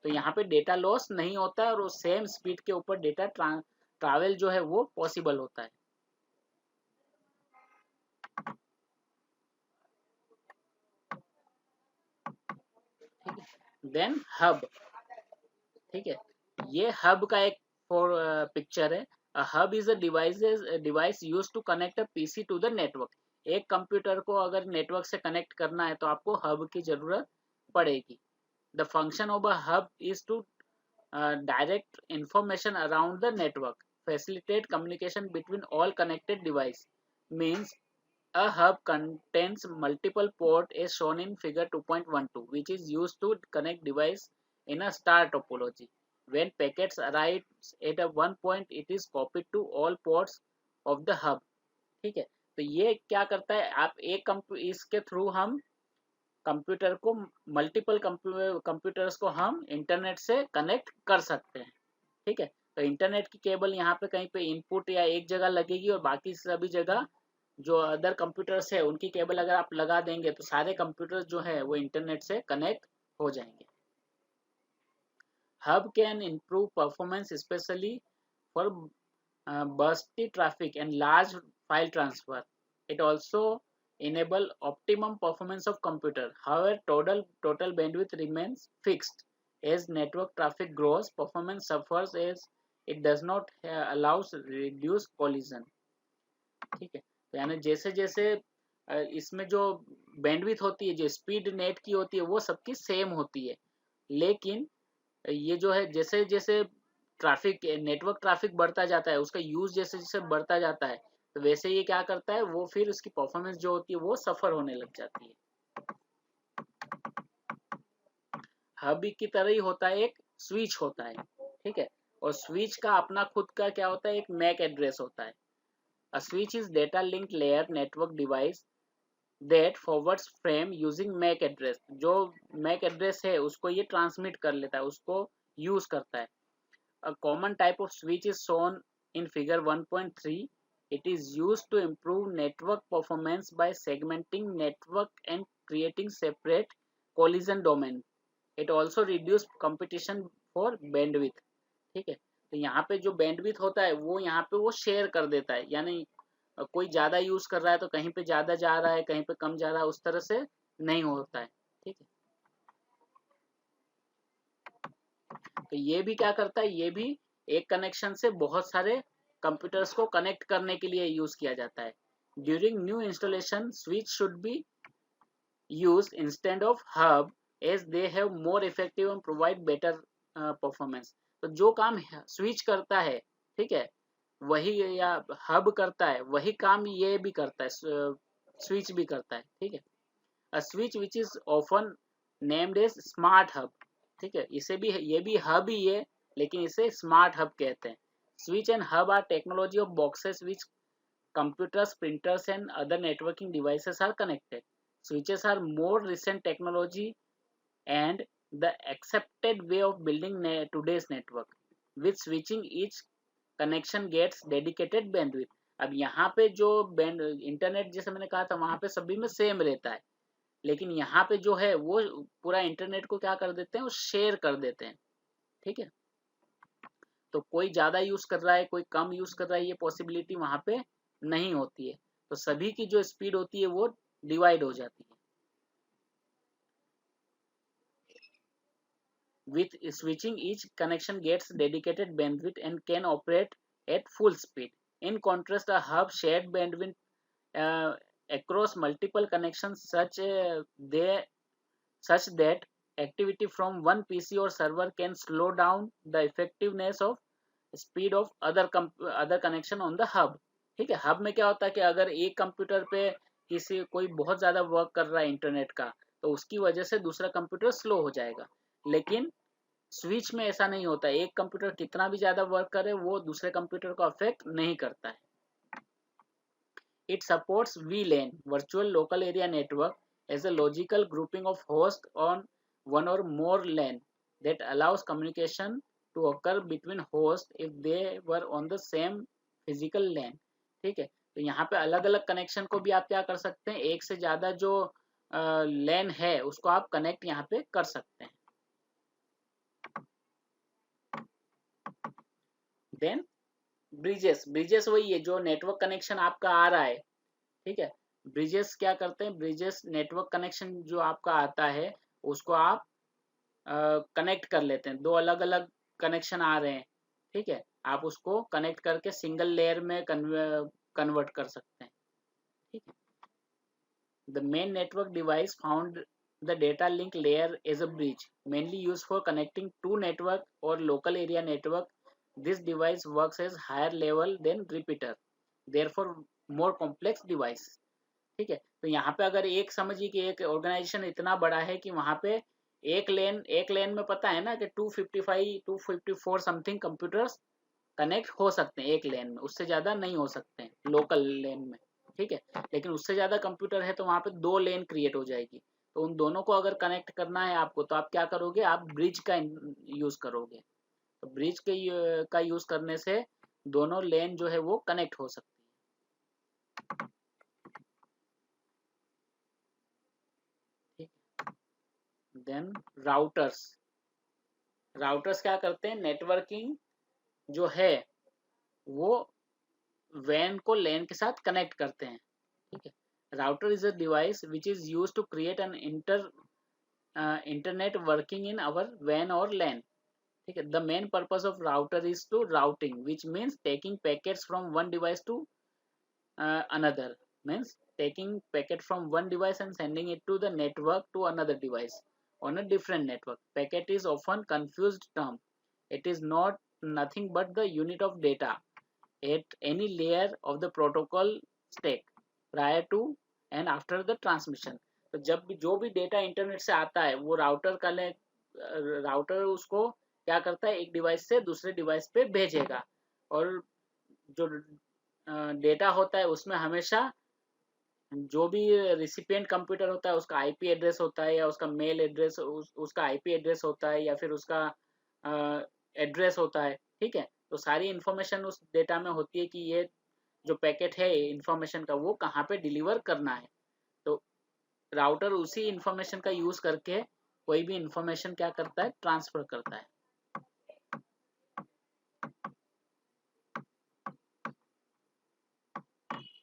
तो यहाँ पे डेटा लॉस नहीं होता है और सेम स्पीड के ऊपर डेटा ट्रैवल जो है वो पॉसिबल होता है. Then hub. ठीक है, ये हब का एक पिक्चर है. A hub is a device used to connect a PC to the network. एक कंप्यूटर को अगर नेटवर्क से कनेक्ट करना है तो आपको हब की जरूरत पड़ेगी. The function of a hub is to direct information around the network, facilitate communication between all connected devices. Means a hub contains multiple ports as shown in figure 2.12, which is used to connect device in a star topology. When packets arrive at a one point, it is copied to all ports of the hub. ठीक है, तो ये क्या करता है, आप एक इसके थ्रू हम कंप्यूटर को, मल्टीपल कंप्यूटर्स को हम इंटरनेट से कनेक्ट कर सकते हैं. ठीक है, तो इंटरनेट की केबल यहाँ पे कहीं पे इनपुट या एक जगह लगेगी और बाकी सभी जगह जो अदर कंप्यूटर्स है उनकी केबल अगर आप लगा देंगे तो सारे कंप्यूटर्स जो है वो इंटरनेट से कनेक्ट हो जाएंगे. Hub can improve performance especially for bursty traffic and large file transfer. It also enable optimum performance of computer. However, total bandwidth remains fixed. As network traffic grows, performance suffers as it does not allows reduce collision. ठीक है, तो यानी जैसे जैसे इसमें जो bandwidth होती है, जो स्पीड नेट की होती है, वो सबकी सेम होती है, लेकिन ये जो है जैसे जैसे ट्रैफिक, नेटवर्क ट्रैफिक बढ़ता जाता है, उसका यूज जैसे जैसे बढ़ता जाता है, तो वैसे ये क्या करता है, वो फिर उसकी परफॉर्मेंस जो होती है वो सफर होने लग जाती है. हब की तरह ही होता है, एक स्विच होता है. ठीक है, और स्विच का अपना खुद का क्या होता है, एक मैक एड्रेस होता है. A switch is data link layer network device that forwards frame using MAC address. जो MAC address है उसको ये ट्रांसमिट कर लेता है, उसको यूज करता है. a common type of switch is shown in figure 1.3. It is used to improve network performance by segmenting network and creating separate collision domain. It also reduce competition for bandwidth. ठीक है, तो यहाँ पे जो bandwidth होता है वो यहाँ पे वो शेयर कर देता है, यानी कोई ज्यादा यूज कर रहा है तो कहीं पे ज्यादा जा रहा है, कहीं पे कम जा रहा है, उस तरह से नहीं होता है। ठीक है, तो ये भी क्या करता है, ये भी एक कनेक्शन से बहुत सारे कंप्यूटर्स को कनेक्ट करने के लिए यूज किया जाता है। During new installation switch should be used instead of hub as they have more effective and provide better performance। तो जो काम स्विच करता है, ठीक है, वही या हब करता है, वही काम ये भी करता है, स्विच भी करता है। ठीक है, a switch which is often named as smart hub. ठीक है, इसे भी, ये भी हब ही है लेकिन इसे स्मार्ट हब कहते हैं। Switch and hub are technology of boxes which computers, printers and other networking devices are connected. Switches are more recent technology and the accepted way of building today's network. With switching, each connection gets dedicated bandwidth. अब यहाँ पे जो internet जैसे मैंने कहा था वहाँ पे सभी में सेम रहता है, लेकिन यहाँ पे जो है वो पूरा इंटरनेट को क्या कर देते हैं, वो शेयर कर देते हैं। ठीक है, तो कोई ज्यादा यूज कर रहा है, कोई कम यूज कर रहा है, ये पॉसिबिलिटी वहाँ पे नहीं होती है। तो सभी की जो स्पीड होती है वो डिवाइड हो जाती है। With switching, each connection gets dedicated bandwidth and can operate at full speed. In contrast, a hub shared bandwidth across multiple connections such that activity from one PC or server can slow down the effectiveness of speed of other connection on the hub। ठीक है, hub में क्या होता है कि अगर एक computer पे कोई बहुत ज्यादा वर्क कर रहा है इंटरनेट का, तो उसकी वजह से दूसरा कंप्यूटर स्लो हो जाएगा। लेकिन स्विच में ऐसा नहीं होता, एक कंप्यूटर कितना भी ज्यादा वर्क करे वो दूसरे कंप्यूटर को अफेक्ट नहीं करता है। It supports VLAN, virtual local area network, as a logical grouping of host on one or more LAN that allows communication to occur between hosts if they were on the same physical LAN। ठीक है, तो यहाँ पे अलग अलग connection को भी आप क्या कर सकते हैं, एक से ज्यादा जो LAN है उसको आप कनेक्ट यहाँ पे कर सकते हैं। देन ब्रिजेस वही है जो नेटवर्क कनेक्शन आपका आ रहा है। ठीक है, ब्रिजेस क्या करते हैं, ब्रिजेस नेटवर्क कनेक्शन जो आपका आता है उसको आप कनेक्ट कर लेते हैं। दो अलग अलग कनेक्शन आ रहे हैं, ठीक है, आप उसको कनेक्ट करके सिंगल लेयर में कन्वर्ट कर सकते हैं। ठीक है, the main network device found the data link layer is a bridge, mainly use for connecting to network और local area network. This device works as higher level than repeater, therefore more complex device. ठीक है, तो यहाँ पे अगर एक समझिए कि एक ऑर्गेनाइजेशन इतना बड़ा है कि वहां पे एक लेन में पता है ना कि 255 254 समथिंग कंप्यूटर्स कनेक्ट हो सकते हैं एक लेन में, उससे ज्यादा नहीं हो सकते हैं लोकल लेन में। ठीक है, लेकिन उससे ज्यादा कंप्यूटर है तो वहां पे 2 लेन क्रिएट हो जाएगी। तो उन दोनों को अगर कनेक्ट करना है आपको तो आप क्या करोगे, आप ब्रिज का यूज करोगे। तो ब्रिज के का यूज करने से दोनों लेन जो है वो कनेक्ट हो सकती है। देन राउटर्स क्या करते हैं, नेटवर्किंग जो है वो वैन को लैन के साथ कनेक्ट करते हैं। ठीक है, router is a device which is used to create an internet working in our वैन और लैन। ठीक है, the main purpose of router is to routing which means taking packets from one device to another, means taking packet from one device and sending it to the network to another device on a different network. Packet is often confused term. It is nothing but the unit of data at any layer of the protocol stack prior to and after the transmission. तो जब भी जो भी data internet से आता है वो router उसको क्या करता है, एक डिवाइस से दूसरे डिवाइस पे भेजेगा। और जो डेटा होता है उसमें हमेशा जो भी रिसिपिएंट कंप्यूटर होता है उसका आईपी एड्रेस होता है या उसका मेल एड्रेस उसका आईपी एड्रेस होता है या फिर उसका एड्रेस होता है। ठीक है। तो सारी इन्फॉर्मेशन उस डेटा में होती है कि ये जो पैकेट है इन्फॉर्मेशन का वो कहाँ पे डिलीवर करना है। तो राउटर उसी इन्फॉर्मेशन का यूज करके कोई भी इन्फॉर्मेशन क्या करता है, ट्रांसफर करता है।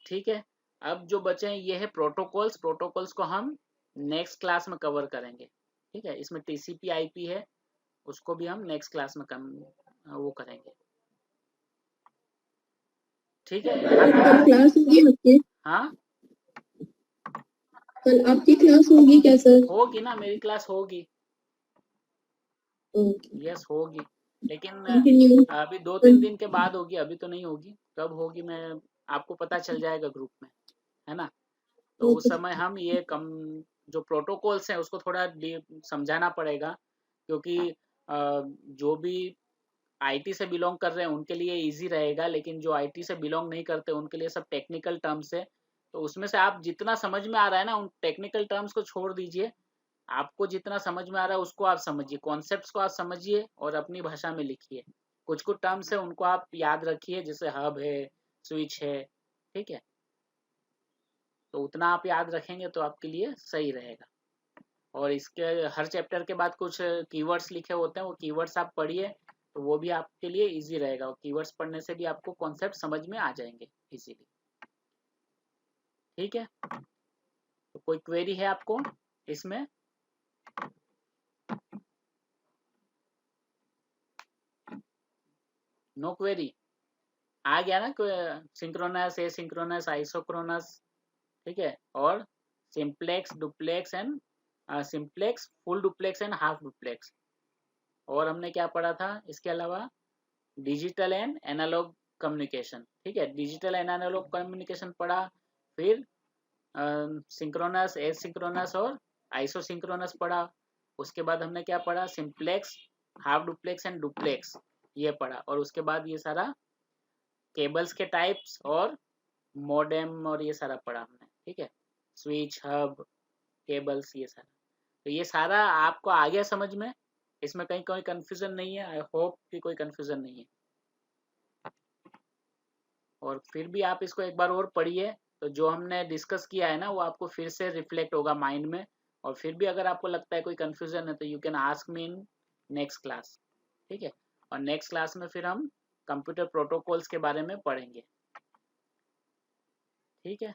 ठीक है। अब जो बचे हैं ये है प्रोटोकॉल्स। प्रोटोकॉल्स को हम नेक्स्ट क्लास में कवर करेंगे। ठीक है, इसमें टीसीपी आईपी है, उसको भी हम नेक्स्ट क्लास में वो करेंगे। ठीक है। कल क्लास होगी आपकी? हाँ, कल आपकी क्लास होगी क्या सर? होगी ना, मेरी क्लास होगी। ओके, यस होगी, लेकिन कंटिन्यू। अभी 2-3 दिन के बाद होगी, अभी तो नहीं होगी। कब होगी मैं आपको पता चल जाएगा ग्रुप में, है ना। तो उस समय हम ये जो प्रोटोकॉल्स हैं उसको थोड़ा समझाना पड़ेगा, क्योंकि जो भी आईटी से बिलोंग कर रहे हैं उनके लिए इजी रहेगा, लेकिन जो आईटी से बिलोंग नहीं करते उनके लिए सब टेक्निकल टर्म्स है। तो उसमें से आप जितना समझ में आ रहा है ना, उन टेक्निकल टर्म्स को छोड़ दीजिए। आपको जितना समझ में आ रहा है उसको आप समझिए, कॉन्सेप्ट्स को आप समझिए और अपनी भाषा में लिखिए। कुछ कुछ टर्म्स है उनको आप याद रखिए, जैसे हब है, स्विच है। ठीक है, तो उतना आप याद रखेंगे तो आपके लिए सही रहेगा। और इसके हर चैप्टर के बाद कुछ कीवर्ड्स लिखे होते हैं, वो कीवर्ड्स आप पढ़िए, तो वो भी आपके लिए इजी रहेगा। और कीवर्ड्स पढ़ने से भी आपको कॉन्सेप्ट समझ में आ जाएंगे इजीली। ठीक है, तो कोई क्वेरी है आपको इसमें? No query? आ गया ना सिंक्रोनस, एसिंक्रोनस, आइसोक्रोनस। ठीक है, और simplex, duplex and simplex, full duplex and half duplex. और हमने क्या पढ़ा था इसके अलावा? Digital and analogue communication. ठीक है, डिजिटल एंड एनालॉग कम्युनिकेशन पढ़ा। फिर सिंक्रोनस, एसिंक्रोनस और आइसोसिंक्रोनस पढ़ा। उसके बाद हमने क्या पढ़ा? Simplex, half duplex and duplex, ये पढ़ा। और उसके बाद ये सारा केबल्स के टाइप्स और मॉडेम और ये सारा पढ़ा हमने। ठीक है, स्विच, हब, केबल्स, ये सारा। तो ये सारा आपको आ गया समझ में? इसमें कहीं कोई कंफ्यूजन नहीं है? आई होप कि कोई कंफ्यूजन नहीं है। और फिर भी आप इसको एक बार और पढ़िए, तो जो हमने डिस्कस किया है ना वो आपको फिर से रिफ्लेक्ट होगा माइंड में। और फिर भी अगर आपको लगता है कोई कंफ्यूजन है तो you can ask me in next class. ठीक है, और नेक्स्ट क्लास में फिर हम कंप्यूटर प्रोटोकॉल्स के बारे में पढ़ेंगे। ठीक है।